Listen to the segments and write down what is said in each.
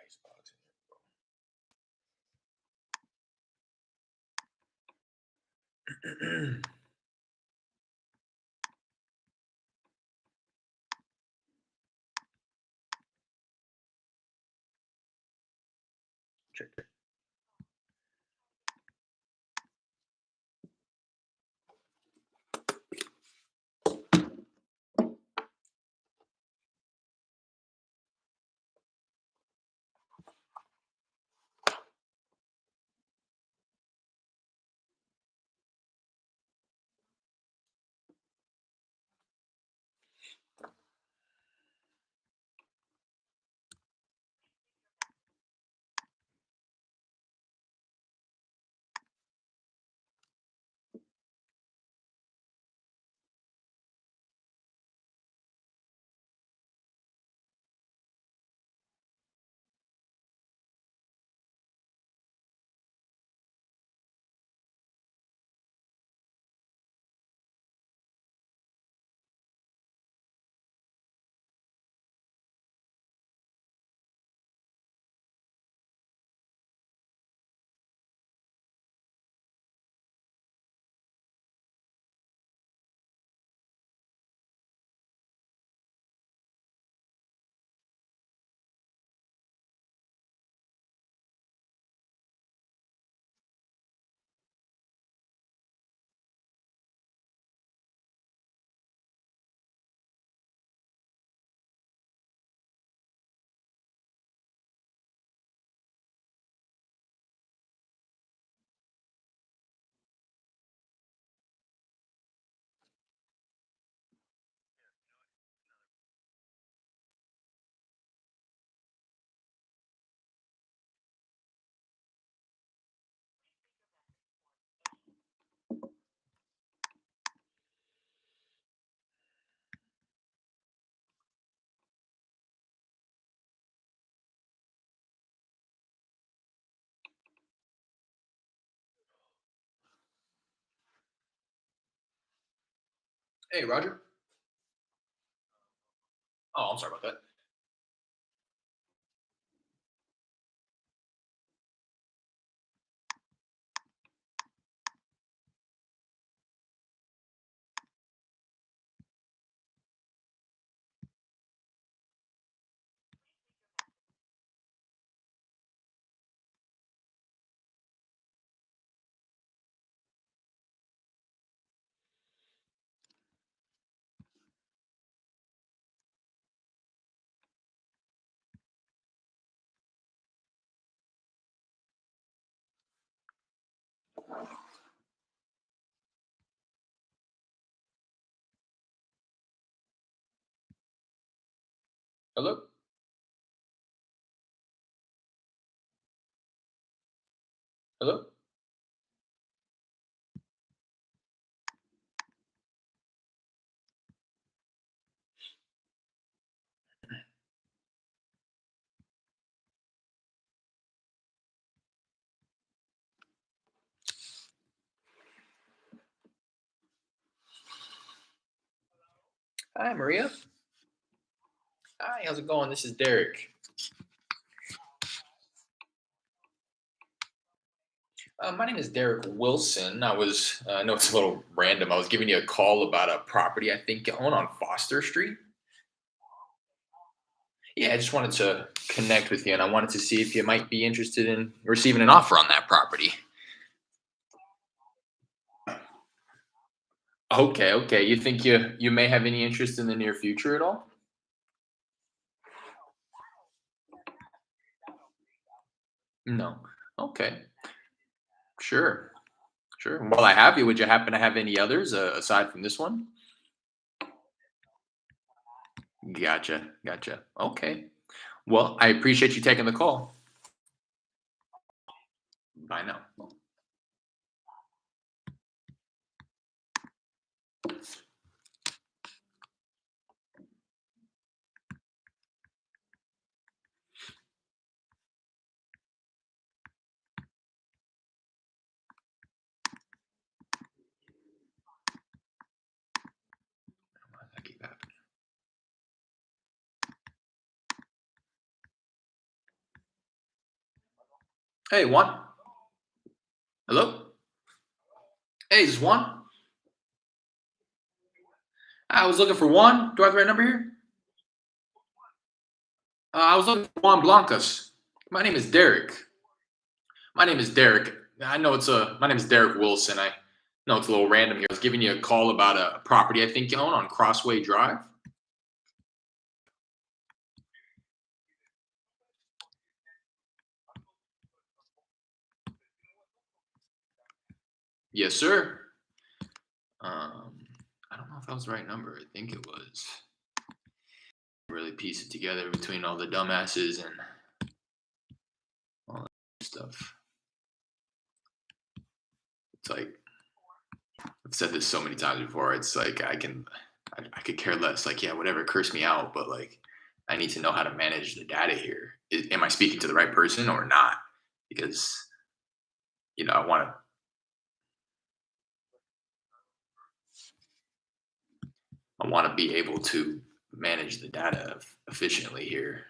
Icebox in here, bro. Check it. Hey, Roger. Oh, I'm sorry about that. Hello? Hello? Hi, Maria. Hi, how's it going? This is Derek. My name is Derek Wilson. I know it's a little random. I was giving you a call about a property I think you own on Foster Street. Yeah, I just wanted to connect with you and I wanted to see if you might be interested in receiving an offer on that property. Okay, okay. You think you may have any interest in the near future at all? No. Okay. Sure. Sure. While I have you, would you happen to have any others aside from this one? Gotcha. Gotcha. Okay. Well, I appreciate you taking the call. Bye now. I keep happening. Hey, Juan. Hello? Hey, is this Juan? I was looking for Juan. Do I have the right number here? I was looking for Juan Blancas. My name is Derek. My name is Derek. I know my name is Derek Wilson. I know it's a little random here. I was giving you a call about a property I think you own on Crossway Drive. Yes, sir. Um, I don't know if that was the right number. I think it was. Really piece it together between all the dumbasses and all that stuff. It's like I've said this so many times before. It's like I could care less. Like, yeah, whatever, curse me out, but like, I need to know how to manage the data here. Am I speaking to the right person or not? Because I want to, be able to manage the data efficiently here.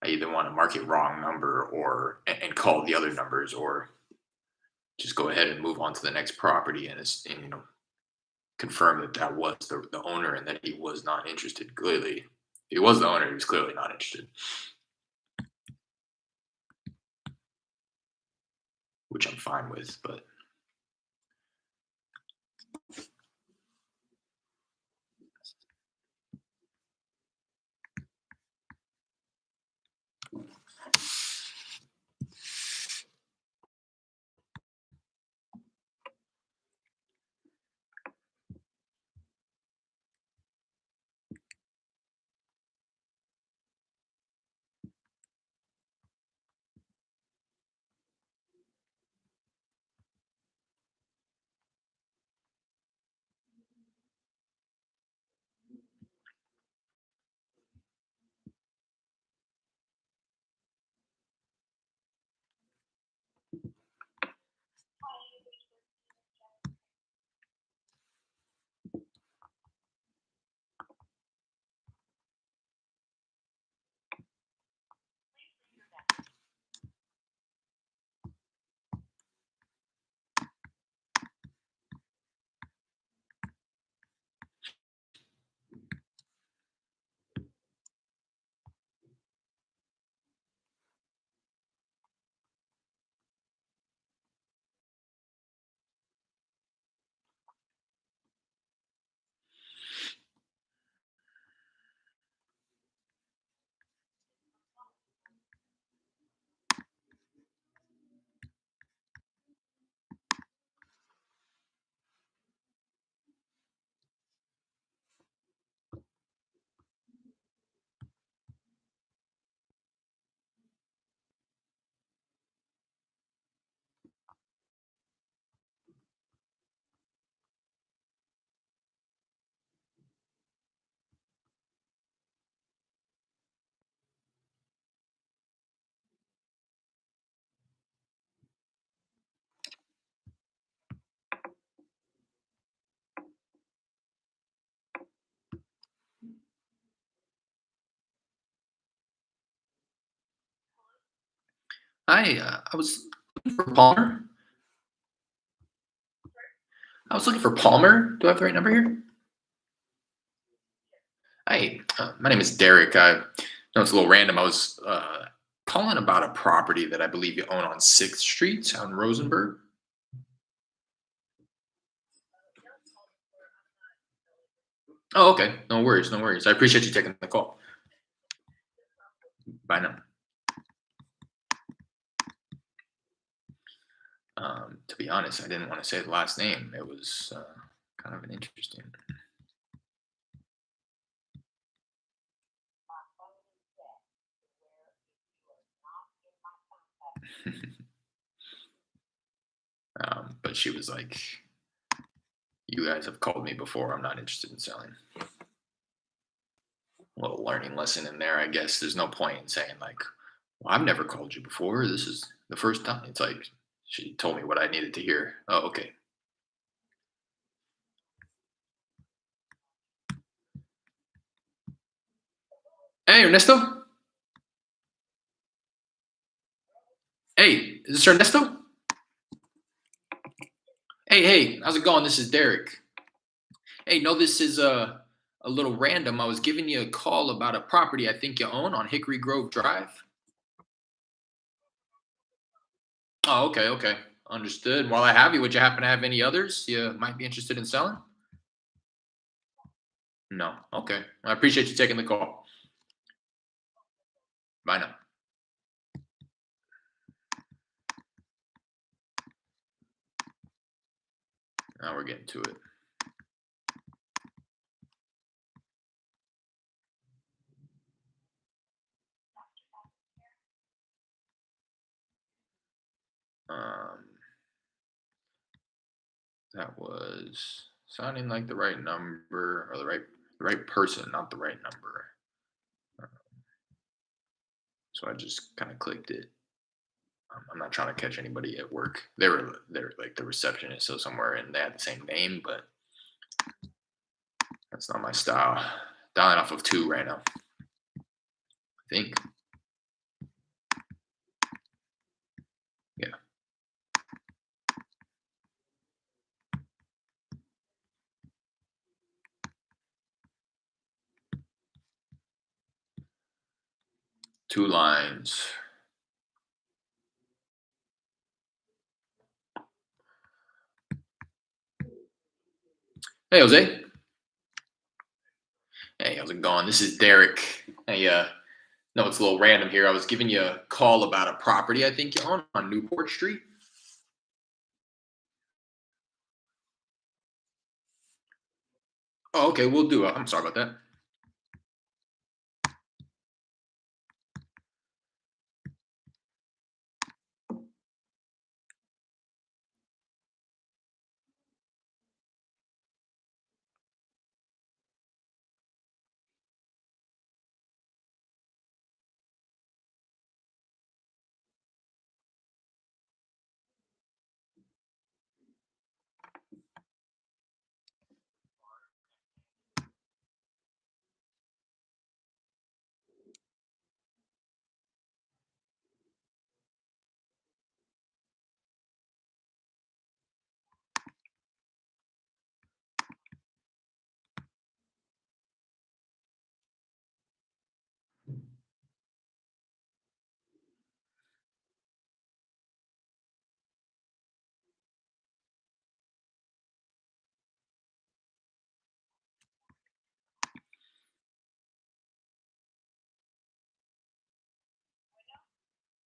I either want to mark it wrong number or and call the other numbers, or just go ahead and move on to the next property and confirm that that was the owner and that he was not interested. Clearly, if he was the owner, he was clearly not interested, which I'm fine with. But I was looking for Palmer. I was looking for Palmer. Do I have the right number here? Hi, my name is Derek. I know it's a little random. I was calling about a property that I believe you own on 6th Street out in Rosenberg. Oh, okay. No worries. No worries. I appreciate you taking the call. Bye now. To be honest, I didn't want to say the last name. It was kind of an interesting. But she was like, "You guys have called me before. I'm not interested in selling." A little learning lesson in there, I guess. There's no point in saying like, "Well, I've never called you before. This is the first time." It's like she told me what I needed to hear. Oh, okay. Hey, Ernesto. Hey, is this Ernesto? Hey, how's it going? This is Derek. Hey, no, this is a little random. I was giving you a call about a property I think you own on Hickory Grove Drive. Oh, okay. Understood. While I have you, would you happen to have any others you might be interested in selling? No. Okay. I appreciate you taking the call. Bye now. Now we're getting to it. Um, that was sounding like the right number or the right person, not the right number. So I just kind of clicked it. I'm not trying to catch anybody at work. They were like the receptionist, so somewhere, and they had the same name, but that's not my style. Dialing off of two right now. I think. Yeah. Two lines. Hey Jose. Hey, how's it going? This is Derek. Hey, no, it's a little random here. I was giving you a call about a property I think you own on Newport Street. Oh, okay, we'll do. I'm sorry about that.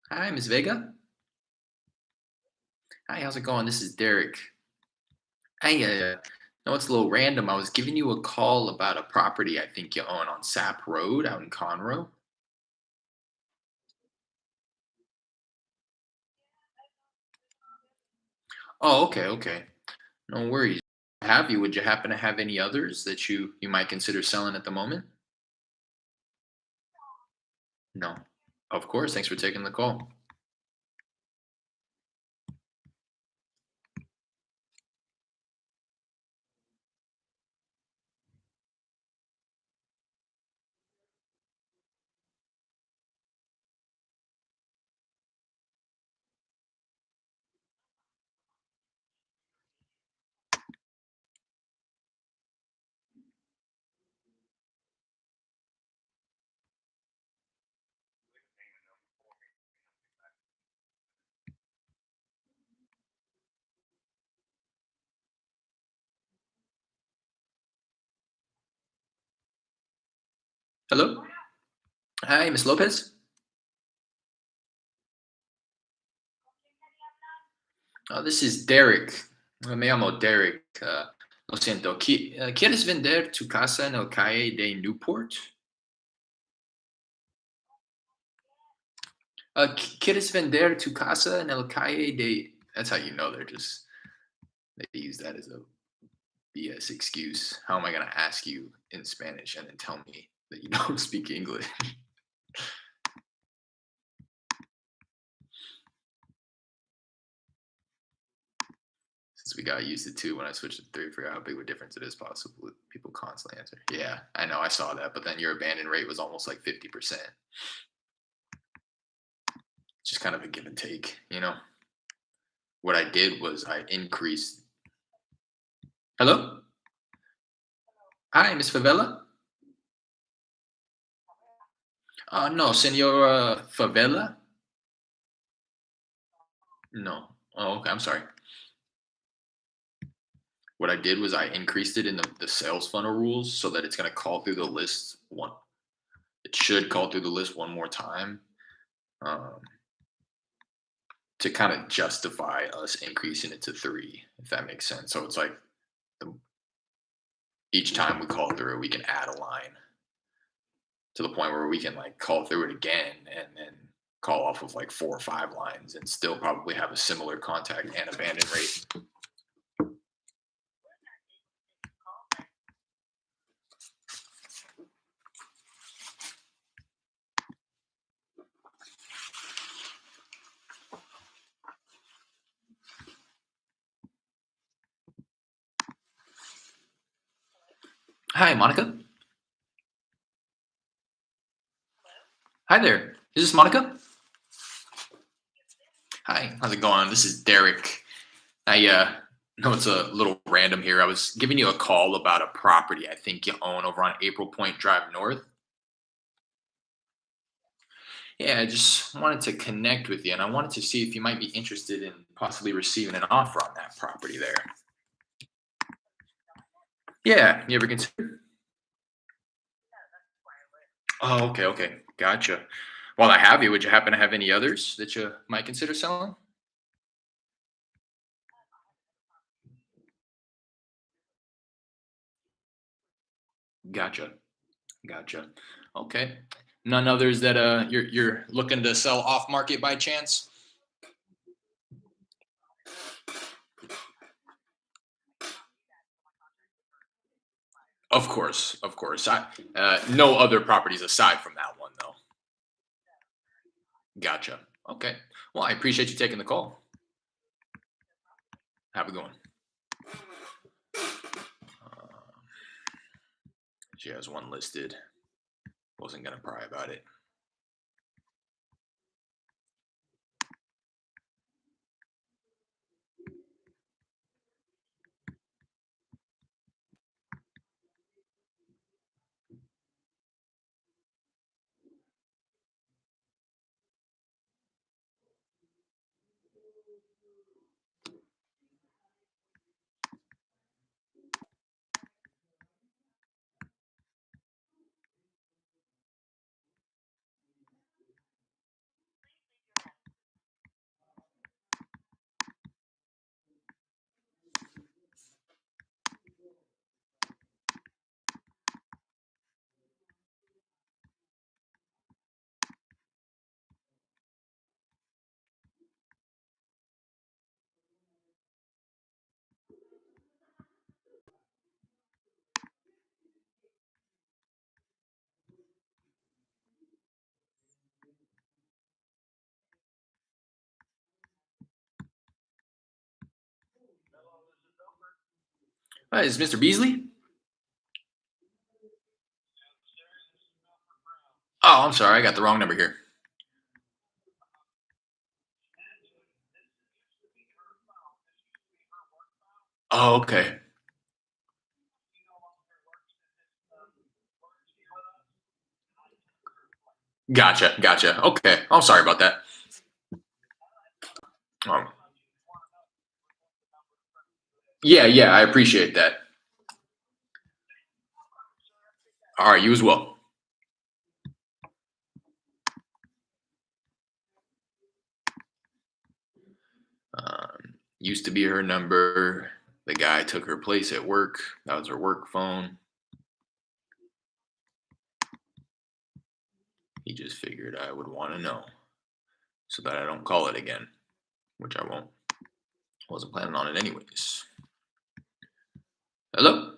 Hi, Miss Vega. Hi, how's it going? This is Derek. Hey, no, it's a little random. I was giving you a call about a property I think you own on Sap Road out in Conroe. Oh, okay. No worries. Have you? Would you happen to have any others that you might consider selling at the moment? No. Of course. Thanks for taking the call. Hello. Hi, Miss Lopez. This is Derek. Me llamo Derek. Lo siento. ¿Quieres vender tu casa en el calle de Newport? ¿Quieres vender tu casa en el calle de? That's how you know they use that as a BS excuse. How am I gonna ask you in Spanish and then tell me that you don't speak English? Since we got used to two, when I switched to three, forgot how big of a difference it is possible. People constantly answer. Yeah, I know, I saw that, but then your abandon rate was almost like 50%. just kind of a give and take, you know. What I did was I increased. Hello, hi, Miss Favela. No, Senora Favela. No. Oh, okay. I'm sorry. What I did was I increased it in the sales funnel rules so that it's going to call through the list one. It should call through the list one more time, um, to kind of justify us increasing it to three, if that makes sense. So it's like the, each time we call through, we can add a line to the point where we can like call through it again and then call off of like 4 or 5 lines and still probably have a similar contact and abandon rate. Hi, Monica. Hi there. Is this Monica? Hi, how's it going? This is Derek. I know it's a little random here. I was giving you a call about a property I think you own over on April Point Drive North. Yeah, I just wanted to connect with you and I wanted to see if you might be interested in possibly receiving an offer on that property there. Yeah, you ever consider? Oh, okay, okay. Gotcha. While I have you, would you happen to have any others that you might consider selling? Gotcha. Gotcha. Okay. None others that you're looking to sell off market by chance? Of course, of course. No other properties aside from that one though. Gotcha. Okay. Well, I appreciate you taking the call. Have a good one. Uh, she has one listed. Wasn't gonna pry about it. Hi, is Mr. Beasley? Oh, I'm sorry. I got the wrong number here. Oh, okay. Gotcha. Gotcha. Okay. I'm sorry about that. Um, yeah, yeah. I appreciate that. All right. You as well. Used to be her number. The guy took her place at work. That was her work phone. He just figured I would want to know so that I don't call it again, which I won't. Wasn't planning on it anyways. Hello?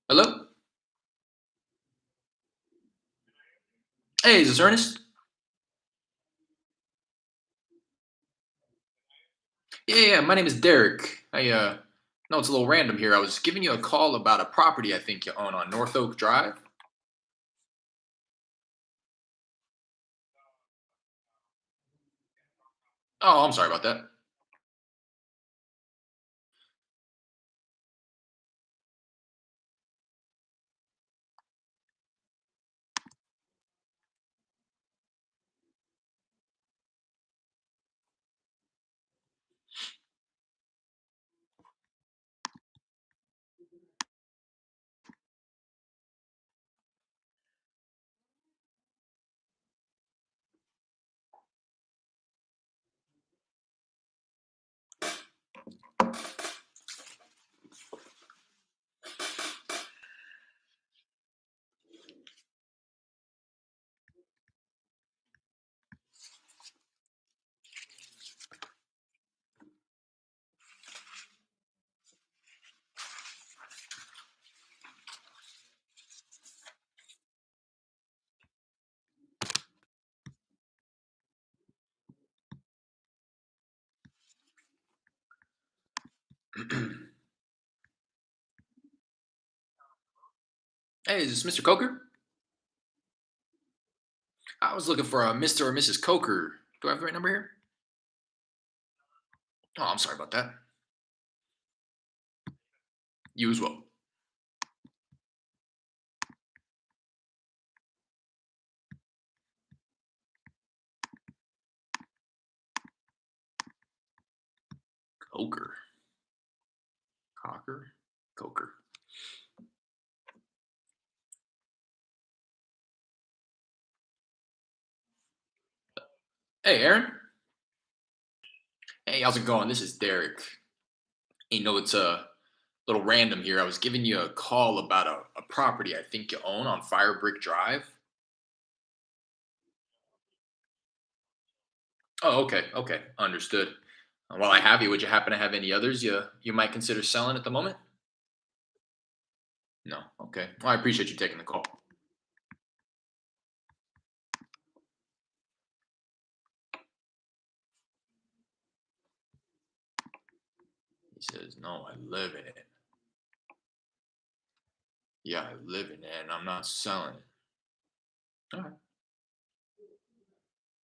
Hello? Hey, is this Ernest? Yeah, my name is Derek. I know it's a little random here. I was giving you a call about a property I think you own on North Oak Drive. Oh, I'm sorry about that. Hey, is this Mr. Coker? I was looking for a Mr. or Mrs. Coker. Do I have the right number here? Oh, I'm sorry about that. You as well. Coker. Cocker? Coker. Hey, Aaron. Hey, how's it going? This is Derek. It's a little random here. I was giving you a call about a property I think you own on Fire Brick Drive. Oh, okay, okay, understood. While I have you, would you happen to have any others you might consider selling at the moment? No. Okay. Well, I appreciate you taking the call. He says, "No, I live in it. Yeah, I live in it, and I'm not selling it." All right.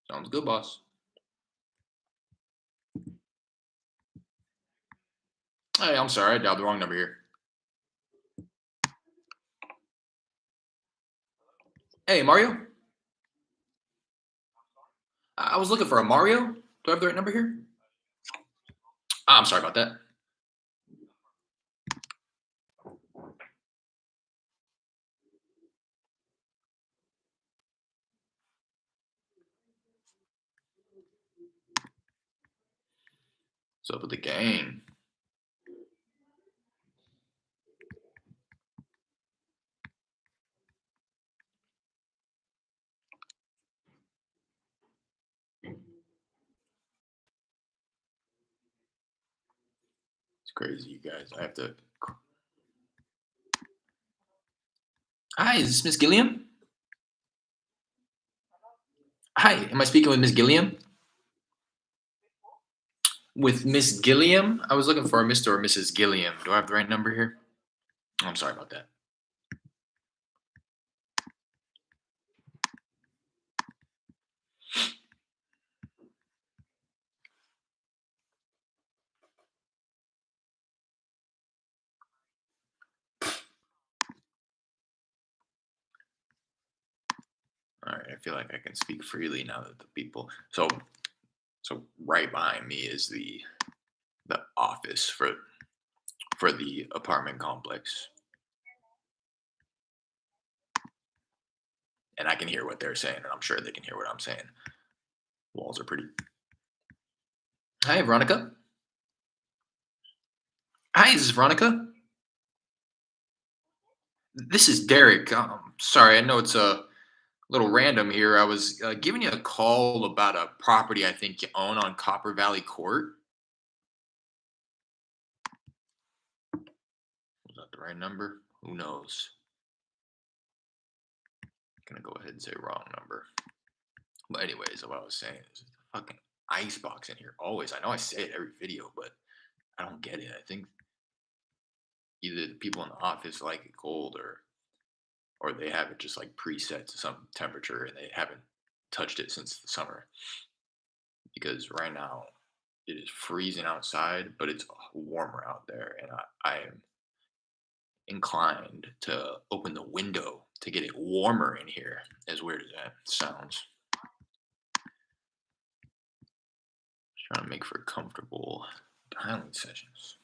Sounds good, boss. Hey, I'm sorry, I dialed the wrong number here. Hey, Mario. I was looking for a Mario. Do I have the right number here? I'm sorry about that. What's up with the gang? It's crazy, you guys. I have to. Hi, is this Miss Gilliam? Hi, am I speaking with Miss Gilliam? With Miss Gilliam, I was looking for a Mr. or Mrs. Gilliam. Do I have the right number here? Oh, I'm sorry about that. All right, I feel like I can speak freely now that the people. So right behind me is the office for the apartment complex, and I can hear what they're saying, and I'm sure they can hear what I'm saying. Walls are pretty. Hi, Veronica. Hi, this is Veronica. This is Derek. Sorry, I know it's a little random here. I was giving you a call about a property I think you own on Copper Valley Court. Was that the right number? Who knows? Gonna go ahead and say wrong number. But anyways, what I was saying is the fucking ice box in here always. I know I say it every video, but I don't get it. I think either the people in the office like it cold or they have it just like preset to some temperature and they haven't touched it since the summer. Because right now it is freezing outside, but it's warmer out there, and I am inclined to open the window to get it warmer in here. As weird as that sounds, trying to make for comfortable dialing sessions.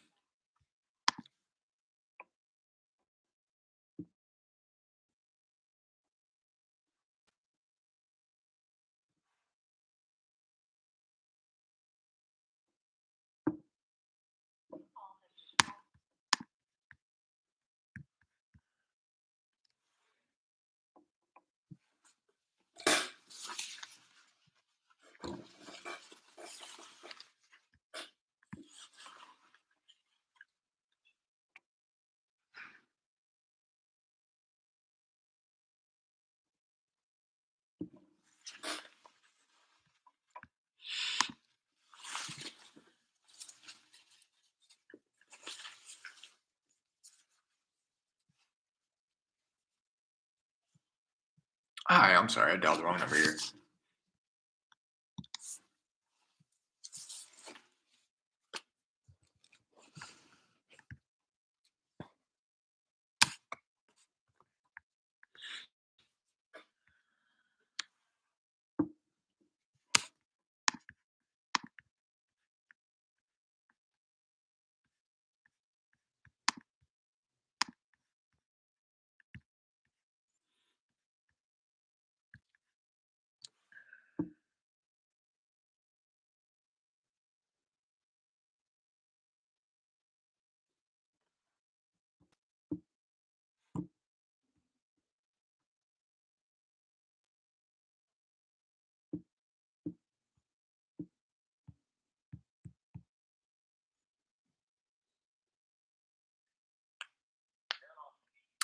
Hi, I'm sorry, I dialed the wrong number here.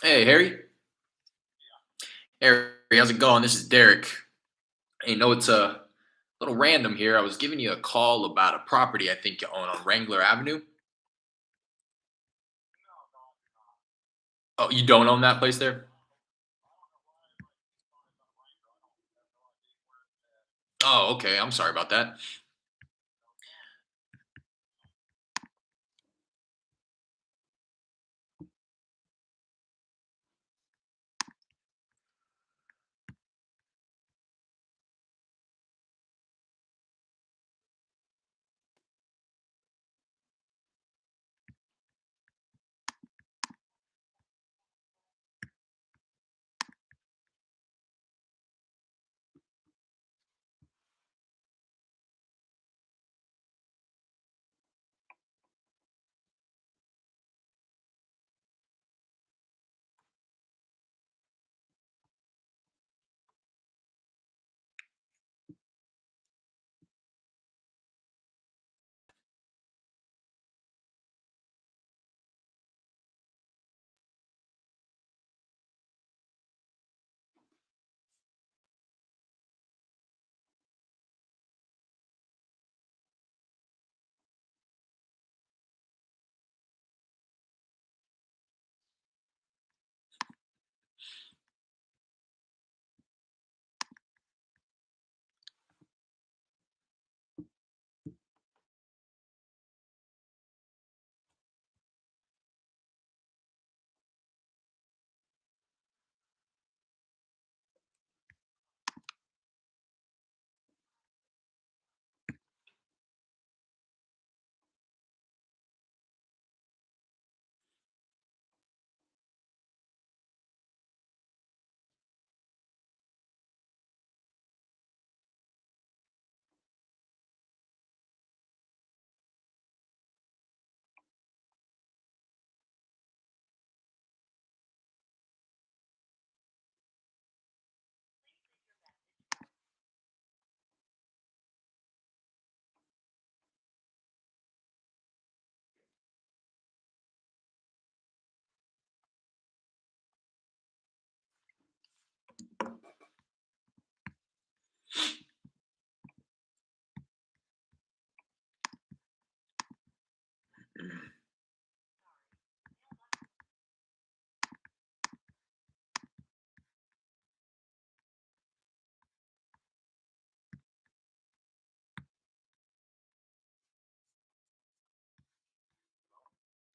Hey, Harry. Harry, how's it going? This is Derek. Hey, know it's a little random here. I was giving you a call about a property I think you own on Wrangler Avenue. Oh, you don't own that place there? Oh, okay. I'm sorry about that.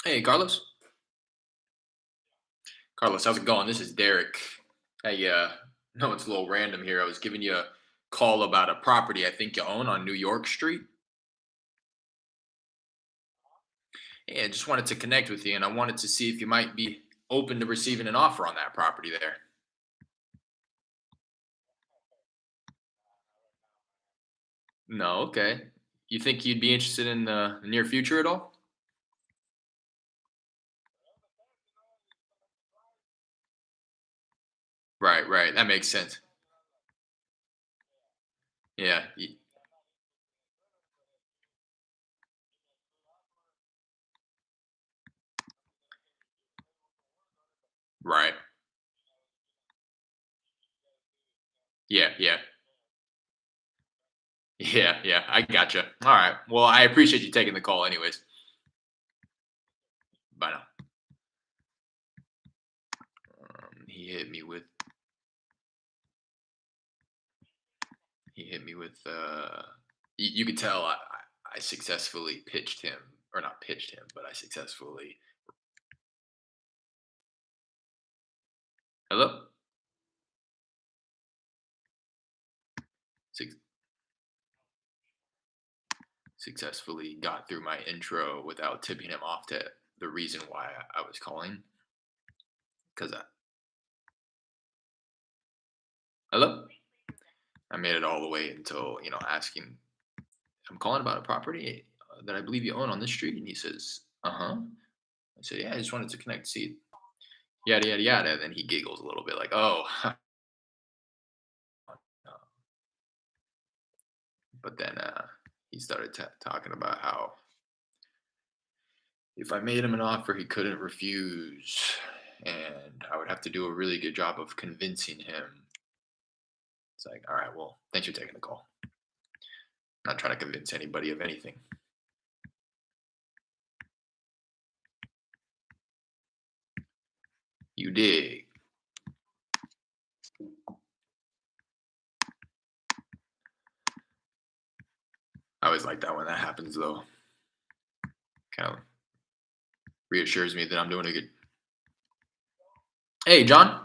Hey, Carlos. Carlos, how's it going? This is Derek. Hey, no, it's a little random here. I was giving you a call about a property I think you own on New York Street. Yeah, I just wanted to connect with you, and I wanted to see if you might be open to receiving an offer on that property there. No, okay. You think you'd be interested in the near future at all? Right, right. That makes sense. Yeah, right. Yeah, yeah, yeah, yeah. I gotcha. All right. Well, I appreciate you taking the call, anyways. Bye now. He hit me with you could tell I successfully pitched him, or not pitched him, but I successfully hello Suc successfully got through my intro without tipping him off to the reason why I was calling. Because hello, I made it all the way until asking, I'm calling about a property that I believe you own on this street, and he says, uh-huh. I said, yeah, I just wanted to connect, see, yada yada yada. And then he giggles a little bit, like, oh. But then he started talking about how if I made him an offer he couldn't refuse, and I would have to do a really good job of convincing him. It's like, all right, well, thanks for taking the call. Not trying to convince anybody of anything. You dig? I always like that when that happens, though. Kind of reassures me that I'm doing a good. Hey, John.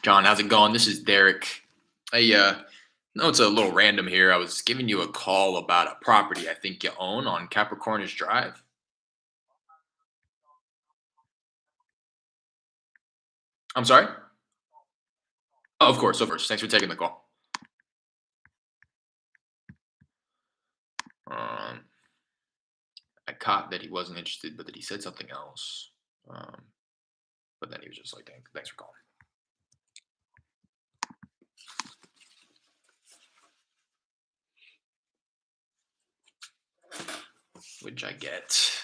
John, how's it going? This is Derek. Hey, no, it's a little random here. I was giving you a call about a property I think you own on Capricornish Drive. I'm sorry. Oh, of course, of course. Thanks for taking the call. Um, I caught that he wasn't interested, but that he said something else. Um, but then he was just like, Thanks for calling." Which I get.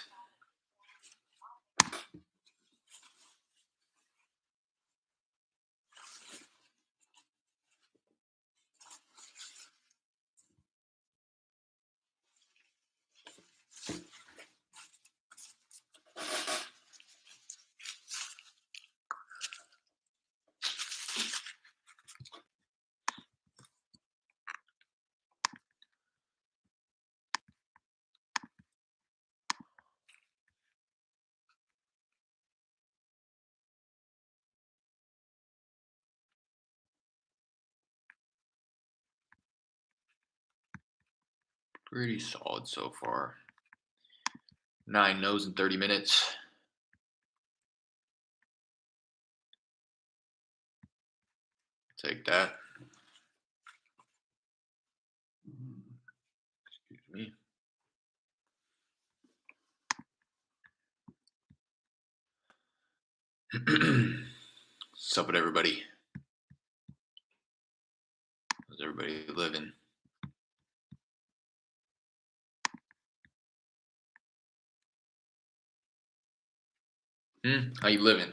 Pretty solid so far. 9 no's in 30 minutes. Take that. Excuse me. What's up with everybody? How's everybody living? How you living?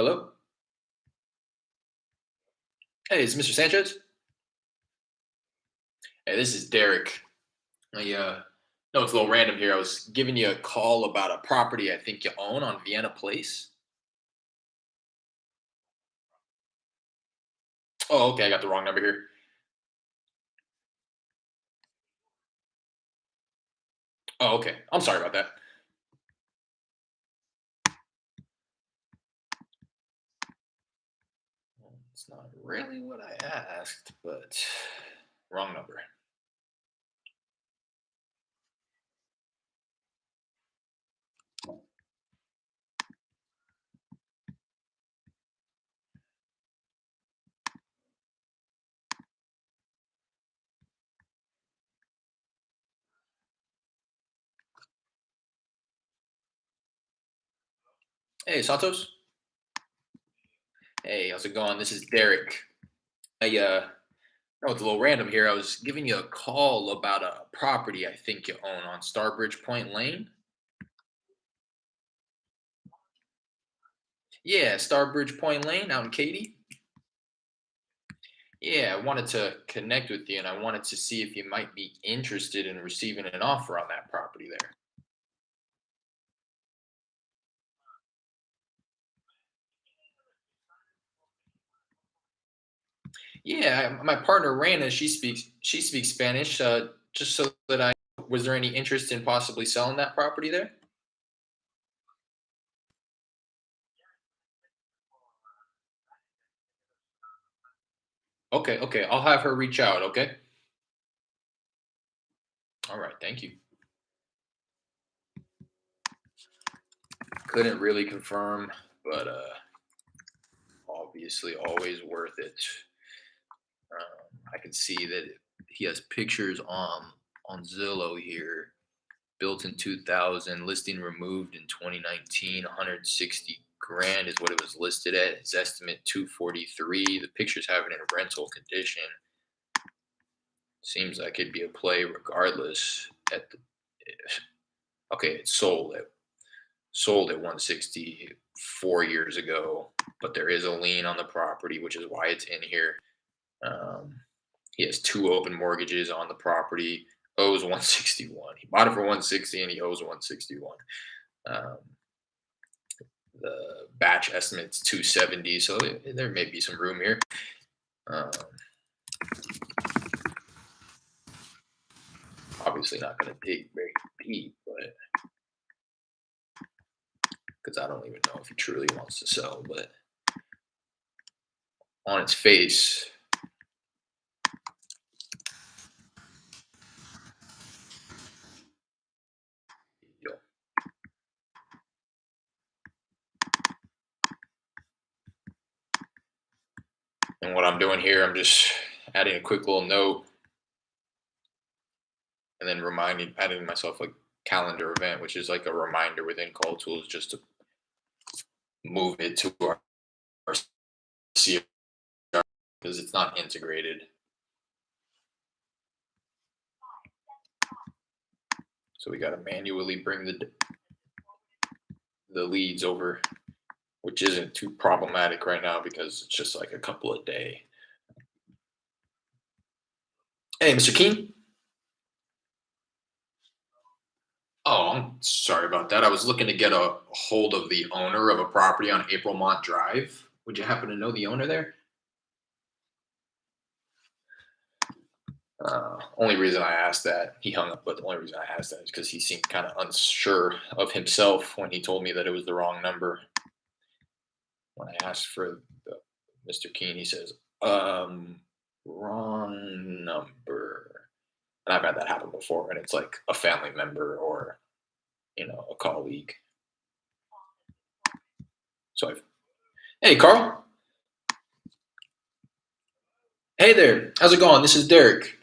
Hello. Hey, is Mr. Sanchez? Hey, this is Derek. I know it's a little random here. I was giving you a call about a property I think you own on Vienna Place. Oh, okay, I got the wrong number here. Oh, okay. I'm sorry about that. It's not really what I asked, but wrong number. Hey, Santos. Hey, how's it going? This is Derek. I know it's a little random here. I was giving you a call about a property I think you own on Starbridge Point Lane. Yeah, Starbridge Point Lane out in Katy. Yeah, I wanted to connect with you and I wanted to see if you might be interested in receiving an offer on that property there. Yeah, my partner Rana, she speaks Spanish. Just so that I was there any interest in possibly selling that property there? Okay, okay. I'll have her reach out, okay? All right, thank you. Couldn't really confirm, but obviously always worth it. I can see that he has pictures on Zillow here. Built in 2000, listing removed in 2019, 160 grand is what it was listed at. His estimate 243. The pictures have it in rental condition. Seems like it'd be a play regardless. At the okay, it's sold at 160 4 years ago, but there is a lien on the property, which is why it's in here. Um, he has two open mortgages on the property. Owes 161. He bought it for 160 and he owes 161. Um, the batch estimate's 270, so there may be some room here. Um, Obviously not going to dig very deep, but because I don't even know if he truly wants to sell. But on its face, you know, and what I'm doing here, I'm just adding a quick little note and then adding myself a calendar event, which is like a reminder within Call Tools just to move it to our CR because it's not integrated. So we got to manually bring the leads over, which isn't too problematic right now because it's just like a couple a day. Hey, Mr. King. Oh, I'm sorry about that. I was looking to get a hold of the owner of a property on April Mont Drive. Would you happen to know the owner there? Only reason I asked that, he hung up, but the only reason I asked that is because he seemed kind of unsure of himself when he told me that it was the wrong number. When I asked for Mr. Keene, he says, wrong number. And I've had that happen before, and it's like a family member or, a colleague. So hey, Carl. Hey there. How's it going? This is Derek.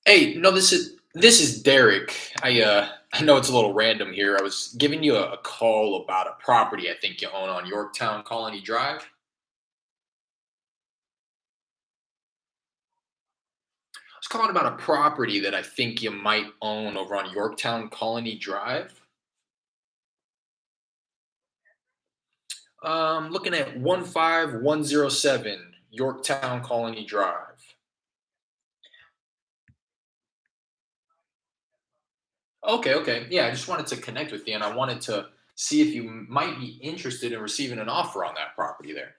Hey, no, this is Derek. I know it's a little random here. I was giving you a call about a property I think you own on Yorktown Colony Drive. I was calling about a property that I think you might own over on Yorktown Colony Drive. Looking at 15107 Yorktown Colony Drive. Okay, okay. Yeah, I just wanted to connect with you and I wanted to see if you might be interested in receiving an offer on that property there.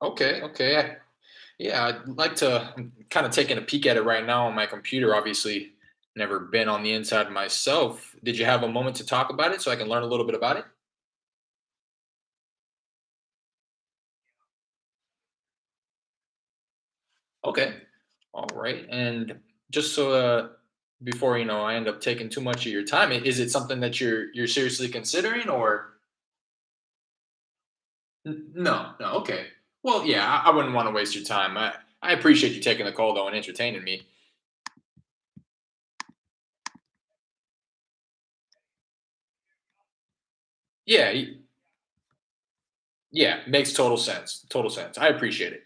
Okay, okay. Yeah, I'd like to. I'm kind of taking a peek at it right now on my computer. Obviously, never been on the inside myself. Did you have a moment to talk about it so I can learn a little bit about it? Okay. All right. And just so before I end up taking too much of your time, is it something that you're seriously considering or no? No. Okay. Well, yeah, I wouldn't want to waste your time. I appreciate you taking the call though and entertaining me. Yeah. Yeah. Makes total sense. Total sense. I appreciate it.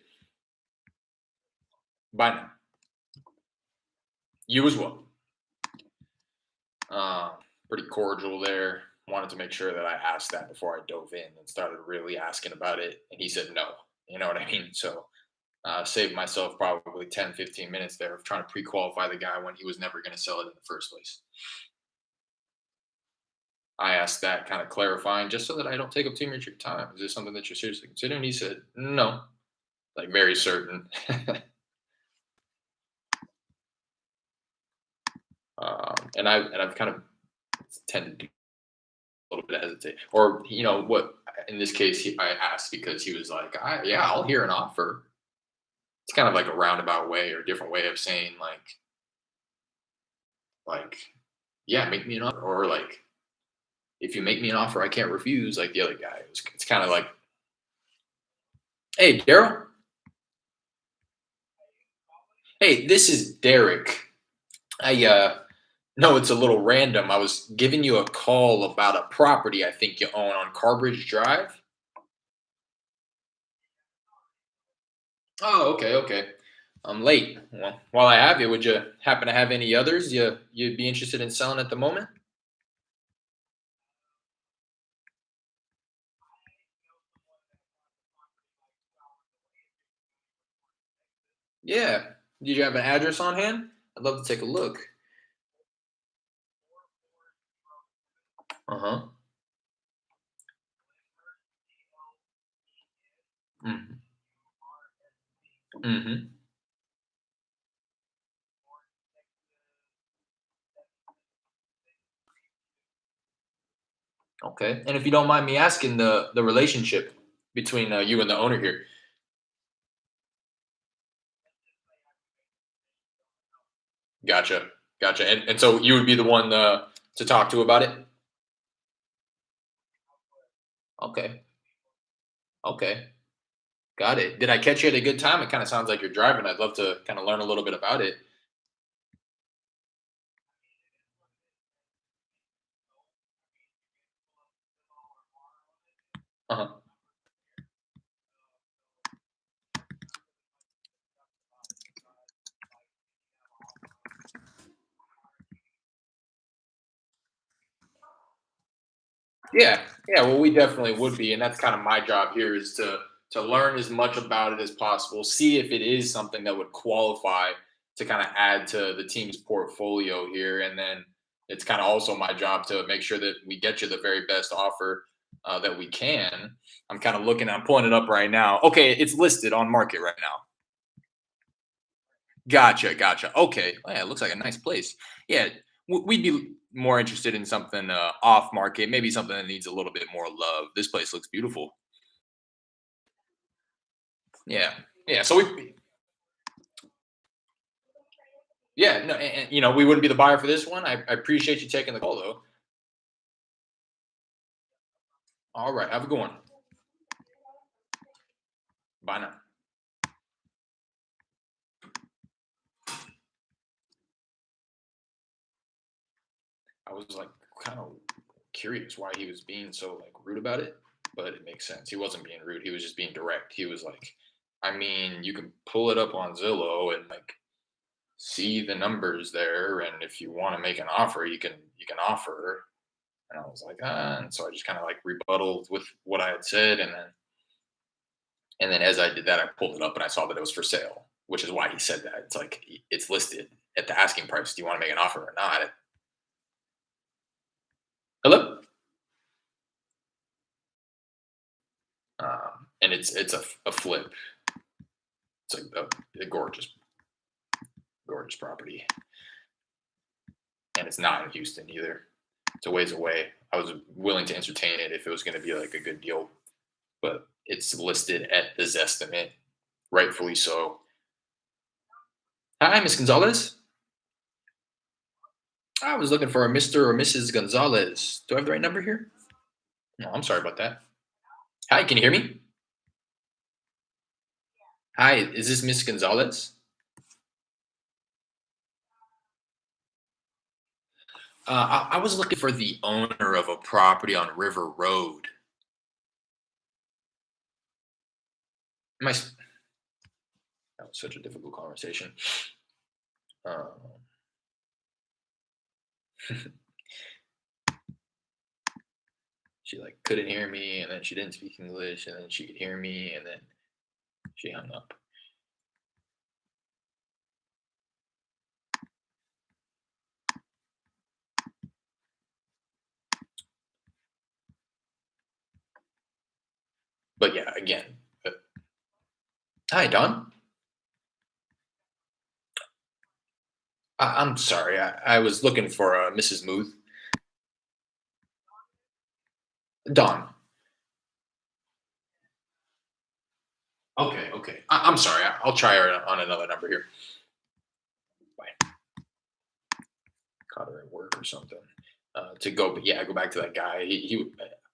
Bye now. You as well. Uh, Pretty cordial there. Wanted to make sure that I asked that before I dove in and started really asking about it. And he said no. You know what I mean? So saved myself probably 10, 15 minutes there of trying to pre-qualify the guy when he was never going to sell it in the first place. I asked that kind of clarifying just so that I don't take up too much of your time. Is this something that you're seriously considering? He said, no, like very certain. And I've kind of tended to a little bit hesitate. Or, what in this case, I asked because he was like, yeah, I'll hear an offer. It's kind of like a roundabout way or different way of saying like, yeah, make me an offer. Or like, if you make me an offer, I can't refuse. Like the other guy, it's kind of like, hey, Daryl. Hey, this is Derek. I know it's a little random. I was giving you a call about a property I think you own on Carbridge Drive. Oh, okay, okay. I'm late. Well, while I have you, would you happen to have any others you'd be interested in selling at the moment? Yeah. Did you have an address on hand? I'd love to take a look. Uh huh. Mm-hmm. Mm-hmm. Okay. And if you don't mind me asking, the relationship between you and the owner here. Gotcha. Gotcha. And so you would be the one to talk to about it. Okay. Okay. Got it. Did I catch you at a good time? It kind of sounds like you're driving. I'd love to kind of learn a little bit about it. Uh-huh. Yeah, yeah. Well, we definitely would be, and that's kind of my job here is to learn as much about it as possible, see if it is something that would qualify to kind of add to the team's portfolio here, and then it's kind of also my job to make sure that we get you the very best offer that we can. I'm kind of looking, I'm pulling it up right now. Okay, it's listed on market right now. Gotcha, gotcha. Okay, well, yeah, it looks like a nice place. Yeah, we'd be more interested in something off market, maybe something that needs a little bit more love. This place looks beautiful. Yeah, yeah. So yeah, no, and we wouldn't be the buyer for this one. I appreciate you taking the call though. All right, have a good one. Bye now. I was like kind of curious why he was being so like rude about it, but it makes sense. He wasn't being rude. He was just being direct. He was like, I mean, you can pull it up on Zillow and like see the numbers there, and if you want to make an offer, you can offer. And I was like, and so I just kind of like rebutted with what I had said, and then as I did that, I pulled it up and I saw that it was for sale, which is why he said that. It's like it's listed at the asking price. Do you want to make an offer or not? Hello. And it's a flip. It's like a gorgeous property, and it's not in Houston either. It's a ways away. I was willing to entertain it if it was going to be like a good deal, but it's listed at the Zestimate, rightfully so. Hi, Miss Gonzalez. I was looking for a Mr. or Mrs. Gonzalez. Do I have the right number here? No, I'm sorry about that. Hi, can you hear me? Hi, is this Miss Gonzalez? I was looking for the owner of a property on River Road. Am I? That was such a difficult conversation. Um, she like couldn't hear me, and then she didn't speak English, and then she could hear me, and then she hung up. But yeah, again, hi Don. I'm sorry. I was looking for Mrs. Muth. Don. Okay, okay. I'm sorry. I'll try her on another number here. Bye. Caught her at work or something. To go, but yeah, go back to that guy.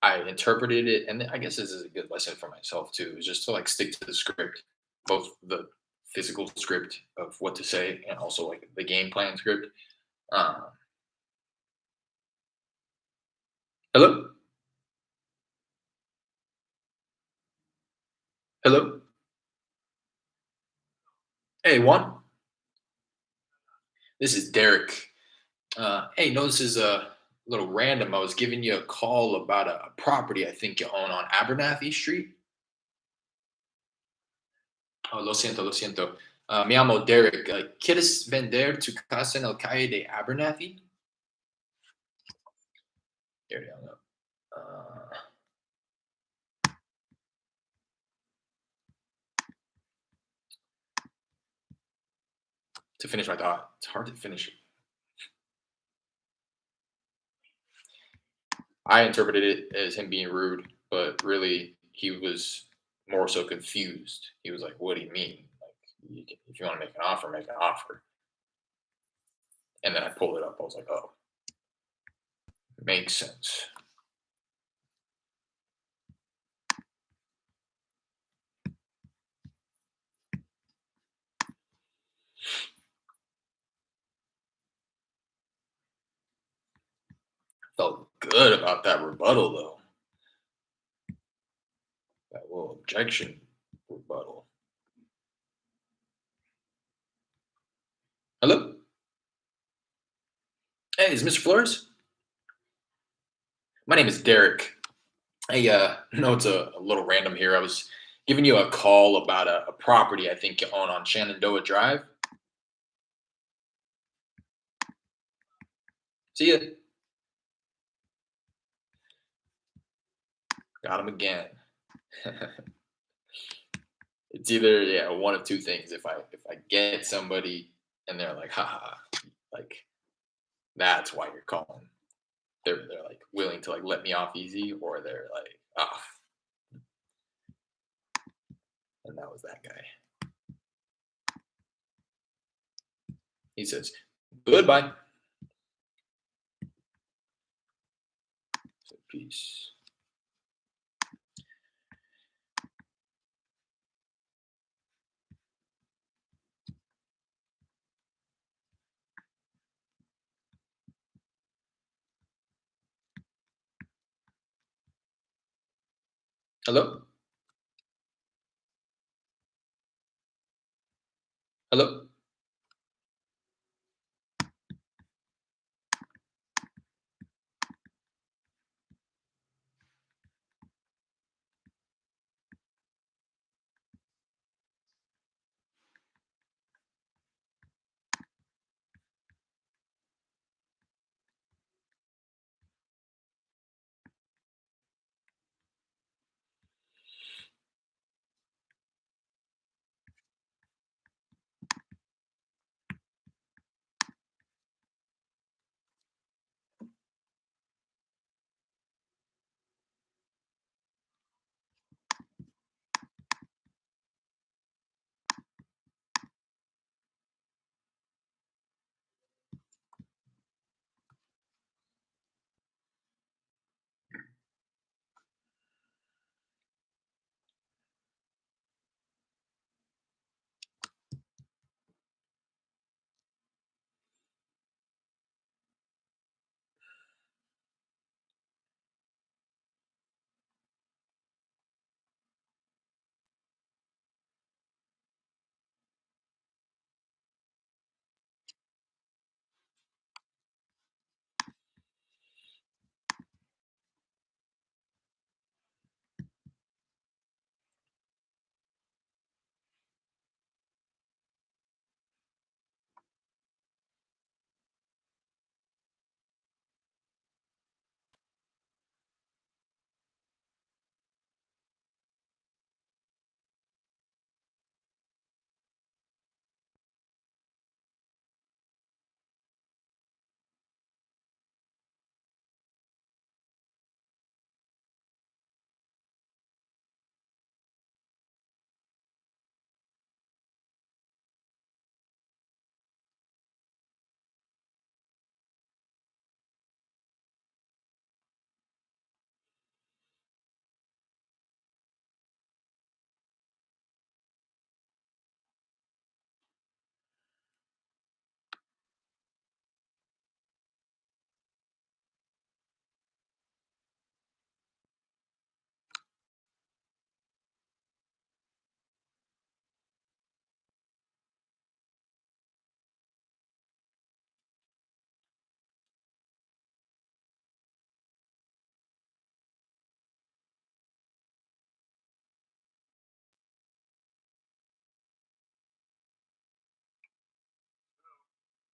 I interpreted it, and I guess this is a good lesson for myself too. Is just to like stick to the script, both the physical script of what to say, and also like the game plan script. Uh, Hello, hello. Hey, Juan. This is Derek. Hey, no, this is a little random. I was giving you a call about a property I think you own on Abernathy Street. Oh, lo siento, lo siento. Me llamo Derek. ¿Quieres vender tu casa en el calle de Abernathy? There you go. To finish my thought, it's hard to finish it. I interpreted it as him being rude, but really he was more so confused. He was like, "What do you mean? Like, if you want to make an offer, make an offer." And then I pulled it up. I was like, "Oh, makes sense." Felt good about that rebuttal though. That little objection rebuttal. Hello, hey, is Mr. Flores? My name is Derek. Hey, no, it's a little random here. I was giving you a call about a property I think you own on Shenandoah Drive. See ya. Got him again. It's either yeah one of two things. If I get somebody and they're like, haha, like that's why you're calling. They're like willing to like let me off easy, or they're like, ah, and that was that guy. He says, goodbye. So, peace. Hello? Hello?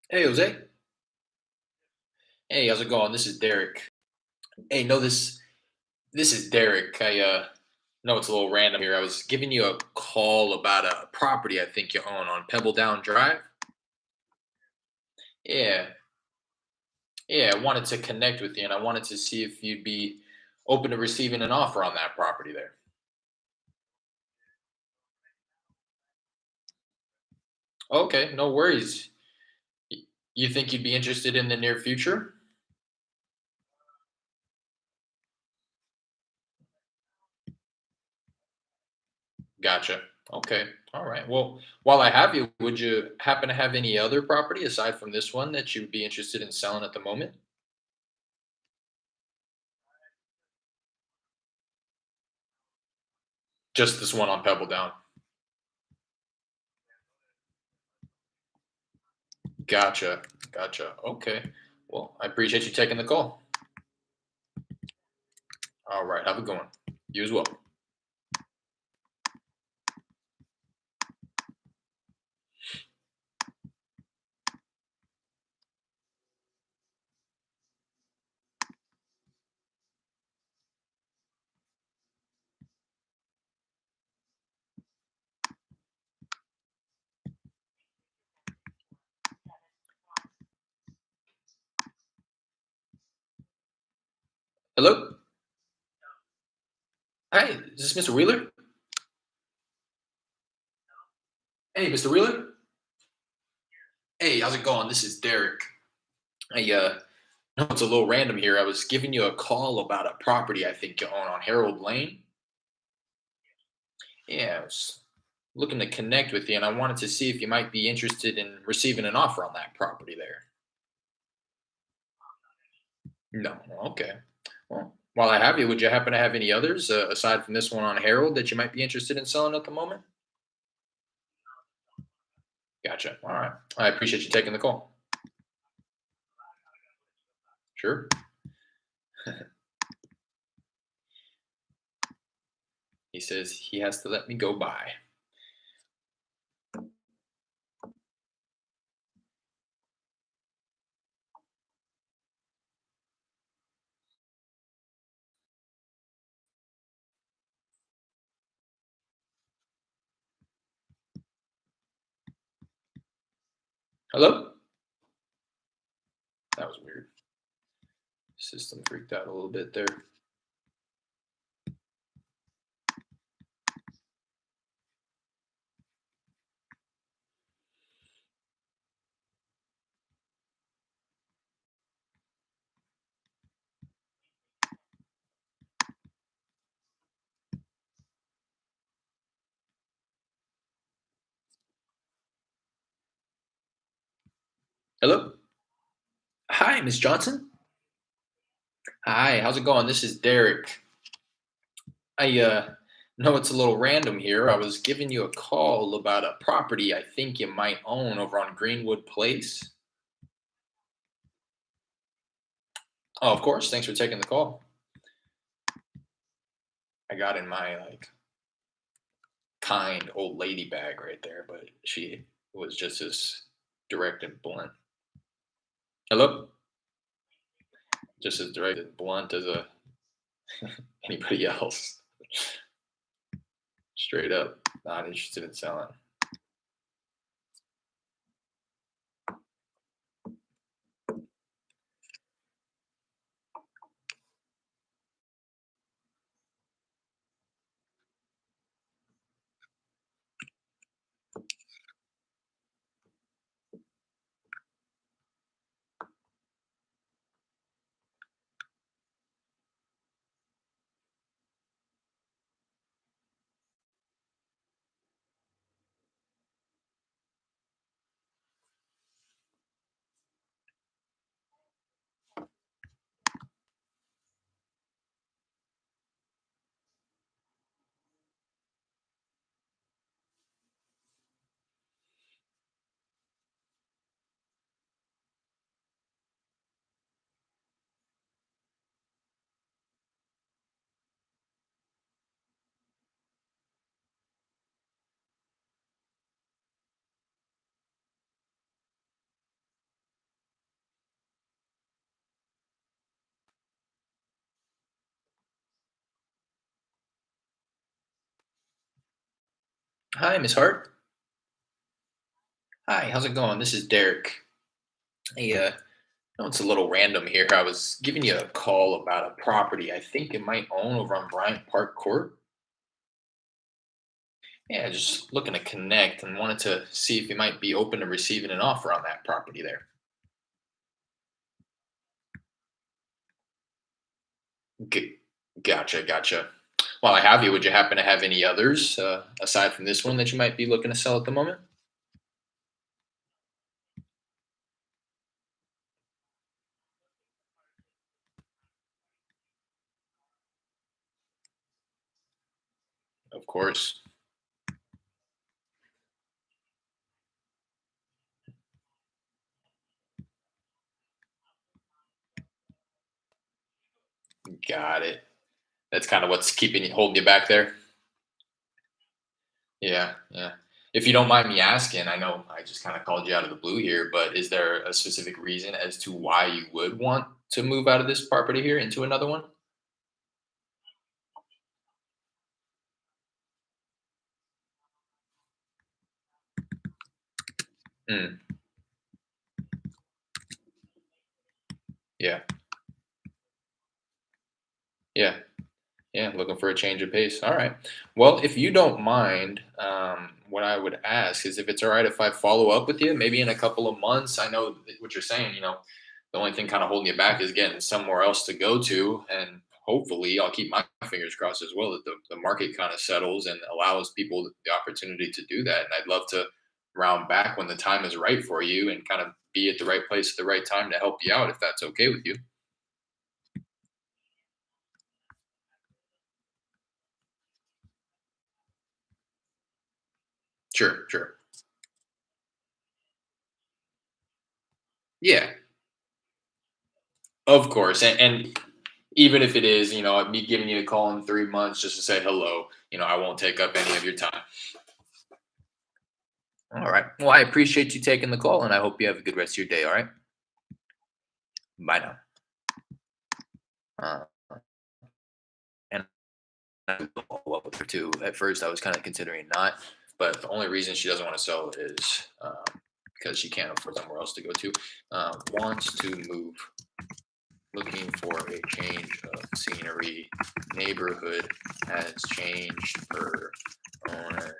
Hey, Jose. Hey, how's it going? This is Derek. Hey, no, this is Derek. I know it's a little random here. I was giving you a call about a property I think you own on Pebble Down Drive. Yeah, yeah. I wanted to connect with you, and I wanted to see if you'd be open to receiving an offer on that property there. Okay, no worries. Y- You think you'd be interested in the near future? Gotcha. Okay. All right. Well, while I have you, would you happen to have any other property aside from this one that you'd be interested in selling at the moment? Just this one on Pebble Down. Gotcha. Gotcha. Okay. Well, I appreciate you taking the call. All right. Have a good one. You as well. Hello. Hi. Is this Mr. Wheeler? Hey, Mr. Wheeler. Hey, how's it going? This is Derek. I know it's a little random here. I was giving you a call about a property I think you own on Harold Lane. Yeah, I was looking to connect with you, and I wanted to see if you might be interested in receiving an offer on that property there. No. Okay. Well, while I have you, would you happen to have any others aside from this one on Harold that you might be interested in selling at the moment? Gotcha. All right. I appreciate you taking the call. Sure. He says he has to let me go by. Hello? That was weird. System freaked out a little bit there. Hello? Hi, Miss Johnson. Hi, how's it going? This is Derek. I know it's a little random here. I was giving you a call about a property I think you might own over on Greenwood Place. Oh, of course. Thanks for taking the call. I got in my like kind old lady bag right there, but she was just as direct and blunt. Hello? Just as direct and blunt as anybody else. Straight up, not interested in selling. Hi, Miss Hart. Hi, how's it going? This is Derek. Hey, I know it's a little random here. I was giving you a call about a property I think it might own over on Bryant Park Court. Yeah, just looking to connect and wanted to see if you might be open to receiving an offer on that property there. G- Gotcha, gotcha. While I have you, would you happen to have any others aside from this one that you might be looking to sell at the moment? Of course. Got it. That's kind of what's keeping you holding you back there. Yeah, yeah. If you don't mind me asking, I know I just kind of called you out of the blue here, but is there a specific reason as to why you would want to move out of this property here into another one? Mm, yeah, yeah, yeah. Looking for a change of pace. All right. Well, if you don't mind, what I would ask is if it's all right if I follow up with you, maybe in a couple of months. I know what you're saying. The only thing kind of holding you back is getting somewhere else to go to, and hopefully, I'll keep my fingers crossed as well that the market kind of settles and allows people the opportunity to do that. And I'd love to round back when the time is right for you and kind of be at the right place at the right time to help you out if that's okay with you. Sure, sure. Yeah, of course. And even if it is, me giving you a call in 3 months just to say hello, I won't take up any of your time. All right. Well, I appreciate you taking the call and I hope you have a good rest of your day. All right. Bye now. Uh, and I will follow up with her too. At first, I was kind of considering not, but the only reason she doesn't want to sell is because she can't afford somewhere else to go to. Wants to move, looking for a change of scenery. Neighborhood has changed. Her owner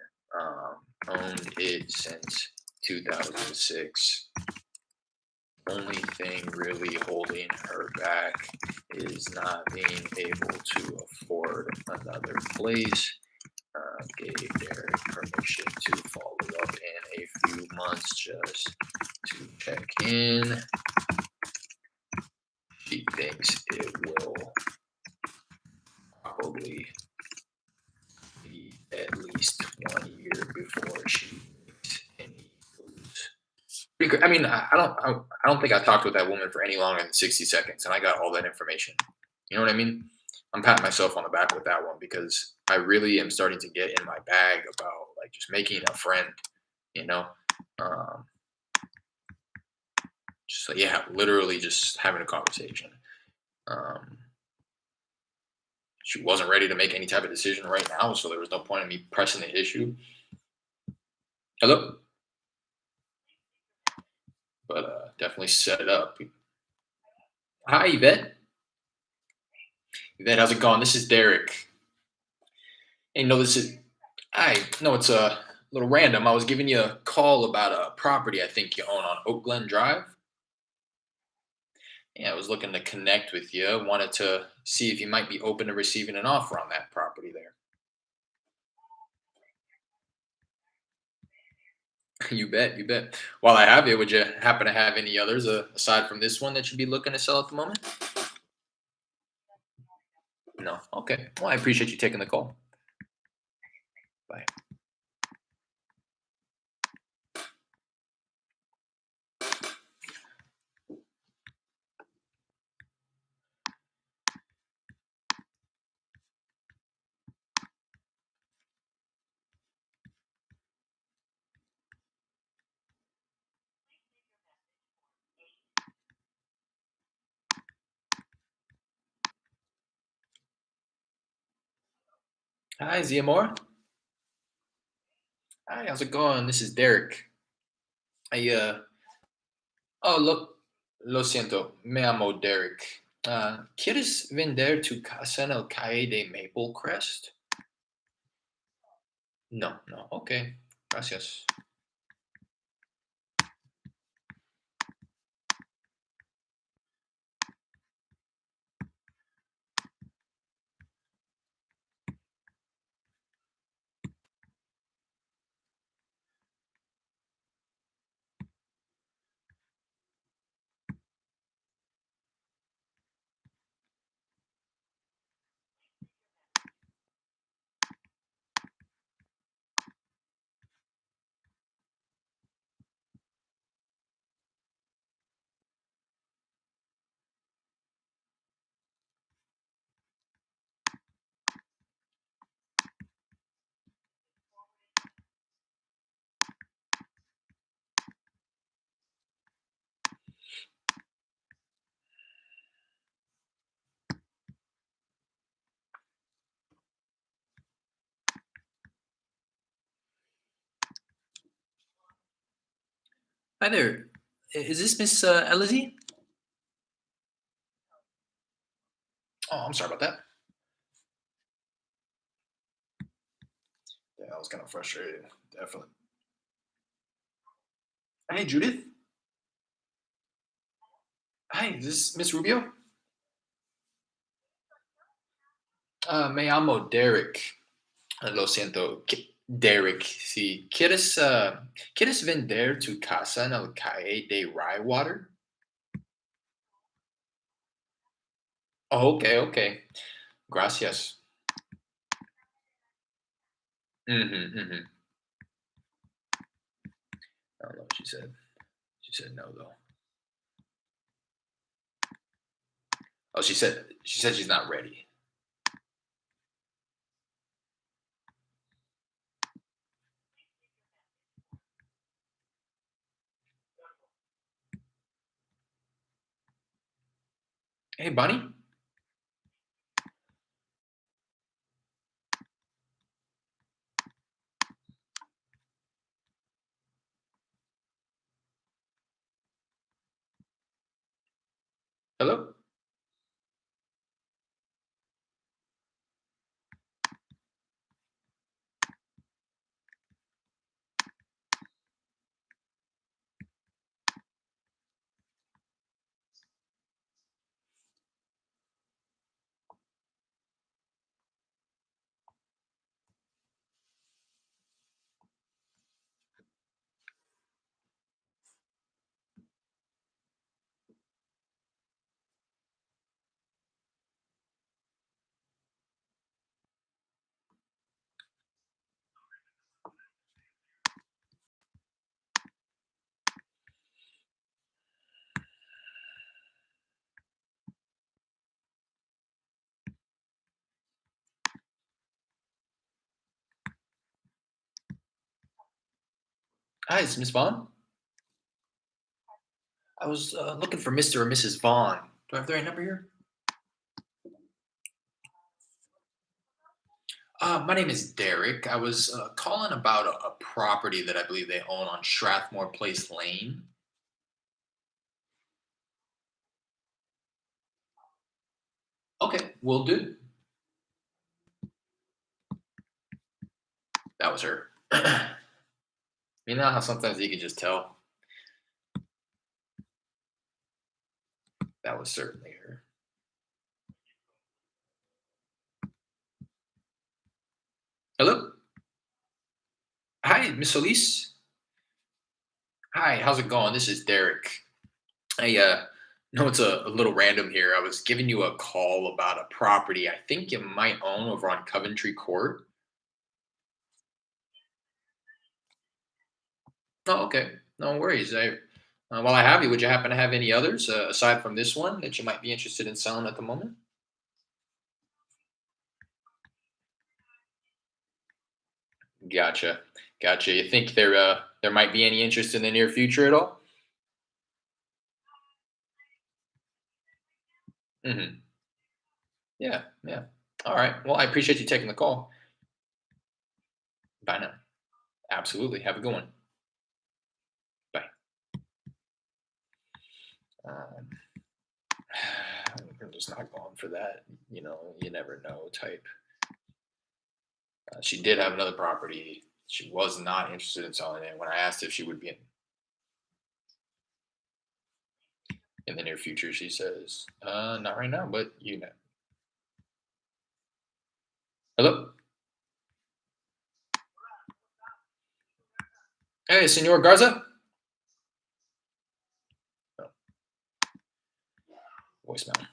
owned it since 2006. Only thing really holding her back is not being able to afford another place. Gave Derek permission to follow up in a few months just to check in. She thinks it will probably be at least 1 year before she makes any moves. I mean, I don't think I talked with that woman for any longer than 60 seconds, and I got all that information. You know what I mean? I'm patting myself on the back with that one because I really am starting to get in my bag about like just making a friend. You know, um, just like yeah, literally just having a conversation. Um, she wasn't ready to make any type of decision right now, so there was no point in me pressing the issue. Hello, but definitely set it up. Hi, Yvette. Yvette, how's it going? This is Derek. Hey, no, this is I know it's a little random. I was giving you a call about a property I think you own on Oak Glen Drive. Yeah, I was looking to connect with you. Wanted to see if you might be open to receiving an offer on that property there. You bet, you bet. While I have you, would you happen to have any others aside from this one that you'd be looking to sell at the moment? No. Okay. Well, I appreciate you taking the call. Bye. Hi, Zia Moore. Hi, how's it going? This is Derek. I oh look, lo siento, me llamo Derek. ¿Quieres vender tu casa en el calle de Maple Crest? No, no, ok, gracias. Hi there. Is this Miss Elizzy? Oh, I'm sorry about that. Yeah, I was kind of frustrated. Definitely. Hey, Judith. Hi, is this Miss Rubio? Me llamo Derek. Lo siento, Derek. Si ¿quieres vender tu casa en el calle de Rywater? Oh, okay, okay. Gracias. Mhm, mhm. I don't know what she said. She said no though. Oh, she said she's not ready. Hey, Bunny. Hello. Hi, is Miss Vaughn? I was looking for Mr. or Mrs. Vaughn. Do I have the right number here? My name is Derek. I was calling about a property that I believe they own on Strathmore Place Lane. Okay, will do. That was her. You know how sometimes you can just tell? That was certainly her. Hello? Hi, Miss Elise. Hi, how's it going? This is Derek. I know it's a little random here. I was giving you a call about a property I think you might own over on Coventry Court. Oh, okay. No worries. While I have you, would you happen to have any others aside from this one that you might be interested in selling at the moment? Gotcha. Gotcha. You think there might be any interest in the near future at all? Hmm. Yeah. Yeah. All right. Well, I appreciate you taking the call. Bye now. Absolutely. Have a good one. Bye. Um, I'm just not going for that. You never know type. She did have another property. She was not interested in selling it. When I asked if she would be in the near future, she says, not right now, but you know. Hello? Hey, Senor Garza? Oh, voicemail.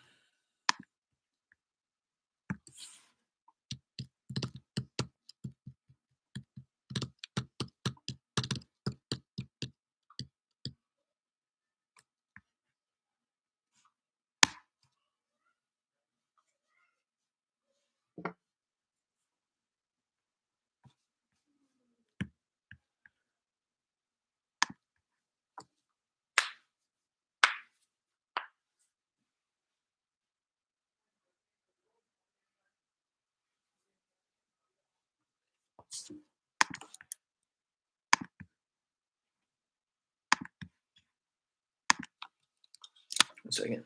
1 second.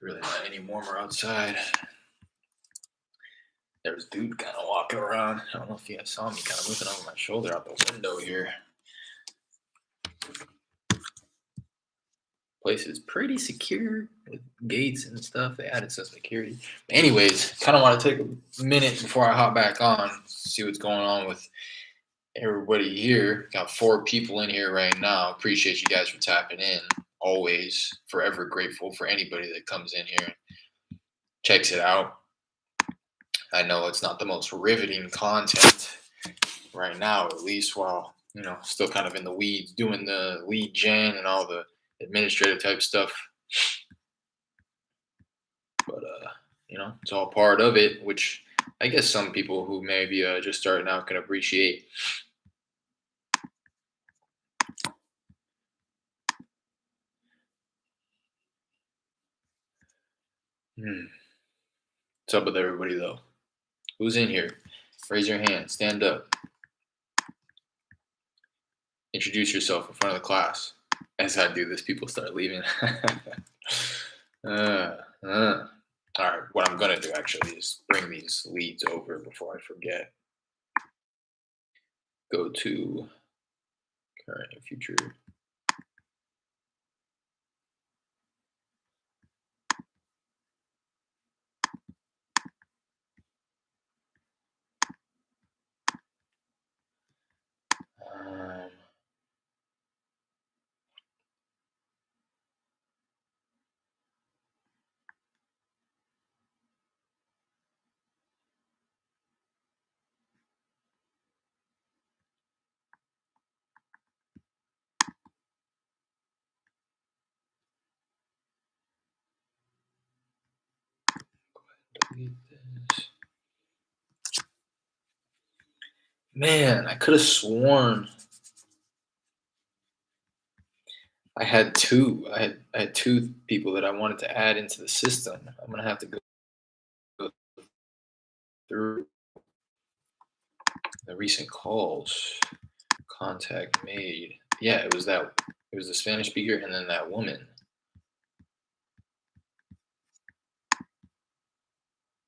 Really not any warmer outside. There was a dude kind of walking around. I don't know if you guys saw me kind of looking over my shoulder out the window here. Place is pretty secure with gates and stuff. They added some security. Anyways, kind of want to take a minute before I hop back on, see what's going on with everybody here. Got 4 people in here right now. Appreciate you guys for tapping in. Always forever grateful for anybody that comes in here and checks it out. I know it's not the most riveting content right now, at least, while still kind of in the weeds, doing the lead gen and all the administrative type stuff. But it's all part of it, which I guess some people who maybe just starting out can appreciate. What's up with everybody though? Who's in here? Raise your hand. Stand up. Introduce yourself in front of the class. As I do this, people start leaving. All right, what I'm gonna do actually is bring these leads over before I forget. Go to current and future. Delete this. Man, I could have sworn I had 2. I had 2 people that I wanted to add into the system. I'm gonna have to go through the recent calls. Contact made. Yeah, it was the Spanish speaker and then that woman.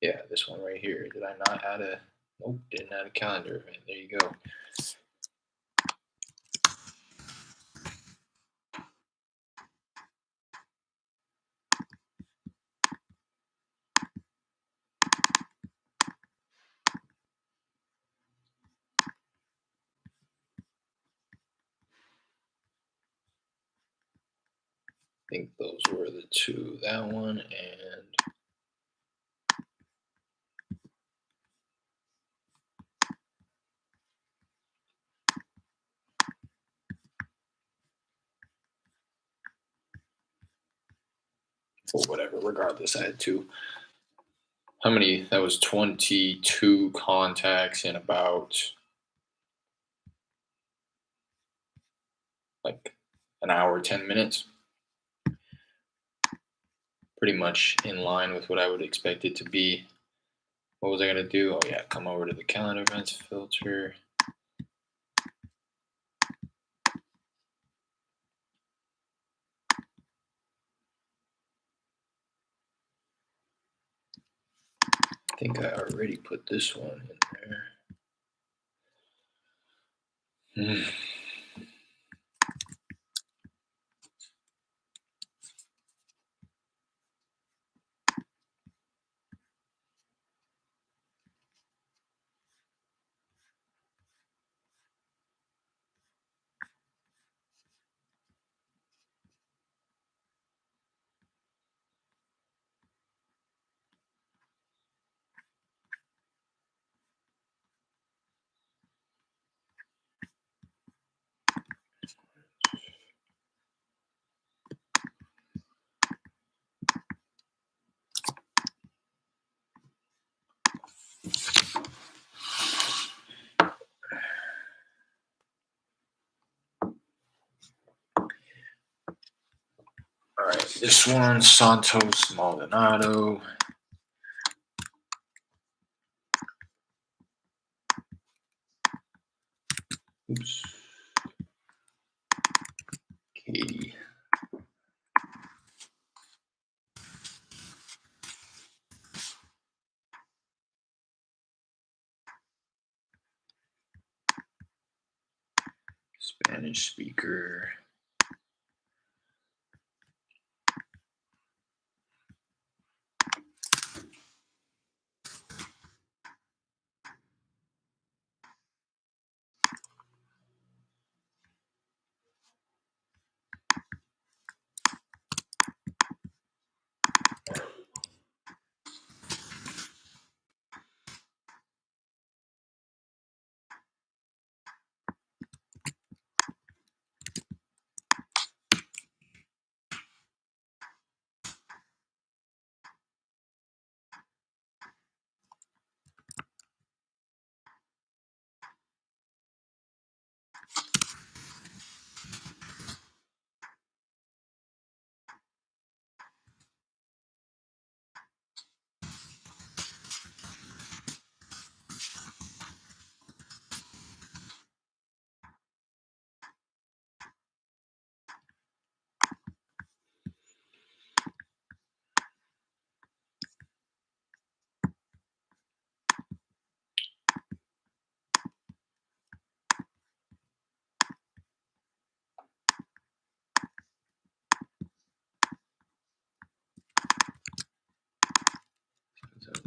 Yeah, this one right here. Did I not add a? Nope, didn't add a calendar event. There you go. I think those were the 2. That one and whatever. Regardless, I had 2. How many? That was 22 contacts in about like an hour, 10 minutes. Pretty much in line with what I would expect it to be. What was I gonna do? Oh yeah, come over to the calendar events filter. I think I already put this one in there. All right, this one, Santos Maldonado. Oops. Katie. Spanish speaker.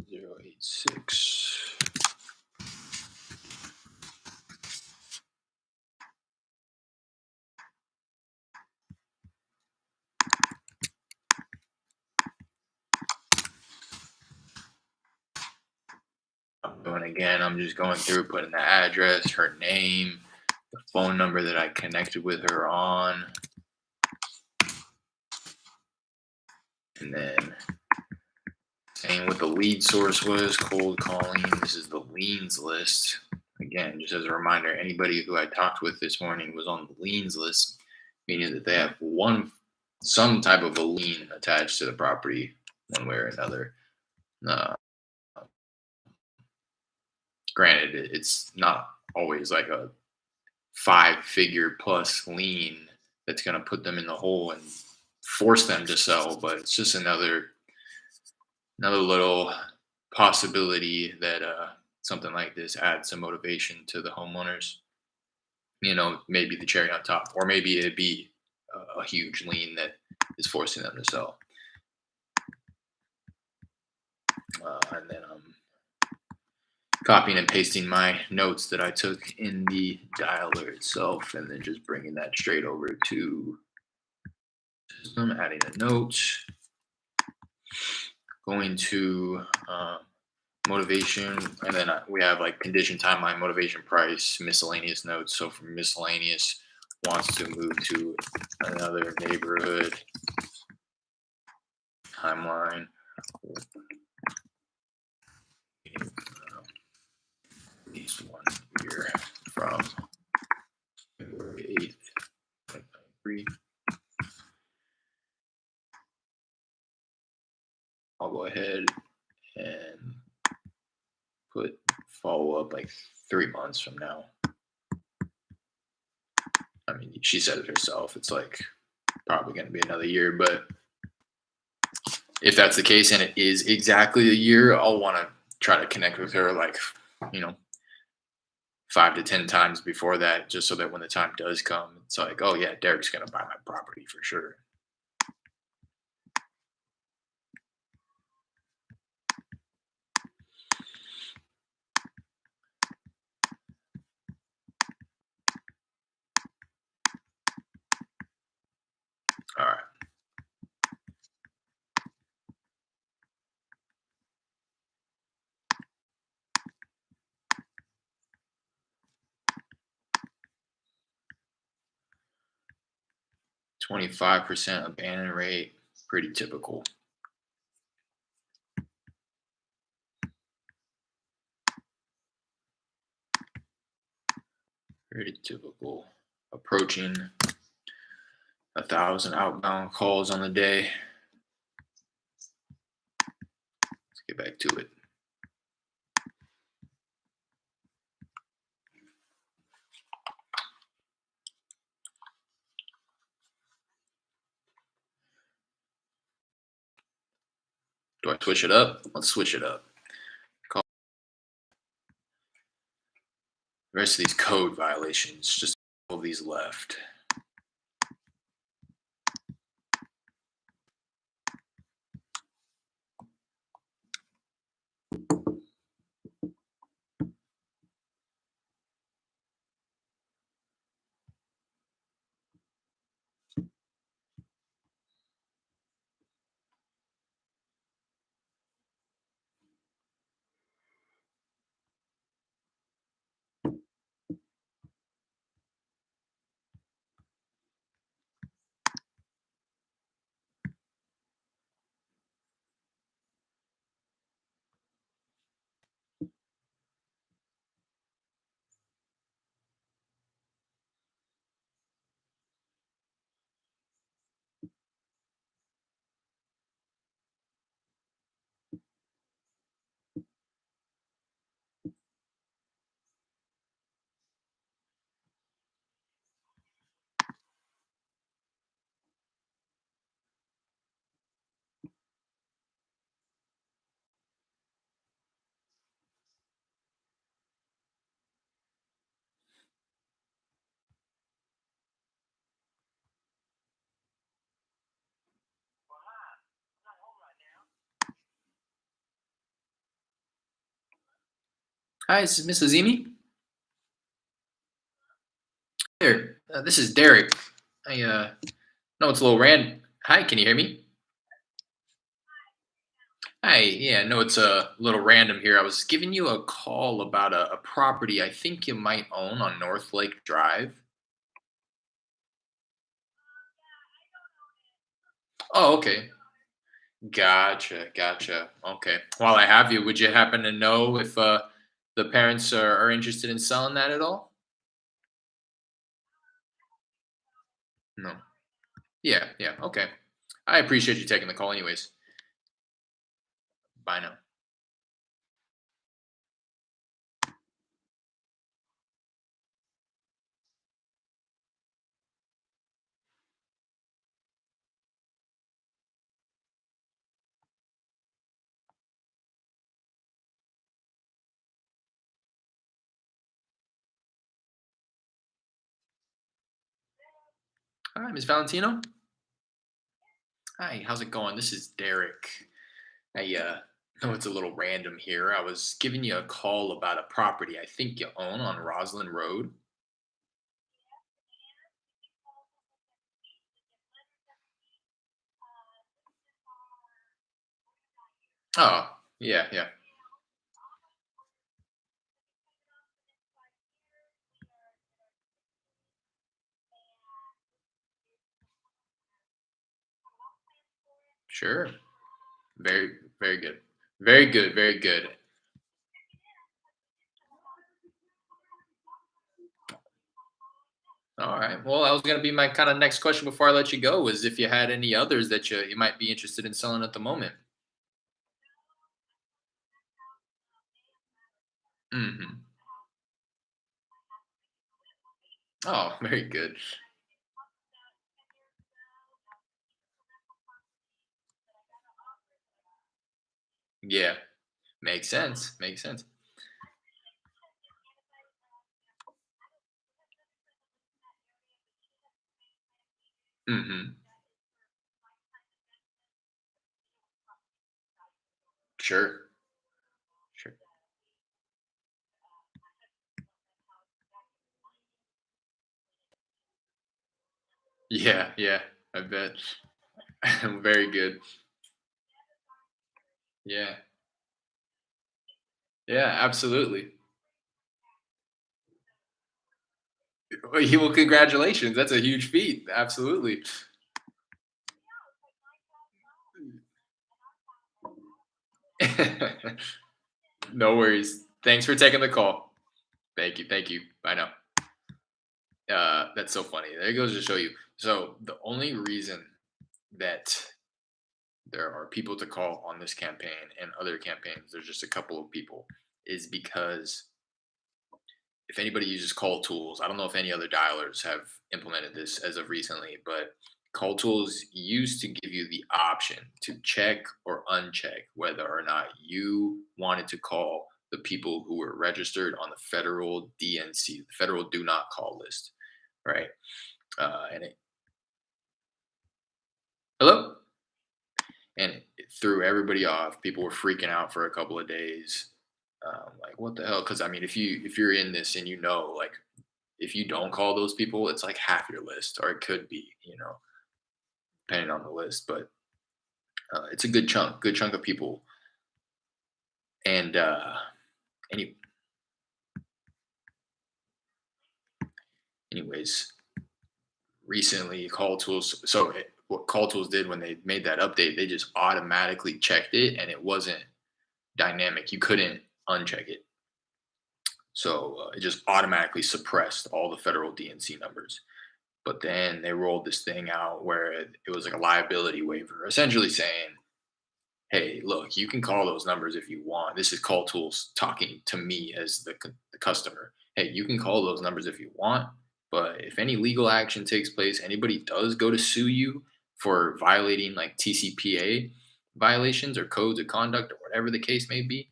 Zero eight six. And again, I'm just going through putting the address, her name, the phone number that I connected with her on, and then saying what the lead source was, cold calling. This is the liens list. Again, just as a reminder, anybody who I talked with this morning was on the liens list, meaning that they have some type of a lien attached to the property, one way or another. Uh, Granted, it's not always like a 5-figure plus lien that's going to put them in the hole and force them to sell, but it's just another little possibility that something like this adds some motivation to the homeowners. Maybe the cherry on top, or maybe it'd be a huge lien that is forcing them to sell. And then I'm copying and pasting my notes that I took in the dialer itself, and then just bringing that straight over to system, adding a note, going to motivation, and then we have like condition, timeline, motivation, price, miscellaneous notes. So from miscellaneous, wants to move to another neighborhood, timeline, at least 1 year from February 8th, 2023. I'll go ahead and put follow up like 3 months from now. I mean, she said it herself. It's like probably going to be another year, but if that's the case and it is exactly a year, I'll want to try to connect with her like, 5 to 10 times before that, just so that when the time does come, it's like, oh yeah, Derek's going to buy my property for sure. All right. 25% abandon rate, pretty typical. Pretty typical. Approaching 1,000 outbound calls on the day. Let's get back to it. Do I switch it up? Let's switch it up. The rest of these code violations, just of these left. Hi, this is Miss Azimi. Here, this is Derek. I know it's a little random. Hi, can you hear me? Hi, yeah, I know it's a little random here. I was giving you a call about a property I think you might own on North Lake Drive. Oh, okay. Gotcha, gotcha. Okay. While I have you, would you happen to know if the parents are interested in selling that at all? No. Yeah, yeah. Okay. I appreciate you taking the call, anyways. Bye now. Hi, Miss Valentino. Hi, how's it going? This is Derek. I know it's a little random here. I was giving you a call about a property I think you own on Roslyn Road. Oh, yeah, yeah. Sure. Very, very good. Very good, very good. All right. Well, that was going to be my kind of next question before I let you go was if you had any others that you might be interested in selling at the moment. Hmm. Oh, very good. Yeah, makes sense. Makes sense. Hmm. Sure. Sure. Yeah, yeah. I bet. Very good. Yeah. Yeah, absolutely. Well, congratulations. That's a huge feat. Absolutely. No worries. Thanks for taking the call. Thank you. Thank you. Bye now. That's so funny. There goes to show you. So the only reason that there are people to call on this campaign and other campaigns, there's just a couple of people, is because if anybody uses call tools, I don't know if any other dialers have implemented this as of recently, but call tools used to give you the option to check or uncheck whether or not you wanted to call the people who were registered on the federal DNC, the federal do not call list. right? And it, hello, and it threw everybody off. People were freaking out for a couple of days. Like, what the hell? Because I mean, if you're in this and you know, like, if you don't call those people, it's like half your list, or it could be, depending on the list. But it's a good chunk of people. And any, anyways, recently, Call Tools. So what Call Tools did when they made that update, they just automatically checked it, and it wasn't dynamic. You couldn't uncheck it. So it just automatically suppressed all the federal DNC numbers. But then they rolled this thing out where it was like a liability waiver, essentially saying, hey, look, you can call those numbers if you want. This is Call Tools talking to me as the customer. Hey, you can call those numbers if you want, but if any legal action takes place, anybody does go to sue you for violating like TCPA violations or codes of conduct or whatever the case may be,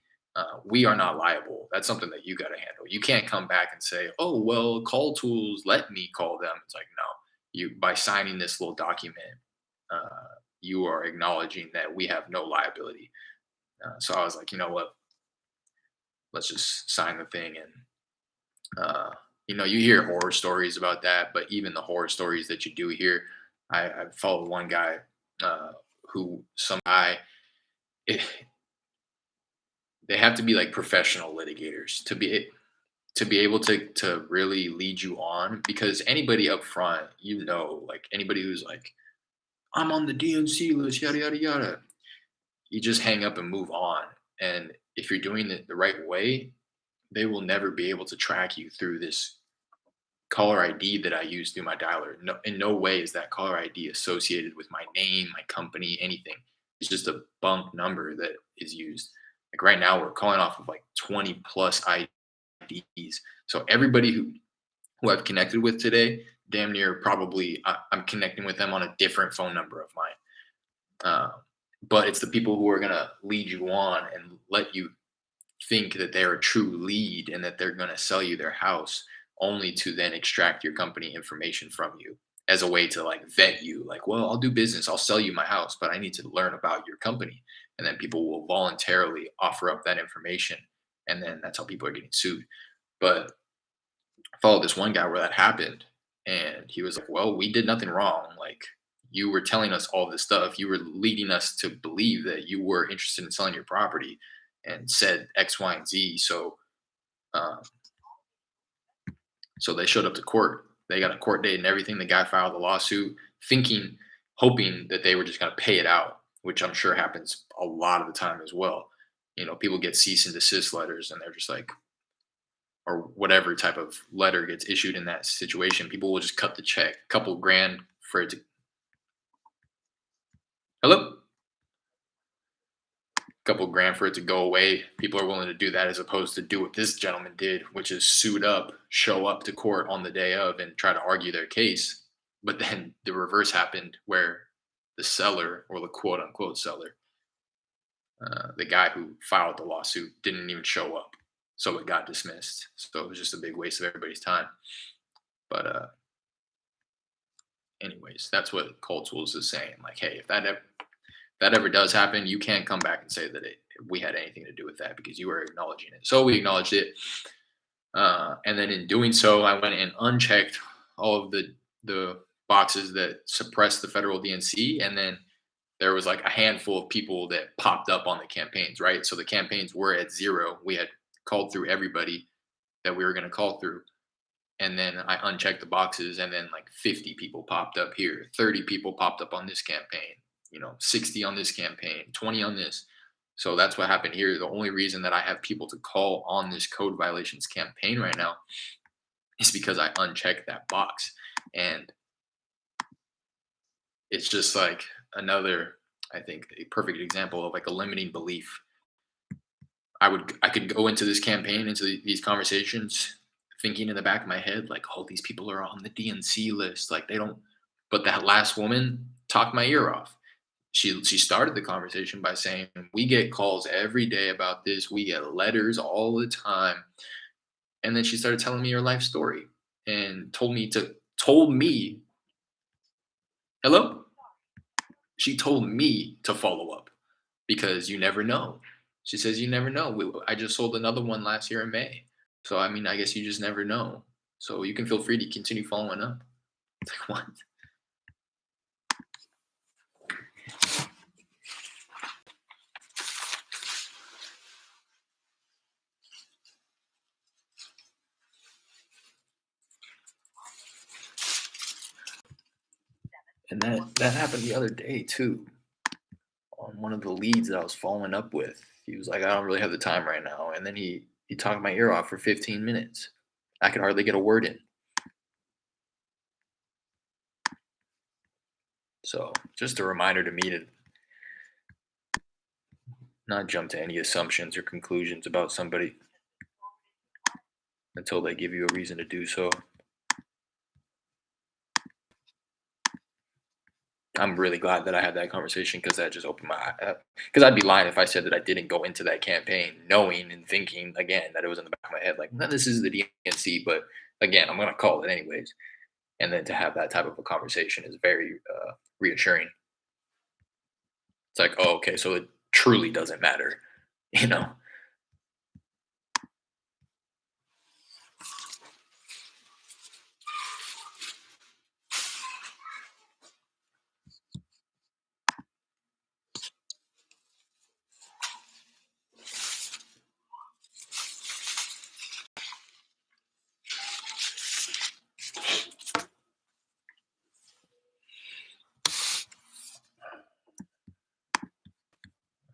we are not liable. That's something that you got to handle. You can't come back and say, oh, well, Call Tools let me call them. It's like, no, you by signing this little document. You are acknowledging that we have no liability. So I was like, you know what? Let's just sign the thing. And, you hear horror stories about that, but even the horror stories that you do hear, I followed one guy who, some guy, it, they have to be like professional litigators to be able to really lead you on because anybody up front, like anybody who's like, I'm on the DNC list, yada, yada, yada. You just hang up and move on. And if you're doing it the right way, they will never be able to track you through this caller ID that I use through my dialer. No, in no way is that caller ID associated with my name, my company, anything. It's just a bunk number that is used. Like right now, we're calling off of like 20 plus IDs. So everybody who I've connected with today, damn near probably I'm connecting with them on a different phone number of mine. Uh, but it's the people who are going to lead you on and let you think that they're a true lead and that they're going to sell you their house only to then extract your company information from you as a way to like vet you like, well, I'll do business, I'll sell you my house, but I need to learn about your company. And then people will voluntarily offer up that information, and then that's how people are getting sued. But I followed this one guy where that happened, and he was like, well, we did nothing wrong. Like, you were telling us all this stuff. You were leading us to believe that you were interested in selling your property and said X, Y, and Z. Um, so they showed up to court. They got a court date and everything. The guy filed a lawsuit, thinking, hoping that they were just going to pay it out, which I'm sure happens a lot of the time as well. People get cease and desist letters, and they're just like, or whatever type of letter gets issued in that situation, people will just cut the check, a couple grand for it to. Hello. Couple grand for it to go away. People are willing to do that as opposed to do what this gentleman did, which is suit up, show up to court on the day of, and try to argue their case. But then the reverse happened where the seller, or the quote unquote seller, the guy who filed the lawsuit, didn't even show up. So it got dismissed. So it was just a big waste of everybody's time. But anyways, that's what Cold Tools is saying. Like, hey, if that ever does happen, you can't come back and say that we had anything to do with that because you were acknowledging it. So we acknowledged it, and then in doing so, I went and unchecked all of the boxes that suppressed the federal DNC, and then there was like a handful of people that popped up on the campaigns. Right, so the campaigns were at zero. We had called through everybody that we were going to call through. And then I unchecked the boxes, and then like 50 people popped up here, 30 people popped up on this campaign, 60 on this campaign, 20 on this. So that's what happened here. The only reason that I have people to call on this code violations campaign right now is because I unchecked that box. And it's just like another, I think, a perfect example of like a limiting belief. I could go into this campaign, into these conversations, thinking in the back of my head, like, oh, these people are on the DNC list. Like, they don't, but that last woman talked my ear off. She started the conversation by saying, we get calls every day about this. We get letters all the time. And then she started telling me her life story and told me told me, hello? She told me to follow up because you never know. She says, you never know. I just sold another one last year in May. So, I mean, I guess you just never know. So you can feel free to continue following up. It's like, what? And that happened the other day too. On one of the leads that I was following up with. He was like, I don't really have the time right now. And then he talked my ear off for 15 minutes. I could hardly get a word in. So just a reminder to me to not jump to any assumptions or conclusions about somebody until they give you a reason to do so. I'm really glad that I had that conversation because that just opened my eye. Because I'd be lying if I said that I didn't go into that campaign knowing and thinking again that it was in the back of my head, like, no, this is the DNC, but again, I'm going to call it anyways. And then to have that type of a conversation is very reassuring. It's like, oh, okay, so it truly doesn't matter, you know?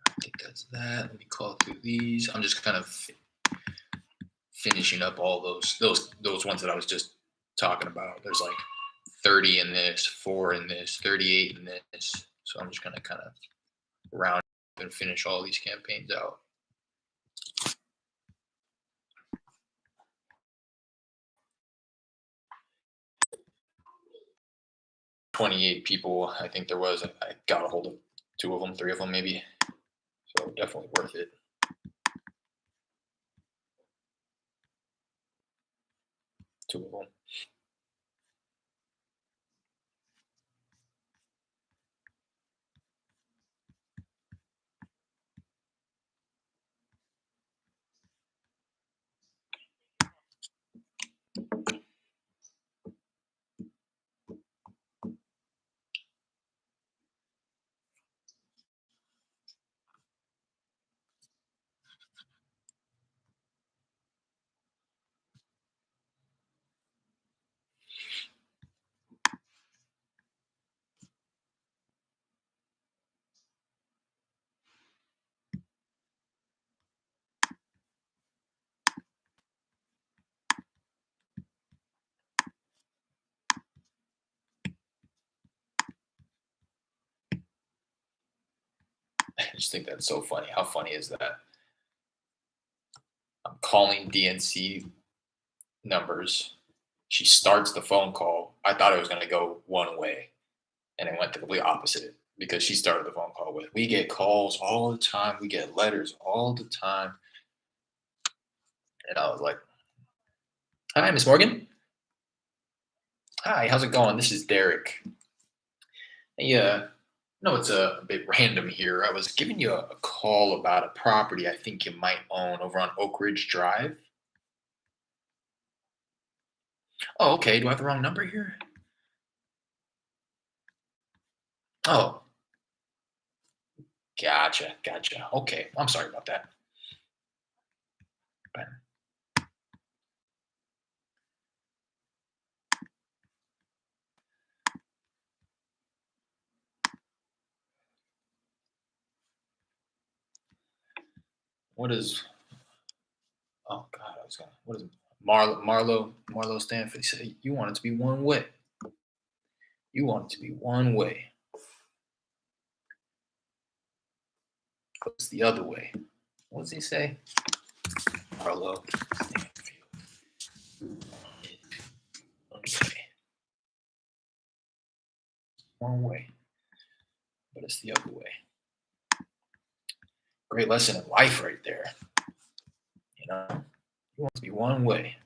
I think that's that. Let me call through these. I'm just kind of finishing up all those ones that I was just talking about. There's like 30 in this, 4 in this, 38 in this. So I'm just gonna kind of round up and finish all these campaigns out. 28 people, I think there was. I got a hold of 2 of them, 3 of them maybe. So definitely worth it. Two of them. I just think that's so funny. How funny is that? I'm calling DNC numbers. She starts the phone call. I thought it was going to go one way, and it went the complete opposite because she started the phone call with, "We get calls all the time. We get letters all the time." And I was like, "Hi, Miss Morgan. Hi, how's it going? This is Derek. Yeah, no, it's a bit random here. I was giving you a call about a property I think you might own over on Oak Ridge Drive." "Oh, okay. Do I have the wrong number here?" "Oh, gotcha, gotcha. Okay, I'm sorry about that." But what is? Oh God, I was gonna. What is Marlo Stanford? He said you want it to be one way. You want it to be one way. What's the other way? What does he say? Marlo Stanfield. One way. One way. But it's the other way. Great lesson in life right there. You know, you want it to be one way.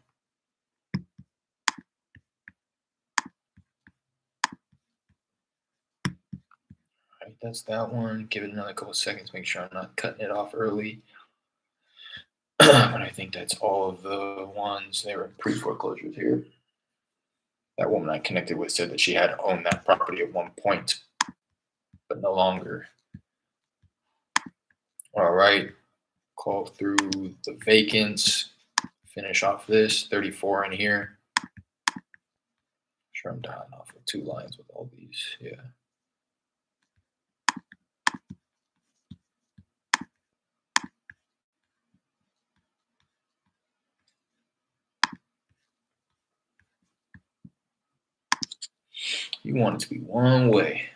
that's that one. Give it another couple seconds. Make sure I'm not cutting it off early. But I think that's all of the ones. They were in pre-foreclosures here. That woman I connected with said that she had owned that property at one point, but no longer. All right. Call through the vacants. Finish off this 34 in here. Sure, I'm dialing off of 2 lines with all these. Yeah. You want it to be one way.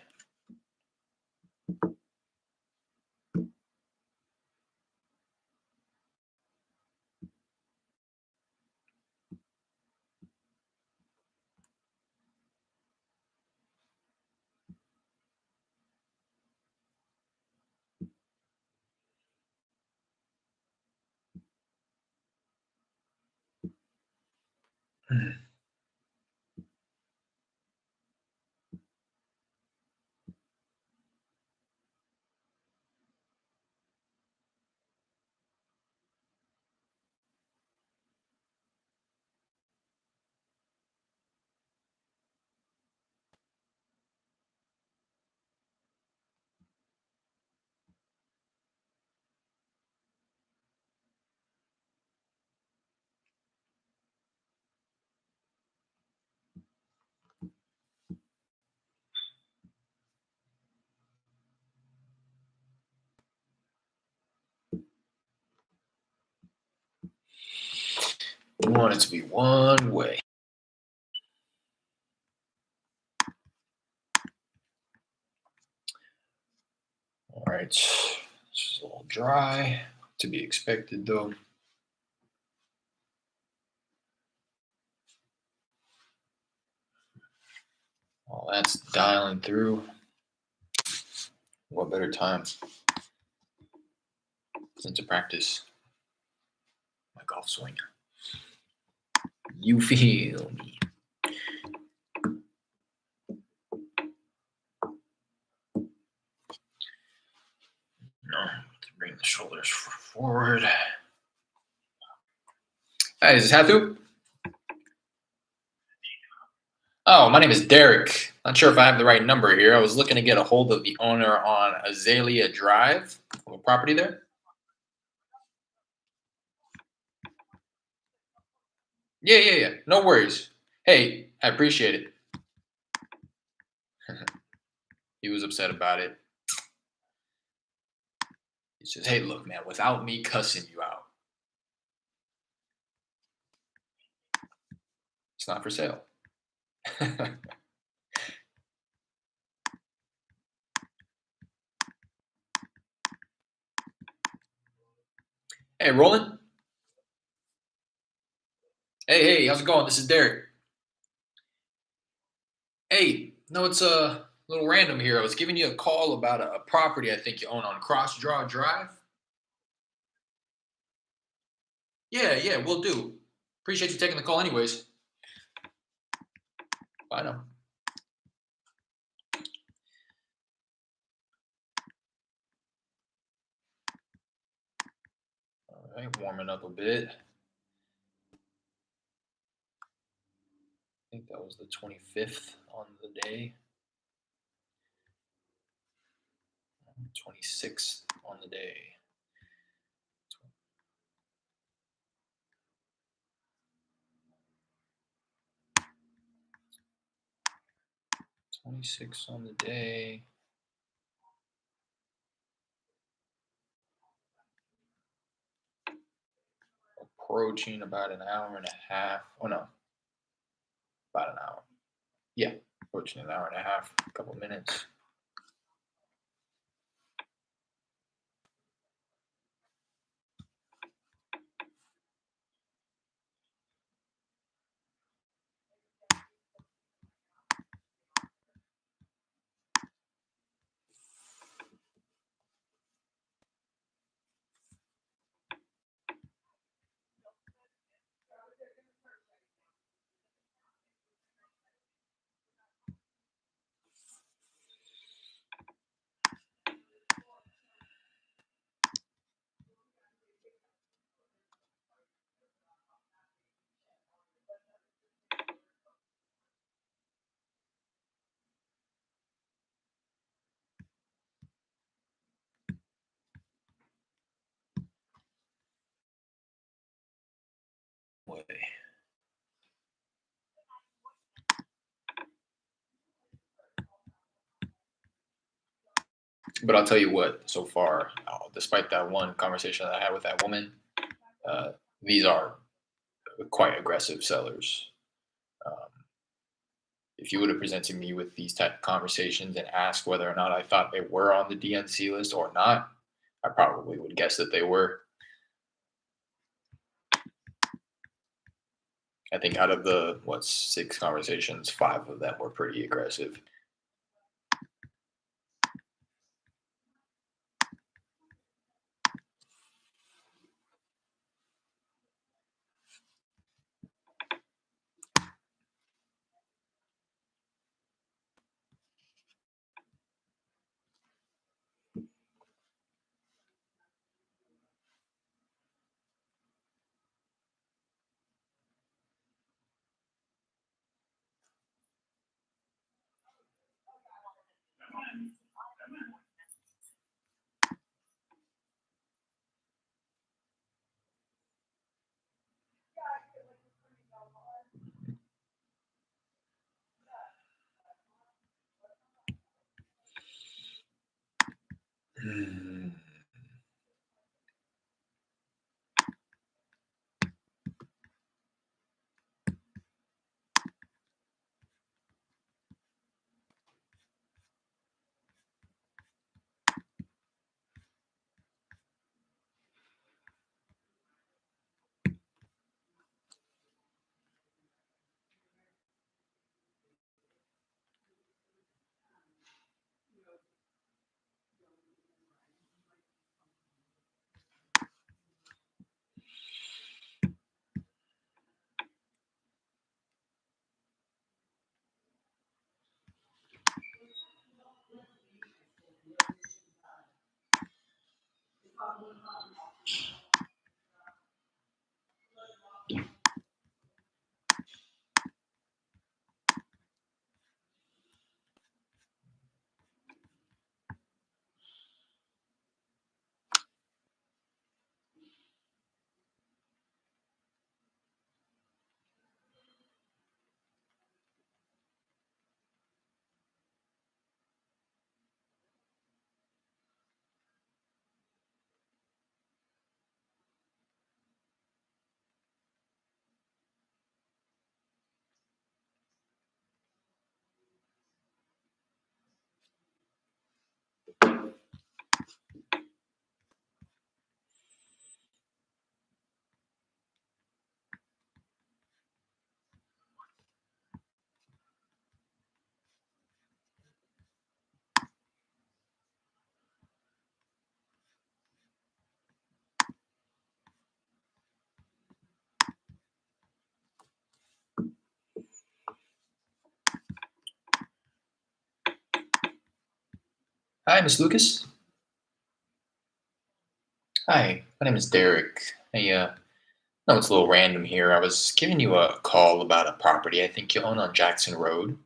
You want it to be one way. All right. This is a little dry. To be expected, though. All that's dialing through. What better time than to practice my golf swing? You feel me? No, to bring the shoulders forward. Hey, is this Hathu? Oh, my name is Derek. Not sure if I have the right number here. I was looking to get a hold of the owner on Azalea Drive, of a property there. Yeah. No worries. Hey, I appreciate it. He was upset about it. He says, "Hey, look, man, without me cussing you out, it's not for sale." Hey, Roland. Hey, how's it going? This is Derek. Hey, no, it's a little random here. I was giving you a call about a property I think you own on Cross Draw Drive. Yeah, we'll do. Appreciate you taking the call, anyways. Bye now. All right, warming up a bit. I think that was the 25th on the day. 26th on the day. 26 on the day. Approaching about an hour and a half. Oh no, about an hour. Yeah, approaching an hour and a half, a couple minutes. way. But I'll tell you what, so far, despite that one conversation that I had with that woman, uh, these are quite aggressive sellers. Um, if you would have presented me with these type of conversations and asked whether or not I thought they were on the DNC list or not, I probably would guess that they were. I think out of the what 6 conversations, 5 of them were pretty aggressive. Hmm. Hi, Miss Lucas. Hi, my name is Derek. Hey, no, it's a little random here. I was giving you a call about a property I think you own on Jackson Road.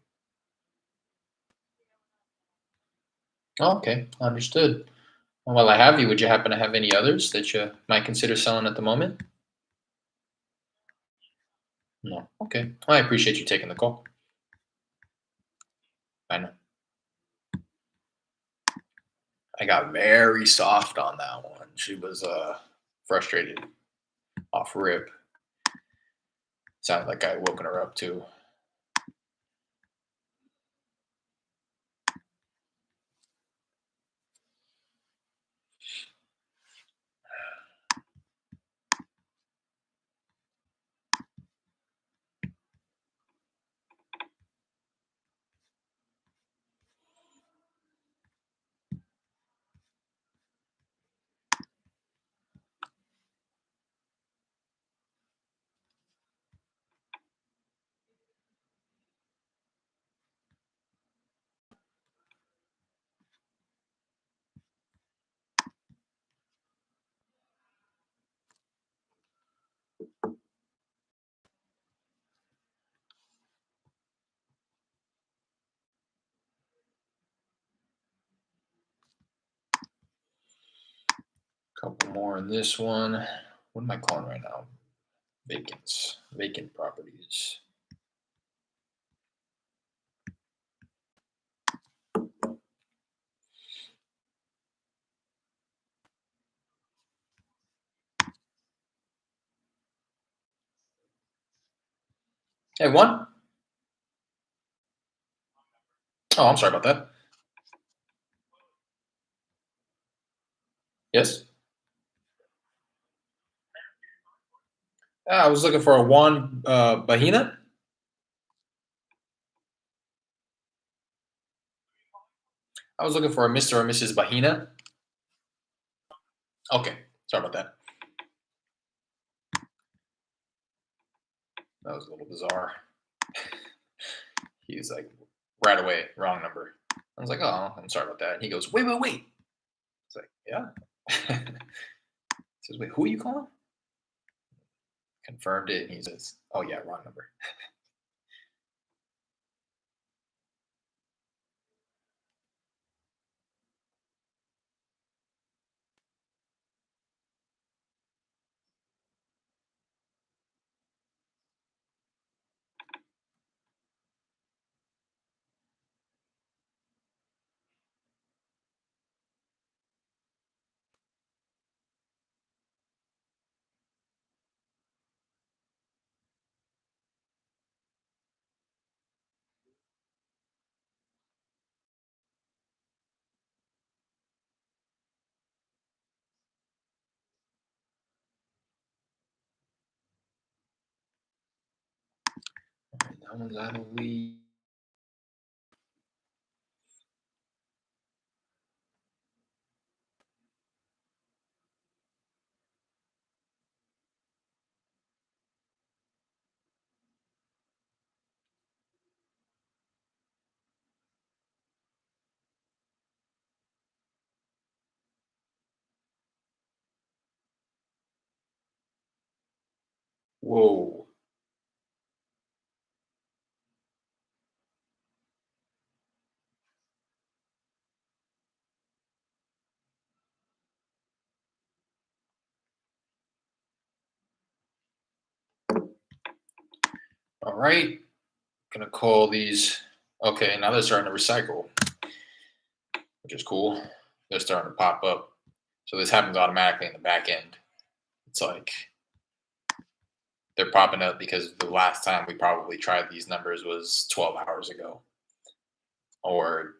Oh, okay, understood. Well, while I have you, would you happen to have any others that you might consider selling at the moment? No. Okay. Well, I appreciate you taking the call. I know. I got very soft on that one. She was frustrated off rip. Sounded like I woken her up too. Couple more in this one. What am I calling right now? vacant properties. Hey, one. Oh, I'm sorry about that. Yes. I was looking for a Juan Bahina. I was looking for a Mr. or Mrs. Bahina. Okay, sorry about that. That was a little bizarre. He's like, right away, wrong number. I was like, oh, I'm sorry about that. And he goes, wait, wait, wait. It's like, yeah. He says, wait, who are you calling? Confirmed it. And he says, oh, yeah, wrong number. All right, that one's out of lead. Whoa. All right. Gonna call these. Okay, now they're starting to recycle, which is cool. They're starting to pop up. So this happens automatically in the back end. It's like they're popping up because the last time we probably tried these numbers was 12 hours ago or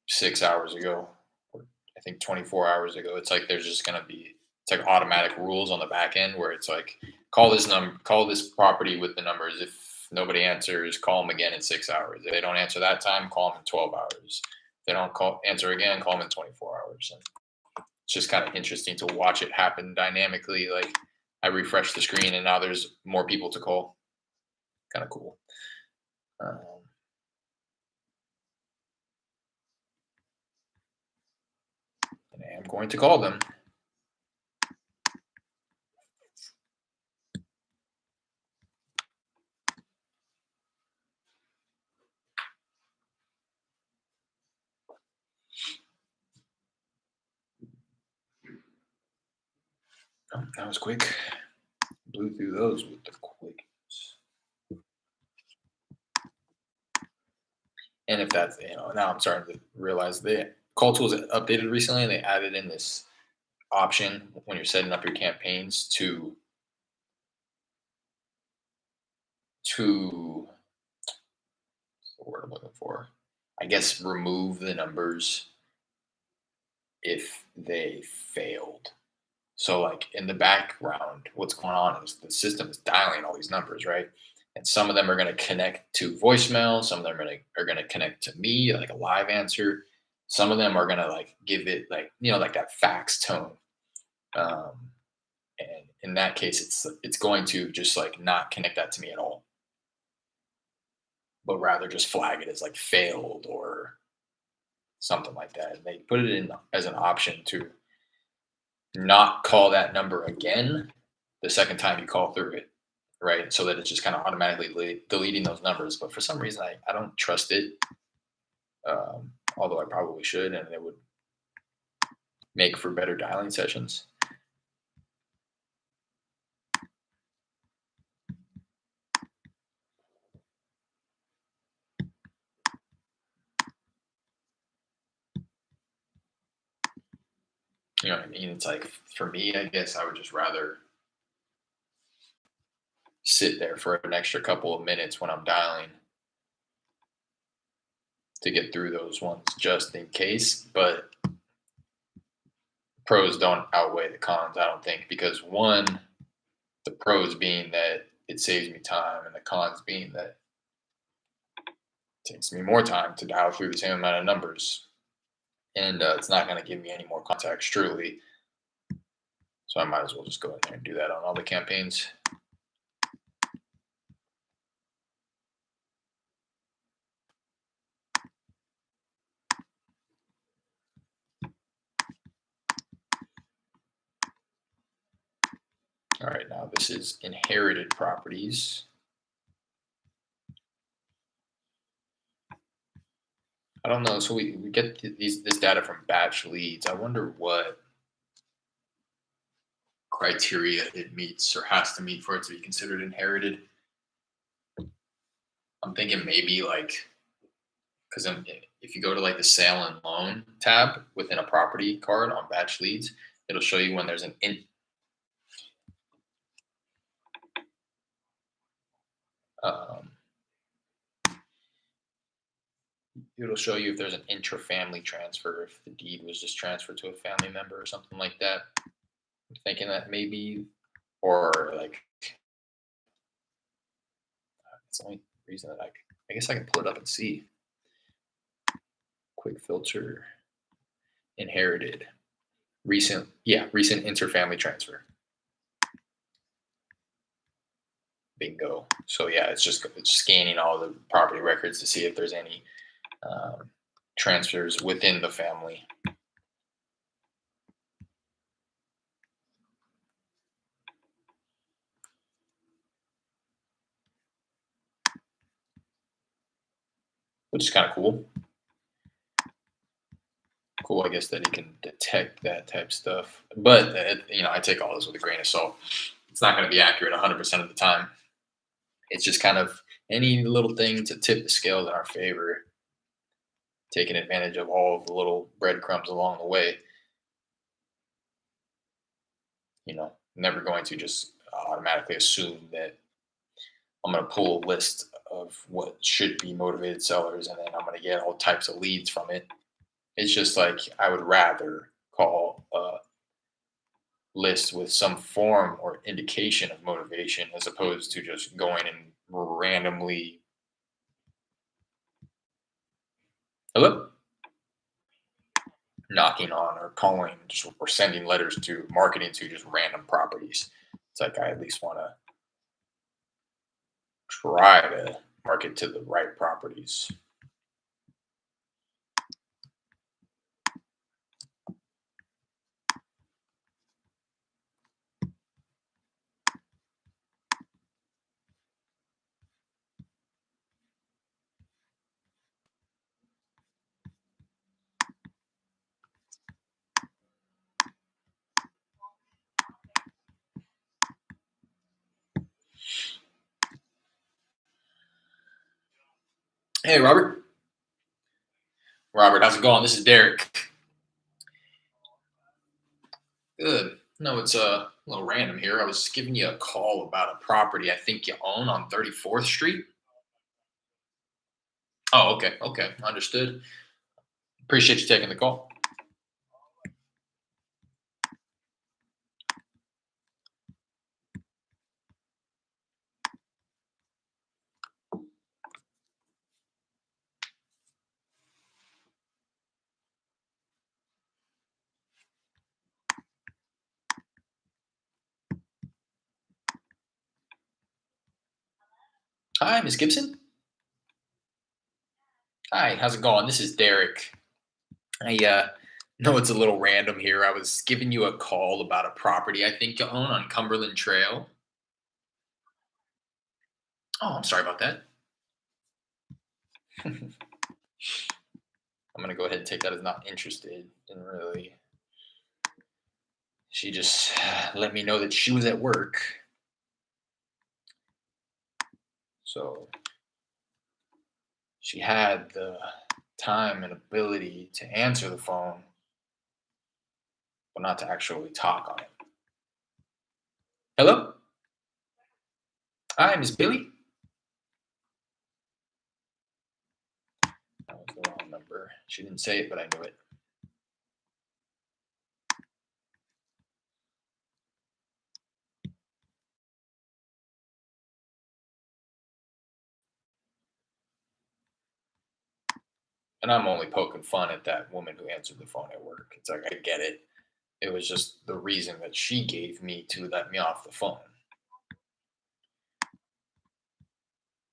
6 hours ago, or I think 24 hours ago. It's like there's just going to be, it's like automatic rules on the back end where it's like, call this property with the numbers. If nobody answers, call them again in 6 hours. If they don't answer that time, call them in 12 hours. If they don't answer again, call them in 24 hours. And it's just kind of interesting to watch it happen dynamically. Like I refresh the screen and now there's more people to call. Kind of cool. Um, and I am going to call them. Oh, that was quick. Blew through those with the quickness. And if that's, now I'm starting to realize the call tools updated recently and they added in this option when you're setting up your campaigns to what's the word I'm looking for? I guess remove the numbers if they failed. So like in the background, what's going on is the system is dialing all these numbers, right? And some of them are going to connect to voicemail. Some of them are going to connect to me, like a live answer. Some of them are going to like give it like, like that fax tone. Um, and in that case, it's going to just like not connect that to me at all, but rather just flag it as like failed or something like that. And they put it in as an option to not call that number again the second time you call through it, right? So that it's just kind of automatically deleting those numbers. But for some reason, I don't trust it, although I probably should, and it would make for better dialing sessions. You know what I mean? It's like for me, I guess I would just rather sit there for an extra couple of minutes when I'm dialing to get through those ones just in case. But pros don't outweigh the cons, I don't think, because one, the pros being that it saves me time, and the cons being that it takes me more time to dial through the same amount of numbers, and it's not going to give me any more contacts, truly. So I might as well just go in there and do that on all the campaigns. All right, now this is inherited properties. I don't know. So we get this data from batch leads. I wonder what criteria it meets or has to meet for it to be considered inherited. I'm thinking maybe like, because if you go to like the sale and loan tab within a property card on batch leads, it'll show you when there's an um, it'll show you if there's an intra-family transfer, if the deed was just transferred to a family member or something like that. I'm thinking that maybe, or like, it's the only reason that I guess I can pull it up and see. Quick filter, inherited, recent, yeah, recent interfamily transfer. Bingo. So yeah, it's scanning all the property records to see if there's any transfers within the family. Which is kind of cool. Cool, I guess, that he can detect that type stuff. But I take all this with a grain of salt. It's not going to be accurate 100% of the time. It's just kind of any little thing to tip the scales in our favor, taking advantage of all of the little breadcrumbs along the way. Never going to just automatically assume that I'm going to pull a list of what should be motivated sellers and then I'm going to get all types of leads from it. It's just like I would rather call a list with some form or indication of motivation as opposed to just going and randomly. Hello? Knocking on or calling or sending letters to marketing to just random properties. It's like I at least want to try to market to the right properties. Hey, Robert. Robert, how's it going? This is Derek. Good. No, it's a little random here. I was giving you a call about a property I think you own on 34th Street. Oh, okay. Okay. Understood. Appreciate you taking the call. Hi, Miss Gibson. Hi, how's it going? This is Derek. I know it's a little random here. I was giving you a call about a property I think you own on Cumberland Trail. Oh, I'm sorry about that. I'm gonna go ahead and take that as not interested in really. She just let me know that she was at work. So she had the time and ability to answer the phone, but not to actually talk on it. Hello? Hi, Miss Billy. That was the wrong number. She didn't say it, but I knew it. And I'm only poking fun at that woman who answered the phone at work. It's like, I get it. It was just the reason that she gave me to let me off the phone.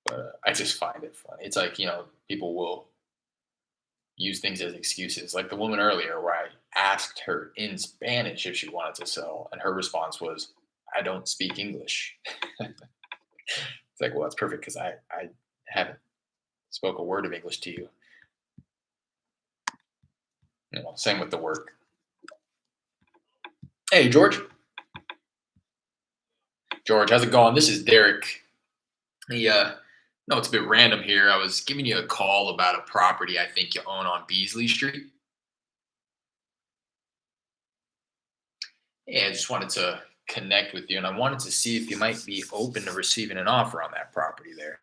But I just find it funny. It's like, people will use things as excuses. Like the woman earlier, where I asked her in Spanish if she wanted to sell, and her response was, I don't speak English. It's like, well, that's perfect because I haven't spoke a word of English to you. Same with the work. Hey, George. George, how's it going? This is Derek. No, it's a bit random here. I was giving you a call about a property I think you own on Beasley Street. Yeah, I just wanted to connect with you, and I wanted to see if you might be open to receiving an offer on that property there.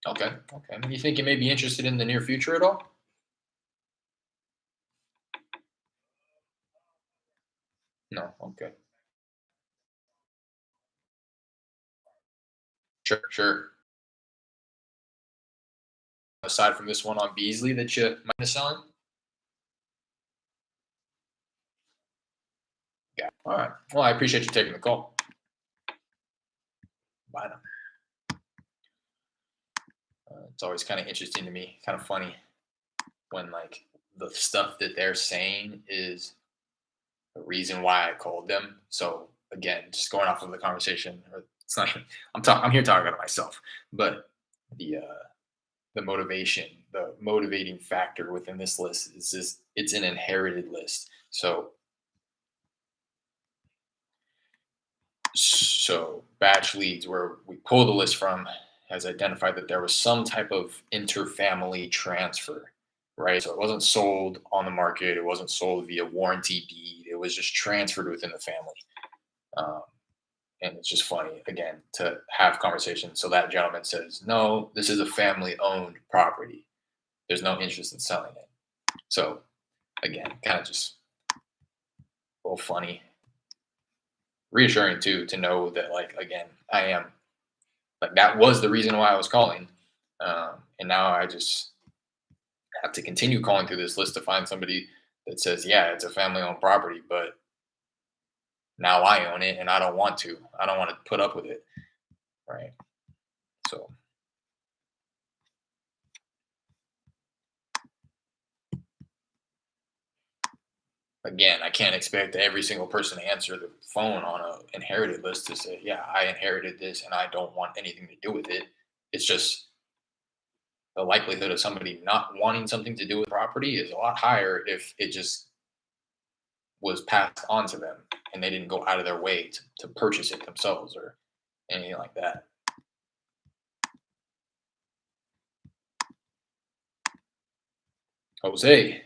Okay, okay. You think you may be interested in the near future at all? No. Okay. Sure, sure. Aside from this one on Beasley that you might be selling? Yeah. All right. Well, I appreciate you taking the call. Bye now. It's always kind of interesting to me, kind of funny when like the stuff that they're saying is the reason why I called them. So again, just going off of the conversation, or it's not. I'm here talking to myself, but the uh, the motivation, the motivating factor within this list is just it's an inherited list. So batch leads, where we pull the list from, has identified that there was some type of interfamily transfer, right? So it wasn't sold on the market, it wasn't sold via warranty deed, it was just transferred within the family. Um, and it's just funny again to have conversations. So that gentleman says, "No, this is a family-owned property. There's no interest in selling it." So again, kind of just a little funny, reassuring too to know that like again, I am like that was the reason why I was calling, and now I just have to continue calling through this list to find somebody that says, "Yeah, it's a family-owned property, but now I own it, and I don't want to. I don't want to put up with it." Right. So again, I can't expect every single person to answer the phone on a inherited list to say, "Yeah, I inherited this, and I don't want anything to do with it." It's just the likelihood of somebody not wanting something to do with property is a lot higher if it just was passed on to them and they didn't go out of their way to purchase it themselves or anything like that. Jose,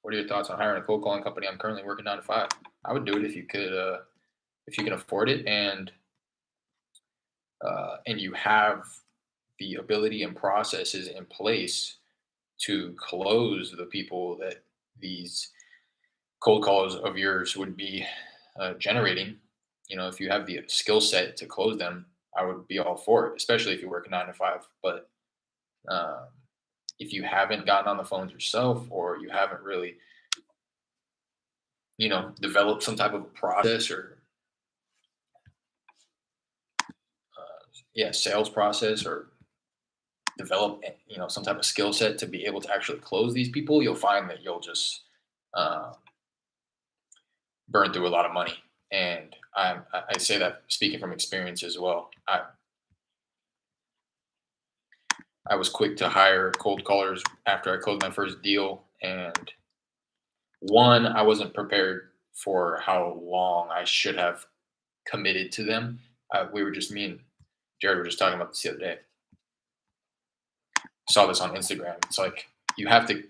what are your thoughts on hiring a cold calling company? I'm currently working 9 to 5. I would do it if you can afford it and you have the ability and processes in place to close the people that these cold calls of yours would be generating. If you have the skill set to close them, I would be all for it, especially if you work 9 to 5. But um, if you haven't gotten on the phones yourself, or you haven't really, developed some type of process or yeah, sales process, or develop, some type of skill set to be able to actually close these people, you'll find that you'll just uh, burn through a lot of money. And I say that speaking from experience as well. I was quick to hire cold callers after I closed my first deal. And one, I wasn't prepared for how long I should have committed to them. Me and Jared were just talking about this the other day. Saw this on Instagram. It's like you have to,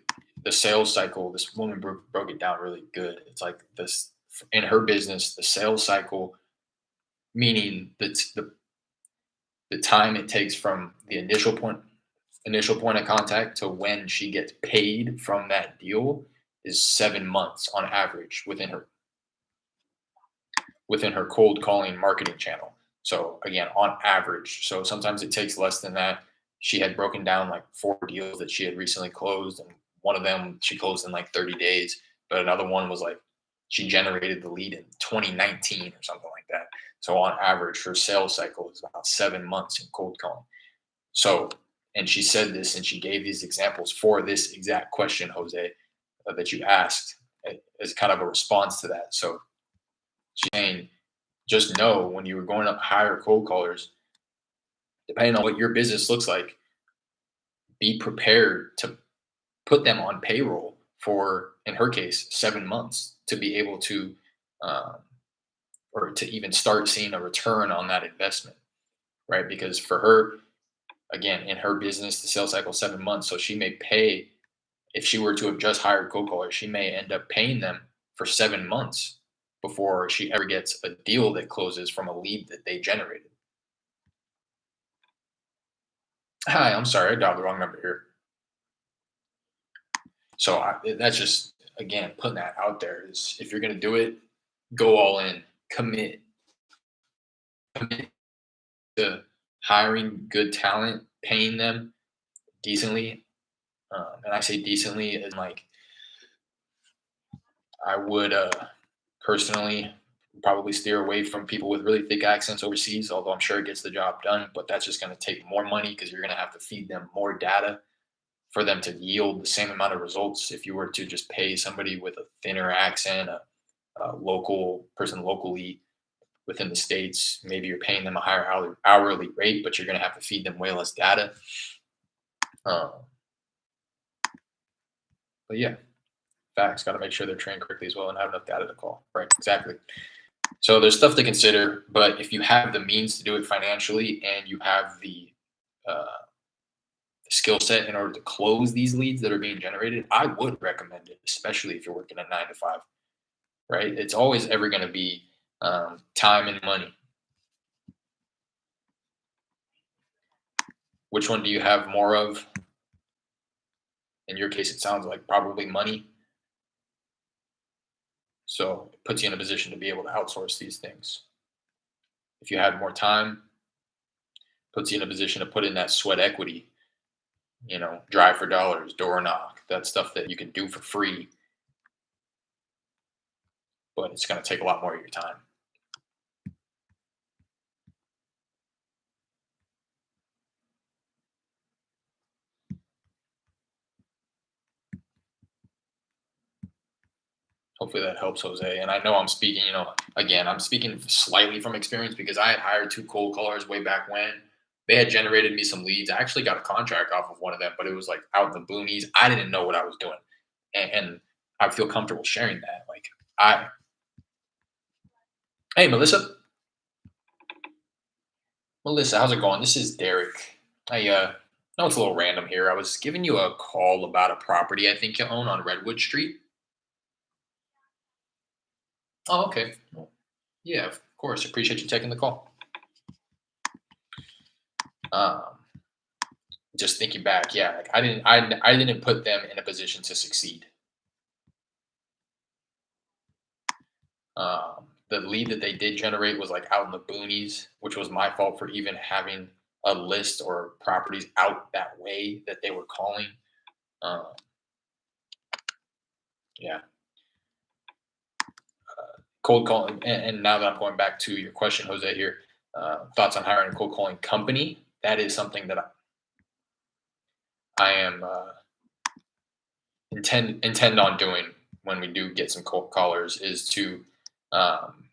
the sales cycle, this woman broke it down really good. It's like this in her business, the sales cycle, meaning that the time it takes from the initial point of contact to when she gets paid from that deal is 7 months on average within her cold calling marketing channel. So again, on average. So sometimes it takes less than that. She had broken down like 4 deals that she had recently closed, and one of them she closed in like 30 days, but another one was like she generated the lead in 2019 or something like that. So on average, her sales cycle is about 7 months in cold calling. So, and she said this and she gave these examples for this exact question, Jose, that you asked as kind of a response to that. So she's saying, just know when you were going up hire cold callers, depending on what your business looks like, be prepared to put them on payroll for, in her case, 7 months to be able to, um, or to even start seeing a return on that investment, right? Because for her, again, in her business, the sales cycle is 7 months. So she may pay, if she were to have just hired cold callers, she may end up paying them for 7 months before she ever gets a deal that closes from a lead that they generated. Hi, I'm sorry, I dialed the wrong number here. So that's just, again, putting that out there is if you're going to do it, go all in, commit to hiring good talent, paying them decently. And I say decently as like I would personally probably steer away from people with really thick accents overseas, although I'm sure it gets the job done. But that's just going to take more money because you're going to have to feed them more data for them to yield the same amount of results. If you were to just pay somebody with a thinner accent, a local person locally within the states, maybe you're paying them a higher hourly rate, but you're going to have to feed them way less data. Um, but yeah, facts. Got to make sure they're trained correctly as well and have enough data to call. Right, exactly. So there's stuff to consider, but if you have the means to do it financially and you have uh, skill set in order to close these leads that are being generated, I would recommend it, especially if you're working a 9 to 5. Right? It's always ever going to be time and money. Which one do you have more of? In your case, it sounds like probably money. So it puts you in a position to be able to outsource these things. If you had more time, puts you in a position to put in that sweat equity, drive for dollars, door knock, that stuff that you can do for free, but it's going to take a lot more of your time. Hopefully that helps, Jose. And I know I'm speaking, again, I'm speaking slightly from experience because I had hired 2 cold callers way back when. They had generated me some leads. I actually got a contract off of one of them, but it was like out in the boonies. I didn't know what I was doing. And I feel comfortable sharing that. Like, hey, Melissa, how's it going? This is Derek. I know it's a little random here. I was giving you a call about a property I think you own on Redwood Street. Oh, okay. Well, yeah, of course. Appreciate you taking the call. Um, just thinking back, yeah, like I didn't put them in a position to succeed. The lead that they did generate was like out in the boonies, which was my fault for even having a list or properties out that way that they were calling. Um, yeah, cold calling. And now that I'm going back to your question, Jose, here, thoughts on hiring a cold calling company. That is something that I am intend on doing when we do get some cold callers is to um,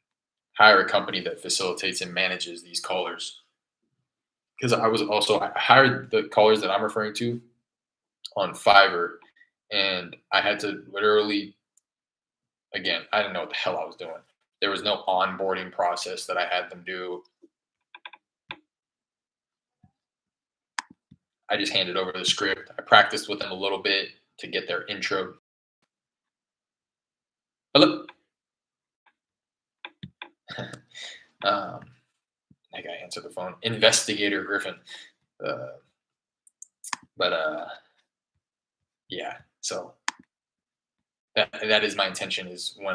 hire a company that facilitates and manages these callers. Because I hired the callers that I'm referring to on Fiverr, and I had to literally, again, I didn't know what the hell I was doing. There was no onboarding process that I had them do. I just handed over the script. I practiced with them a little bit, to get their intro. Hello. um, I gotta answer the phone. Investigator Griffin. Uh, but yeah. So that is my intention. Is when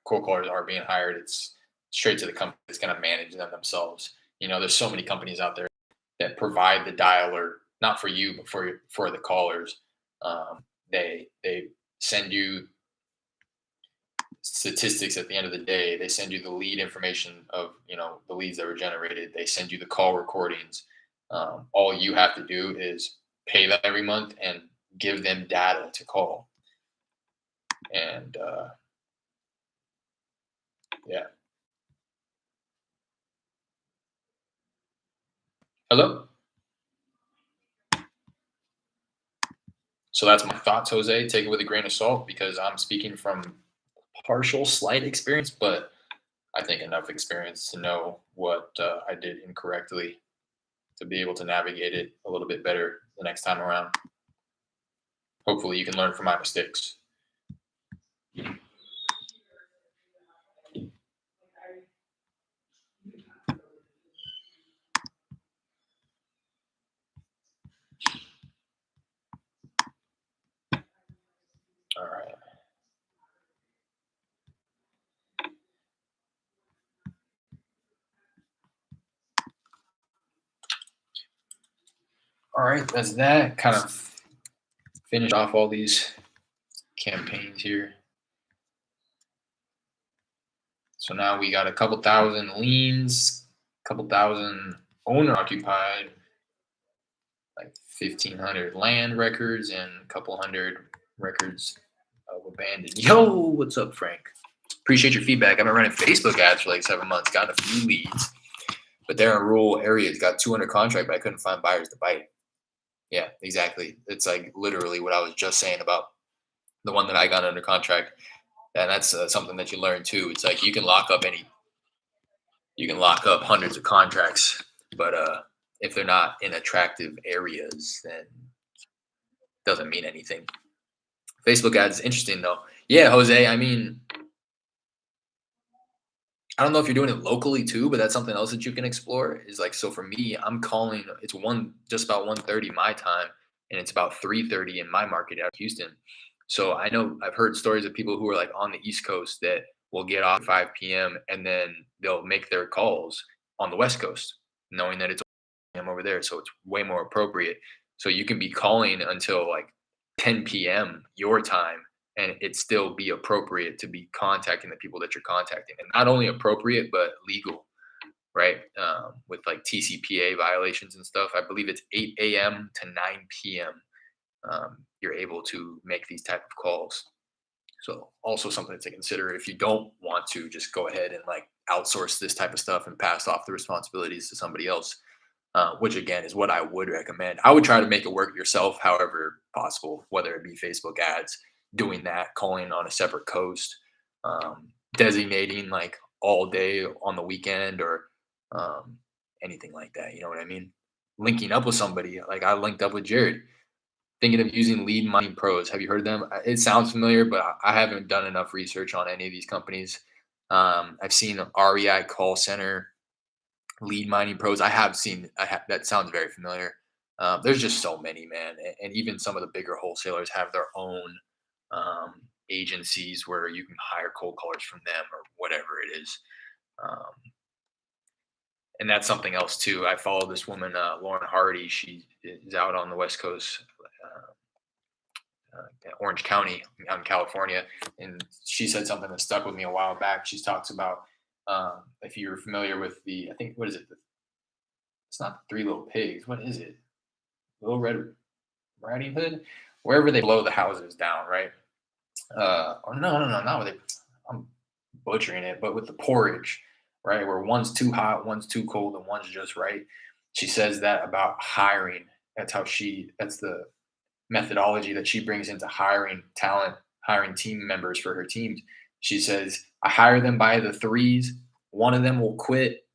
cold callers are being hired, it's straight to the company that's going to manage them themselves. There's so many companies out there that provide the dialer, not for you, but for the callers. They send you statistics at the end of the day. They send you the lead information of the leads that were generated. They send you the call recordings. All you have to do is pay them every month and give them data to call. And yeah. Hello. So that's my thoughts, Jose. Take it with a grain of salt because I'm speaking from partial, slight experience, but I think enough experience to know what I did incorrectly to be able to navigate it a little bit better the next time around. Hopefully, you can learn from my mistakes. All right. All right. That's that. Kind of finish off all these campaigns here. So now we got a couple thousand liens, a couple thousand owner occupied, like 1,500 land records, and a couple hundred records of abandoned. Yo, what's up, Frank? Appreciate your feedback. I've been running Facebook ads for like 7 months, gotten a few leads, but they're in rural areas, got 200 contract, but I couldn't find buyers to bite. Yeah, exactly. It's like literally what I was just saying about the one that I got under contract. And that's something that you learn too. It's like you can lock up hundreds of contracts, but if they're not in attractive areas, then it doesn't mean anything. Facebook ads is interesting though. Yeah, Jose. I mean, I don't know if you're doing it locally too, but that's something else that you can explore. Is like, so for me, I'm calling. It's just about 1:30 my time, and it's about 3:30 in my market out of Houston. So I know I've heard stories of people who are like on the East Coast that will get off at 5 p.m. and then they'll make their calls on the West Coast, knowing that it's over there, so it's way more appropriate. So you can be calling until like 10 p.m. your time, and it still be appropriate to be contacting the people that you're contacting, and not only appropriate but legal, right? With like TCPA violations and stuff, I believe it's 8 a.m. to 9 p.m. You're able to make these type of calls. So also something to consider if you don't want to just go ahead and like outsource this type of stuff and pass off the responsibilities to somebody else. Which again is what I would recommend. I would try to make it work yourself, however possible, whether it be Facebook ads, doing that, calling on a separate coast, designating like all day on the weekend or anything like that. You know what I mean? Linking up with somebody, like I linked up with Jared, thinking of using Lead Mining Pros. Have you heard of them? It sounds familiar, but I haven't done enough research on any of these companies. I've seen REI Call Center, Lead Mining Pros. That sounds very familiar. There's just so many, man, and even some of the bigger wholesalers have their own agencies where you can hire cold callers from them or whatever it is. Um, and that's something else too. I follow this woman, Lauren Hardy. She is out on the West Coast, Orange County, out in California, and she said something that stuck with me a while back. She talks about if you're familiar with I think what is it? It's not the Three Little Pigs. What is it? Little Red Riding Hood. Wherever they blow the houses down, right? Or no, not with it. I'm butchering it, but with the porridge, right? Where one's too hot, one's too cold, and one's just right. She says that about hiring. That's the methodology that she brings into hiring talent, hiring team members for her teams. She says, I hire them by the threes. One of them will quit.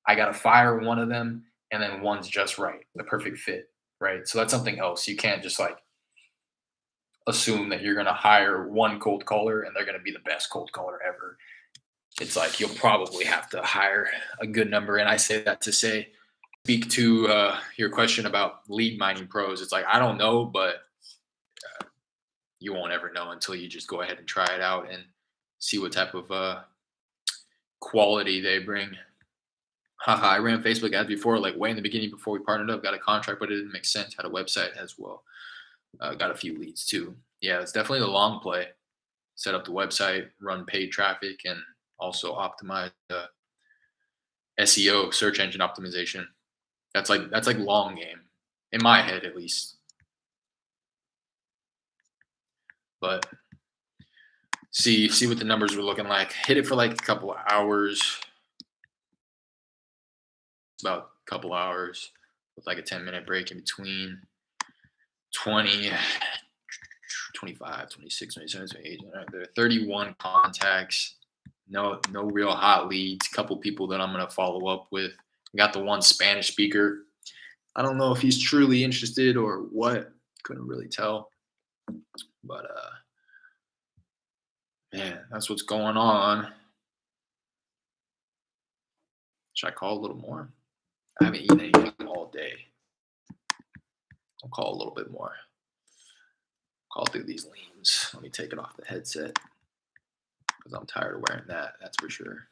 I got to fire one of them. And then one's just right, the perfect fit, right? So that's something else. You can't just like assume that you're going to hire one cold caller and they're going to be the best cold caller ever. It's like you'll probably have to hire a good number. And I say that to speak to your question about lead mining pros. It's like, I don't know, but you won't ever know until you just go ahead and try it out and see what type of quality they bring. Haha, I ran Facebook ads before, like way in the beginning before we partnered up, got a contract, but it didn't make sense. Had a website as well. Got a few leads too. Yeah, it's definitely the long play. Set up the website, run paid traffic, and also optimize SEO, search engine optimization. That's like long game in my head at least. But see what the numbers were looking like. Hit it for like a couple of hours. About a couple hours with like a 10-minute break in between. 20, 25, 26, 27, 28, there are 31 contacts. No real hot leads. Couple people that I'm gonna follow up with. Got the one Spanish speaker. I don't know if he's truly interested or what. Couldn't really tell. But man, that's what's going on. Should I call a little more? I haven't eaten anything all day. I'll call a little bit more. Call through these leans. Let me take it off the headset because I'm tired of wearing that. That's for sure.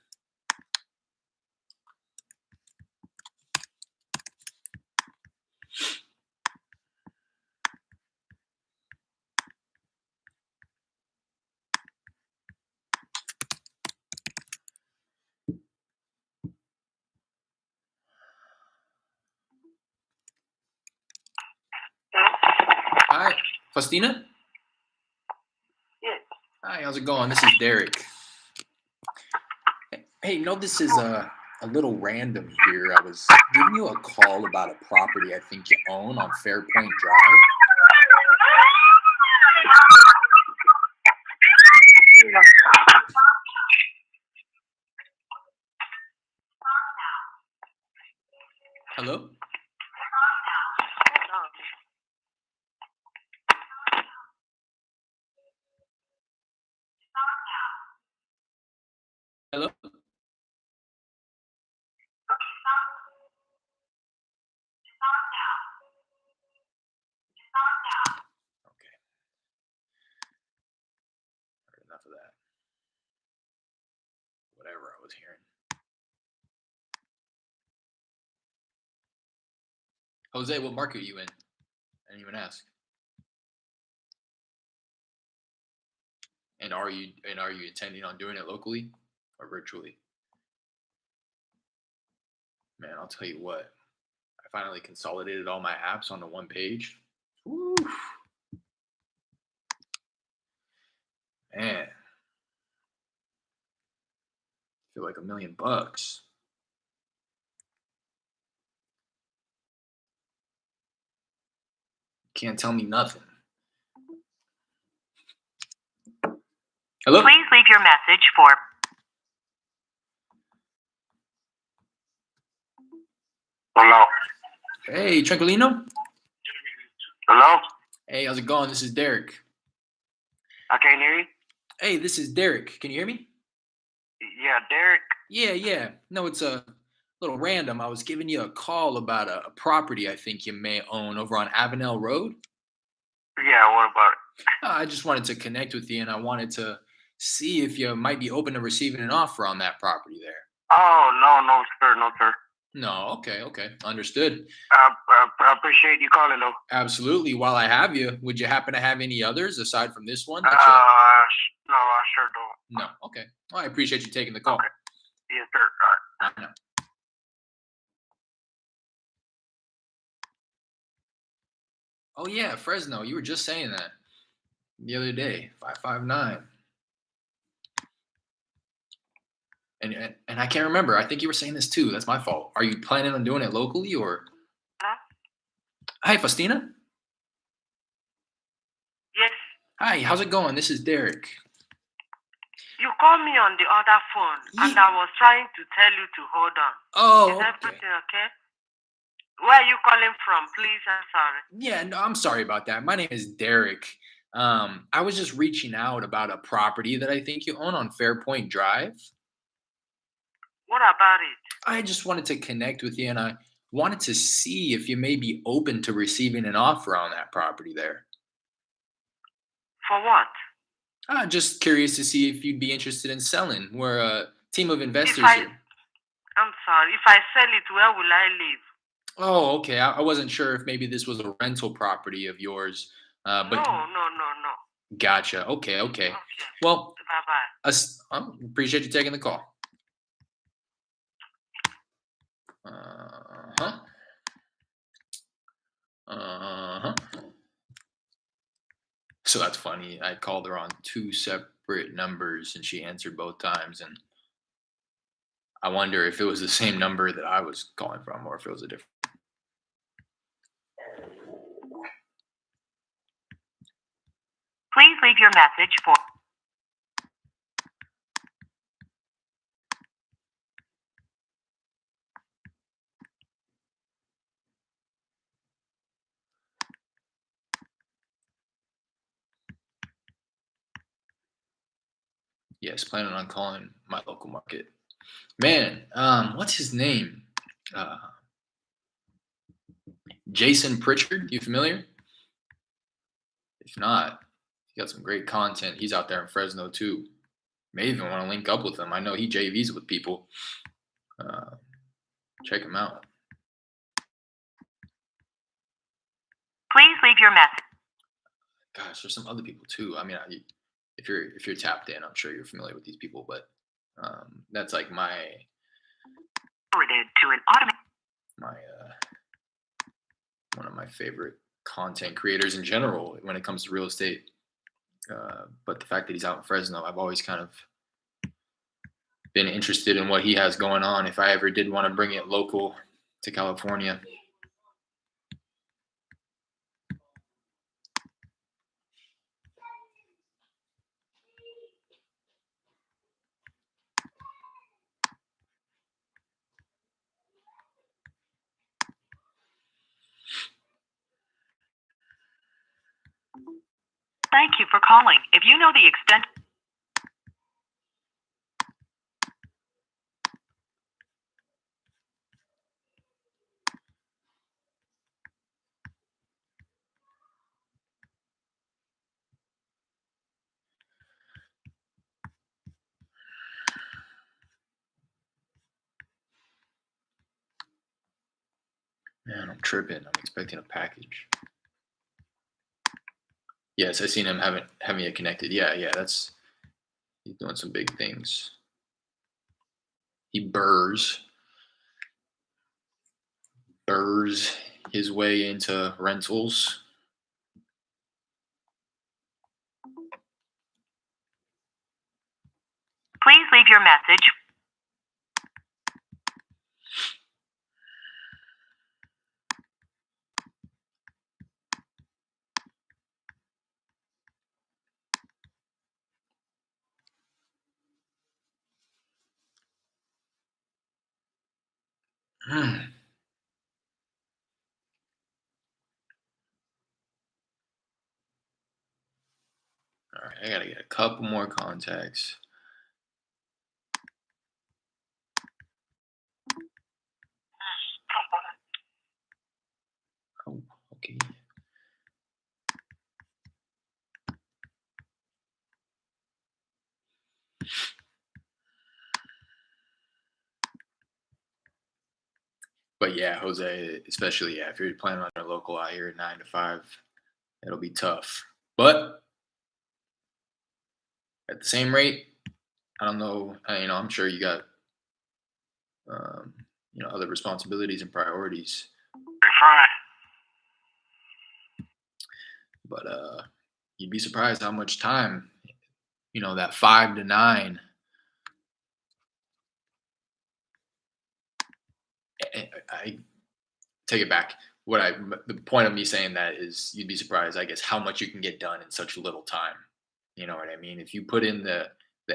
Hi, Faustina? Yes. Hi, how's it going? This is Derek. Hey, no, this is a little random here. I was giving you a call about a property I think you own on Fairpoint Drive. Hello? Hello? Okay. Heard enough of that. Whatever I was hearing. Jose, what market are you in? I didn't even ask. And are you intending on doing it locally or virtually? Man, I'll tell you what. I finally consolidated all my apps onto one page. Woo. Man. I feel like $1 million. Can't tell me nothing. Hello? Please leave your message for. Hello. Hey, Tranquilino? Hello. Hey, how's it going? This is Derek. I can't hear you. Hey, this is Derek. Can you hear me? Yeah, Derek. Yeah. No, it's a little random. I was giving you a call about a property I think you may own over on Avenel Road. Yeah, what about it? I just wanted to connect with you, and I wanted to see if you might be open to receiving an offer on that property there. Oh, no, sir, no, sir. No, okay, understood. I appreciate you calling, though. Absolutely. While I have you, would you happen to have any others aside from this one? No, I sure don't. No, okay. Well, I appreciate you taking the call. Okay. Yes, sir. All right. I know. Oh yeah, Fresno. You were just saying that the other day. 559. And I can't remember. I think you were saying this too. That's my fault. Are you planning on doing it locally or? Huh? Hi, Faustina. Yes. Hi, how's it going? This is Derek. You called me on the other phone, and I was trying to tell you to hold on. Oh, Is okay. everything okay? Where are you calling from, please? I'm sorry. Yeah, no, I'm sorry about that. My name is Derek. I was just reaching out about a property that I think you own on Fairpoint Drive. What about it? I just wanted to connect with you and I wanted to see if you may be open to receiving an offer on that property there. For what? Just curious to see if you'd be interested in selling. We're a team of If investors I, here. I'm sorry, if I sell it, where will I live? Oh, okay. I wasn't sure if maybe this was a rental property of yours, No, but no, no, no. gotcha. Okay, okay. Okay. Well, Bye bye. appreciate you taking the call. Uh-huh. Uh-huh. So that's funny. I called her on two separate numbers and she answered both times. And I wonder if it was the same number that I was calling from or if it was a different. Please leave your message for. Yes, planning on calling my local market. Man, what's his name? Uh, Jason Pritchard. You familiar? If not, he got some great content. He's out there in Fresno too. May even want to link up with him. I know he JVs with people. Uh, check him out. Please leave your message. Gosh, there's some other people too. I mean, if you're tapped in, I'm sure you're familiar with these people. But that's like Forwarded to an automated. my one of my favorite content creators in general when it comes to real estate. But the fact that he's out in Fresno, I've always kind of been interested in what he has going on. If I ever did want to bring it local to California. Thank you for calling. If you know the extent. Man, I'm tripping. I'm expecting a package. Yes, I seen him having it connected. Yeah, he's doing some big things. He burrs his way into rentals. Please leave your message. Hmm. All right, I gotta get a couple more contacts. Oh, okay. But yeah, Jose, especially if you're planning on a local out here at 9 to 5, it'll be tough. But at the same rate, I don't know. I'm sure you got um, other responsibilities and priorities. Fine. But you'd be surprised how much time, that 5 to 9. I take it back. The point of me saying that is you'd be surprised, I guess, how much you can get done in such little time. You know what I mean? If you put in the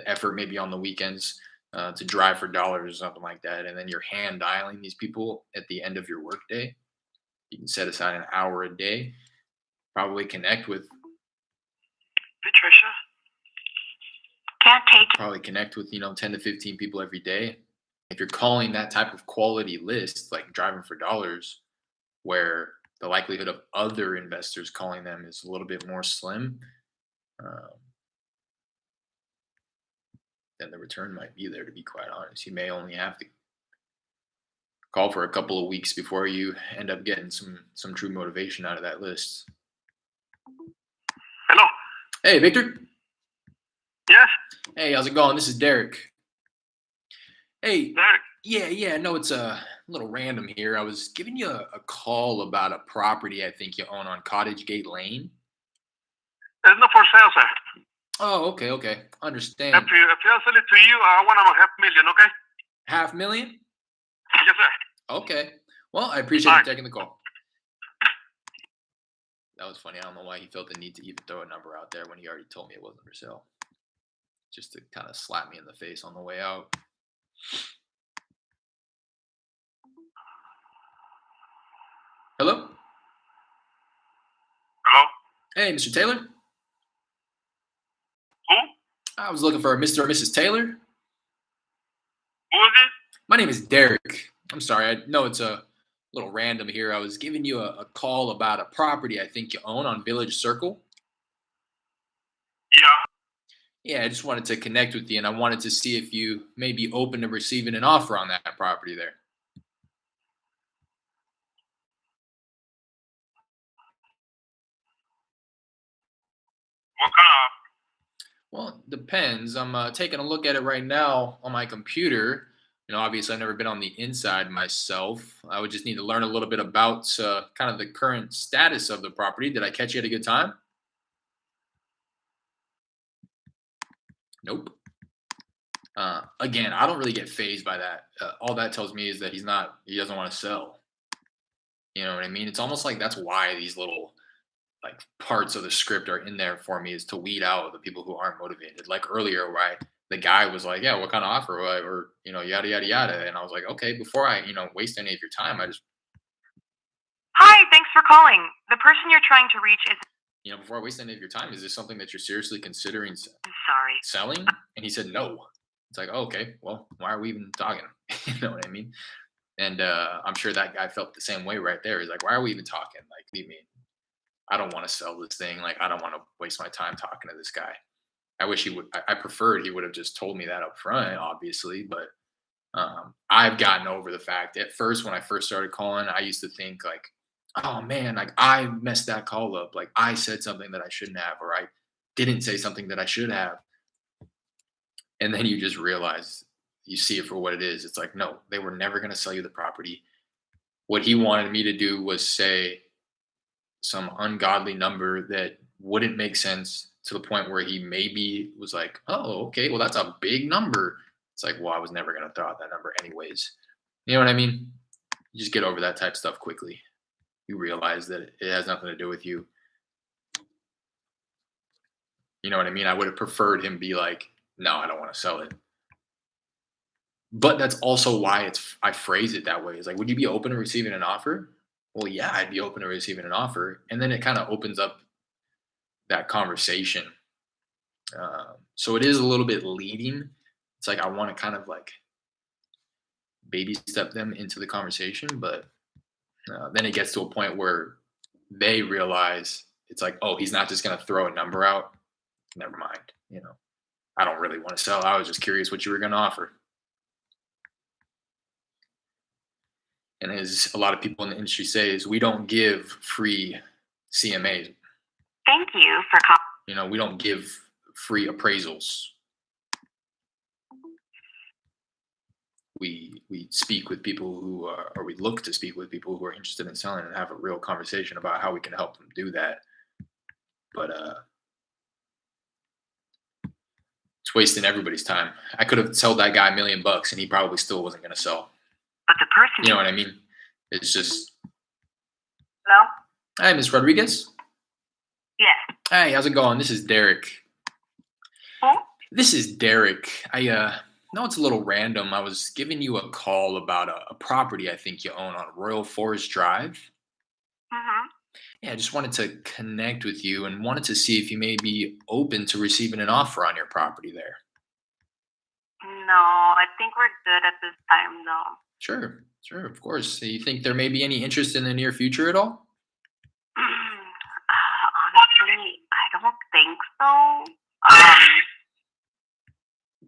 effort maybe on the weekends to drive for dollars or something like that, and then you're hand dialing these people at the end of your workday, you can set aside an hour a day, probably connect with Patricia? Can't take it. Probably connect with 10 to 15 people every day. If you're calling that type of quality list, like driving for dollars, where the likelihood of other investors calling them is a little bit more slim, um, then the return might be there. To be quite honest, you may only have to call for a couple of weeks before you end up getting some true motivation out of that list. Hello? Hey, Victor. Yes? Hey, how's it going? This is Derek. Hey, Derek? yeah, no, it's a little random here. I was giving you a call about a property I think you own on Cottage Gate Lane. It's not for sale, sir. Oh, okay, If understand. you sell it to you, I want $500,000, okay? $500,000? Yes, sir. Okay. Well, I appreciate you taking the call. That was funny. I don't know why he felt the need to even throw a number out there when he already told me it wasn't for sale. Just to kind of slap me in the face on the way out. Hello? Hello? Hey, Mr. Taylor? Who? I was looking for Mr. or Mrs. Taylor. Who is it? My name is Derek. I'm sorry. I know it's a little random here. I was giving you a call about a property I think you own on Village Circle. Yeah. Yeah, I just wanted to connect with you, and I wanted to see if you may be open to receiving an offer on that property there. What kind of? Well, it depends. I'm taking a look at it right now on my computer. Obviously, I've never been on the inside myself. I would just need to learn a little bit about kind of the current status of the property. Did I catch you at a good time? Nope. Again, I don't really get phased by that. All that tells me is that he doesn't want to sell. You know what I mean? It's almost like that's why these little like parts of the script are in there for me, is to weed out the people who aren't motivated. Like earlier, right? The guy was like, "Yeah, what kind of offer?" Or yada yada yada, and I was like, "Okay, before I waste any of your time, I just Hi, thanks for calling. The person you're trying to reach is. before I waste any of your time, is this something that you're seriously considering I'm sorry. selling?" And he said, "No." It's like, oh, okay, well, why are we even talking? You know what I mean? And I'm sure that guy felt the same way right there. He's like, why are we even talking? Like, what do you mean? I don't want to sell this thing. Like, I don't want to waste my time talking to this guy. I wish he would. I preferred he would have just told me that up front, obviously. But I've gotten over the fact. At first, when I first started calling, I used to think like, oh man, like I messed that call up. Like I said something that I shouldn't have, or I didn't say something that I should have. And then you just realize, you see it for what it is. It's like, no, they were never going to sell you the property. What he wanted me to do was say some ungodly number that wouldn't make sense, to the point where he maybe was like, oh, okay, well, that's a big number. It's like, well, I was never going to throw out that number anyways. You know what I mean? You just get over that type of stuff quickly. You realize that it has nothing to do with you. You know what I mean? I would have preferred him be like, no, I don't want to sell it. But that's also why I phrase it that way. It's like, would you be open to receiving an offer? Well, yeah, I'd be open to receiving an offer. And then it kind of opens up that conversation. So it is a little bit leading. It's like I want to kind of like baby step them into the conversation, but then it gets to a point where they realize it's like, oh, he's not just going to throw a number out. Never mind. I don't really want to sell. I was just curious what you were going to offer. And as a lot of people in the industry say, is we don't give free CMAs. Thank you for calling. We don't give free appraisals. We speak with people who are, or we look to speak with people who are interested in selling, and have a real conversation about how we can help them do that. But it's wasting everybody's time. I could have sold that guy $1 million and he probably still wasn't going to sell. But the person. You know what I mean? It's just. Hello? Hi, Miss Rodriguez. Yes. Hey, how's it going? This is Derek. Who? This is Derek. I know it's a little random. I was giving you a call about a property I think you own on Royal Forest Drive. Mm-hmm. Yeah, I just wanted to connect with you and wanted to see if you may be open to receiving an offer on your property there. No, I think we're good at this time, though. Sure, sure, of course. So you think there may be any interest in the near future at all? Honestly, I don't think so. Um,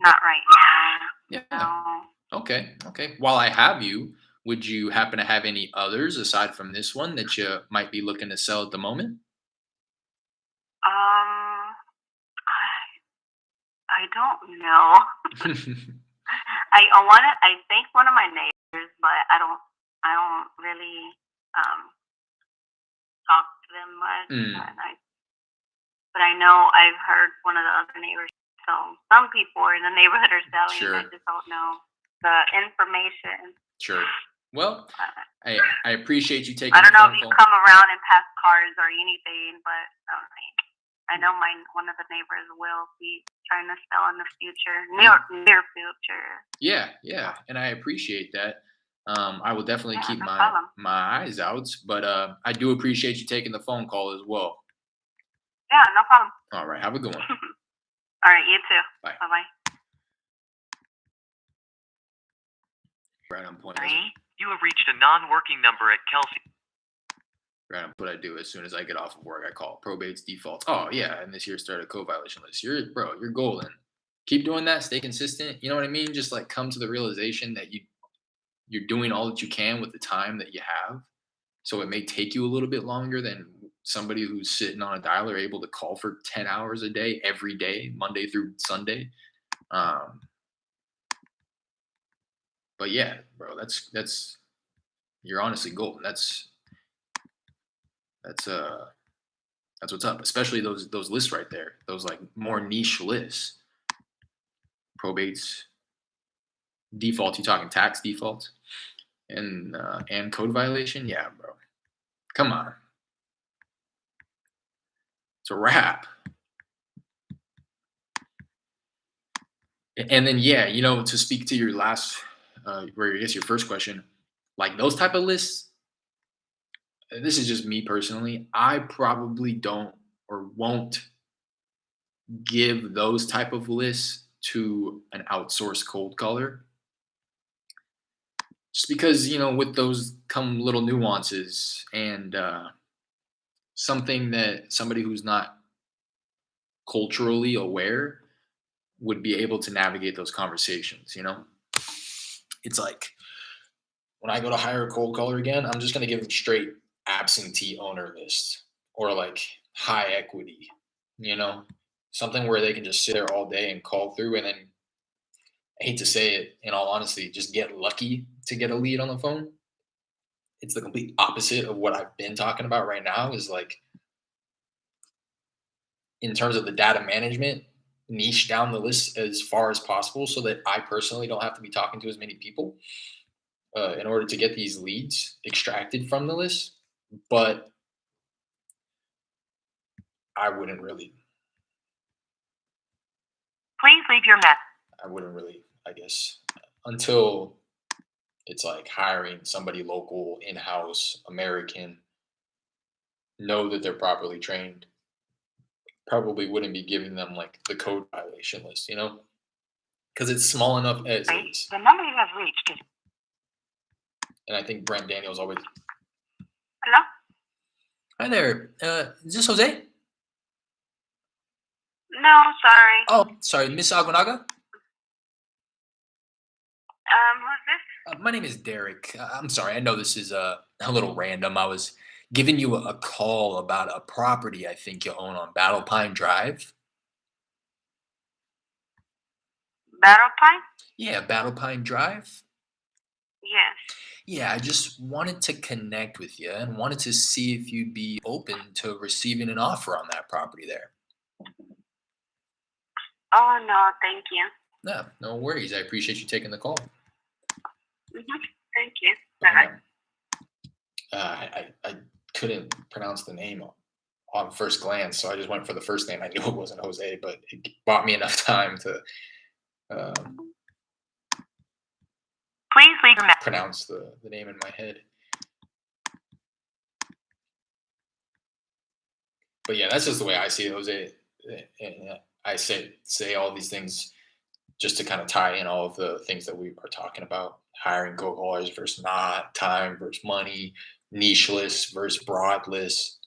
Not right now. Yeah. No. Okay. Okay. While I have you, would you happen to have any others aside from this one that you might be looking to sell at the moment? Um, I don't know. I think one of my neighbors, but I don't really talk to them much. Mm, But I know I've heard one of the other neighbors tell some people in the neighborhood are selling. I sure. just don't know the information. Sure. Well, Uh, I appreciate you I taking the don't know if phone you call. come around and pass cards or anything, but I know one of the neighbors will be trying to sell in the future, near future. Yeah, yeah, and I appreciate that. I will definitely Yeah, keep no my problem. eyes out, but I do appreciate you taking the phone call as well. Yeah, no problem. All right, have a good one. All right, you too. Bye. Bye bye. Right on point. Sorry, you have reached a non-working number at Kelsey. Right on what I do as soon as I get off of work. I call probates, defaults. Oh yeah, and this year started code violation list. You're golden. Keep doing that. Stay consistent. You know what I mean? Just like come to the realization that you're doing all that you can with the time that you have. So it may take you a little bit longer than somebody who's sitting on a dialer able to call for 10 hours a day, every day, Monday through Sunday. Um, but yeah, bro, that's you're honestly golden. That's that's what's up. Especially those lists right there. Those like more niche lists. Probates, defaults. You talking tax defaults and code violation? Yeah, bro. Come on, it's a wrap. And then yeah, to speak to your last, or I guess your first question, like those type of lists. This is just me personally. I probably don't or won't give those type of lists to an outsourced cold caller, just because with those come little nuances and something that somebody who's not culturally aware would be able to navigate those conversations. It's like when I go to hire a cold caller again, I'm just going to give them straight absentee owner list or like high equity, you know, something where they can just sit there all day and call through. And then I hate to say it, in all honesty, just get lucky to get a lead on the phone. It's the complete opposite of what I've been talking about right now is like, in terms of the data management, niche down the list as far as possible so that I personally don't have to be talking to as many people in order to get these leads extracted from the list. But I wouldn't really, Please leave your message. I guess, until it's like hiring somebody local, in-house, American, know that they're properly trained. Probably wouldn't be giving them like the code violation list, because it's small enough as is. The number you have reached is. And I think Brent Daniels always. Hello? Hi there. Is this Jose? No, sorry. Oh, sorry, Miss Aguanaga. Who's this? My name is Derek. I'm sorry. I know this is a little random. I was giving you a call about a property I think you own on Battle Pine Drive. Battle Pine? Yeah, Battle Pine Drive. Yes. Yeah, I just wanted to connect with you and wanted to see if you'd be open to receiving an offer on that property there. Oh, no, thank you. No, no worries. I appreciate you taking the call. Thank you. Bye. I couldn't pronounce the name on first glance, so I just went for the first name. I knew it wasn't Jose, but it bought me enough time to Please leave your message. pronounce the name in my head. But yeah, that's just the way I see it, Jose. And I say all these things just to kind of tie in all of the things that we are talking about: hiring cold callers versus not, time versus money, nicheless versus broadless,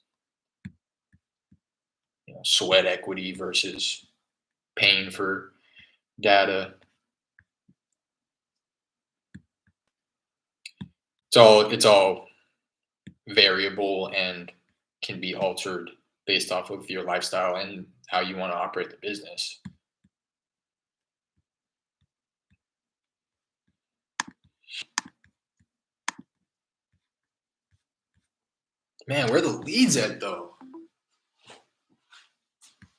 sweat equity versus paying for data. It's all variable and can be altered based off of your lifestyle and how you want to operate the business. Man, where are the leads at though?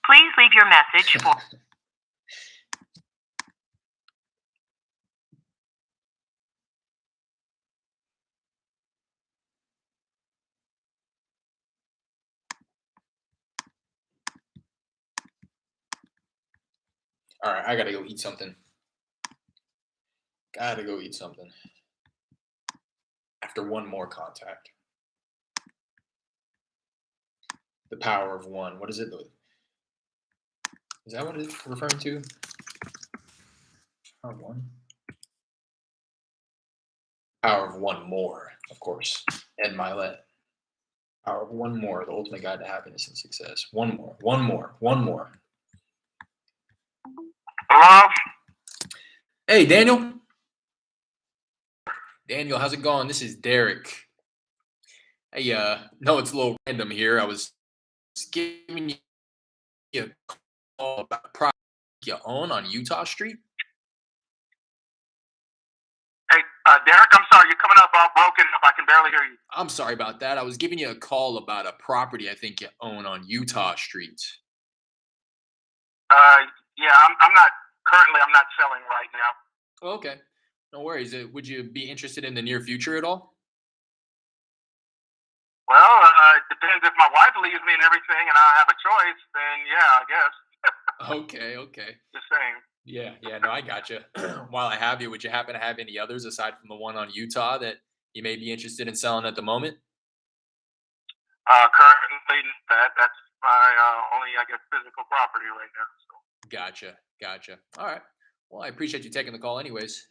Please leave your message for. All right, I gotta go eat something. After one more contact. The power of one. What is it? Is that what it's referring to? Power of one? Power of one more, of course. Ed Milet. Power of one more, the ultimate guide to happiness and success. One more. Hello? Hey, Daniel. Daniel, how's it going? This is Derek. Hey, no, it's a little random here. I was giving you a call about a property you own on Utah Street. Hey, Derek, I'm sorry. You're coming up all broken. I can barely hear you. I'm sorry about that. I was giving you a call about a property I think you own on Utah Street. Yeah, I'm not, currently I'm not selling right now. Okay, no worries. Would you be interested in the near future at all? Well, it depends if my wife leaves me and everything and I have a choice, then yeah, I guess. Okay. Just saying. Yeah, no, I gotcha. While I have you, would you happen to have any others aside from the one on Utah that you may be interested in selling at the moment? Currently, that's my only, I guess, physical property right now. So. Gotcha. All right. Well, I appreciate you taking the call anyways.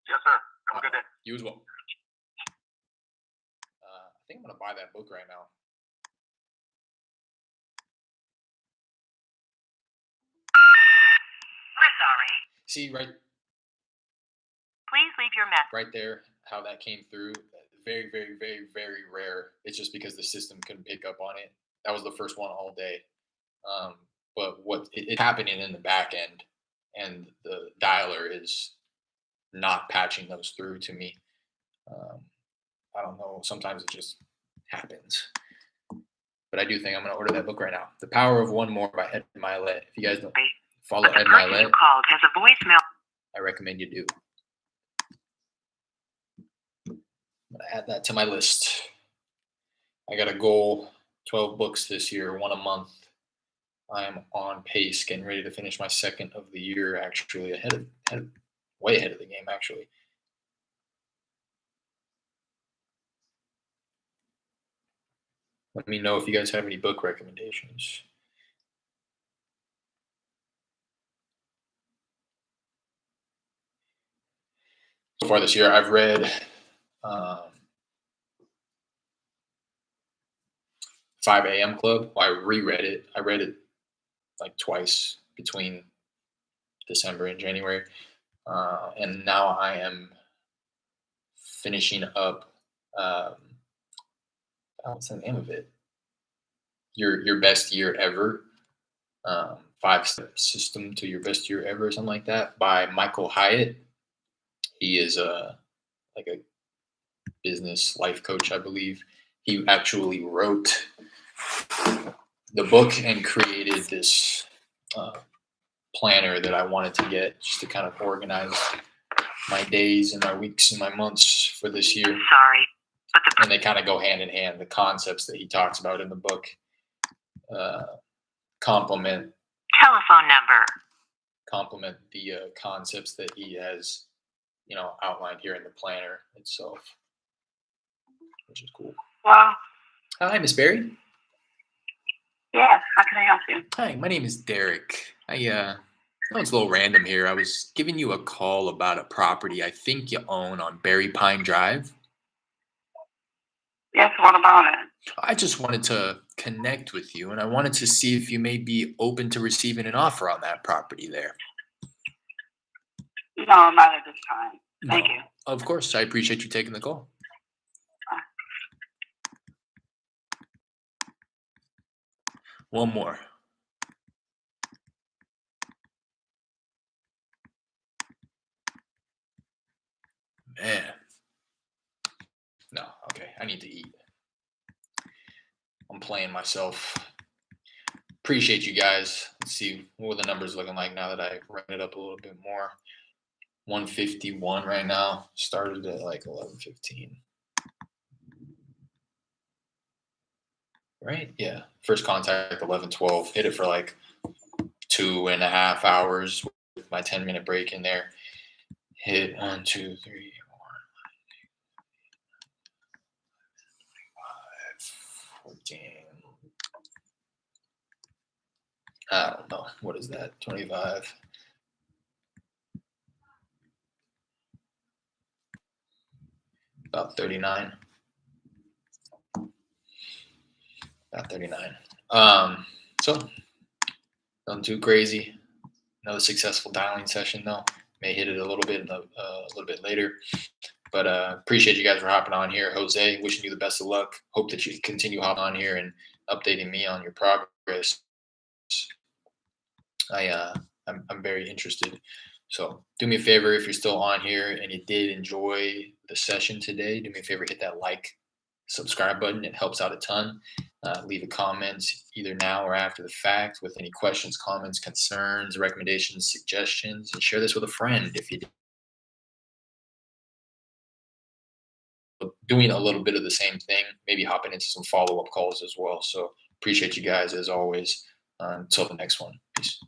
Yes, sir. Have a good day. You as well. I think I'm going to buy that book right now. We're sorry. See, right Please leave your message. right there, how that came through. Very, very, very, very rare. It's just because the system couldn't pick up on it. That was the first one all day. But it's happening in the back end, and the dialer is not patching those through to me. I don't know. Sometimes it just happens. But I do think I'm going to order that book right now. The Power of One More by Ed Milet. If you guys don't follow But the Ed person Milet, you called has a voicemail. I recommend you do. I'm going to add that to my list. I got a goal, 12 books this year, one a month. I am on pace, getting ready to finish my second of the year, actually, way ahead of the game, actually. Let me know if you guys have any book recommendations. So far this year, I've read 5 a.m. Club. Well, I reread it. I read it like twice between December and January. And now I am finishing up, what's the name of it? Your Best Year Ever. 5-step system to your best year ever, something like that, by Michael Hyatt. He is like a business life coach, I believe. He actually wrote the book and created this planner that I wanted to get just to kind of organize my days and my weeks and my months for this year. Sorry, but the And they kind of go hand in hand. The concepts that he talks about in the book complement telephone number. The concepts that he has, outlined here in the planner itself, which is cool. Well, Hi, Miss Berry. Yes, how can I help you? Hi, my name is Derek. I know it's a little random here. I was giving you a call about a property I think you own on Berry Pine Drive. Yes, what about it? I just wanted to connect with you, and I wanted to see if you may be open to receiving an offer on that property there. No, not at this time. Thank No. you. Of course, I appreciate you taking the call. One more. Man. No, okay, I need to eat. I'm playing myself. Appreciate you guys. Let's see what the numbers looking like now that I ran it up a little bit more. 151 right now. Started at like 11:15. Right? Yeah. First contact 11:12. Hit it for like 2.5 hours with my 10-minute break in there. Hit 1, 2, 3, 4, 5, 14. I don't know. What is that? 25. About 39. About 39. So nothing too crazy. Another successful dialing session though. May hit it a little bit later. But appreciate you guys for hopping on here. Jose, wishing you the best of luck. Hope that you continue hopping on here and updating me on your progress. I'm very interested. So do me a favor, if you're still on here and you did enjoy the session today, do me a favor, hit that like, subscribe button. It helps out a ton. Leave a comment either now or after the fact with any questions, comments, concerns, recommendations, suggestions, and share this with a friend if you doing a little bit of the same thing, maybe hopping into some follow-up calls as well. So appreciate you guys as always. Until the next one. Peace.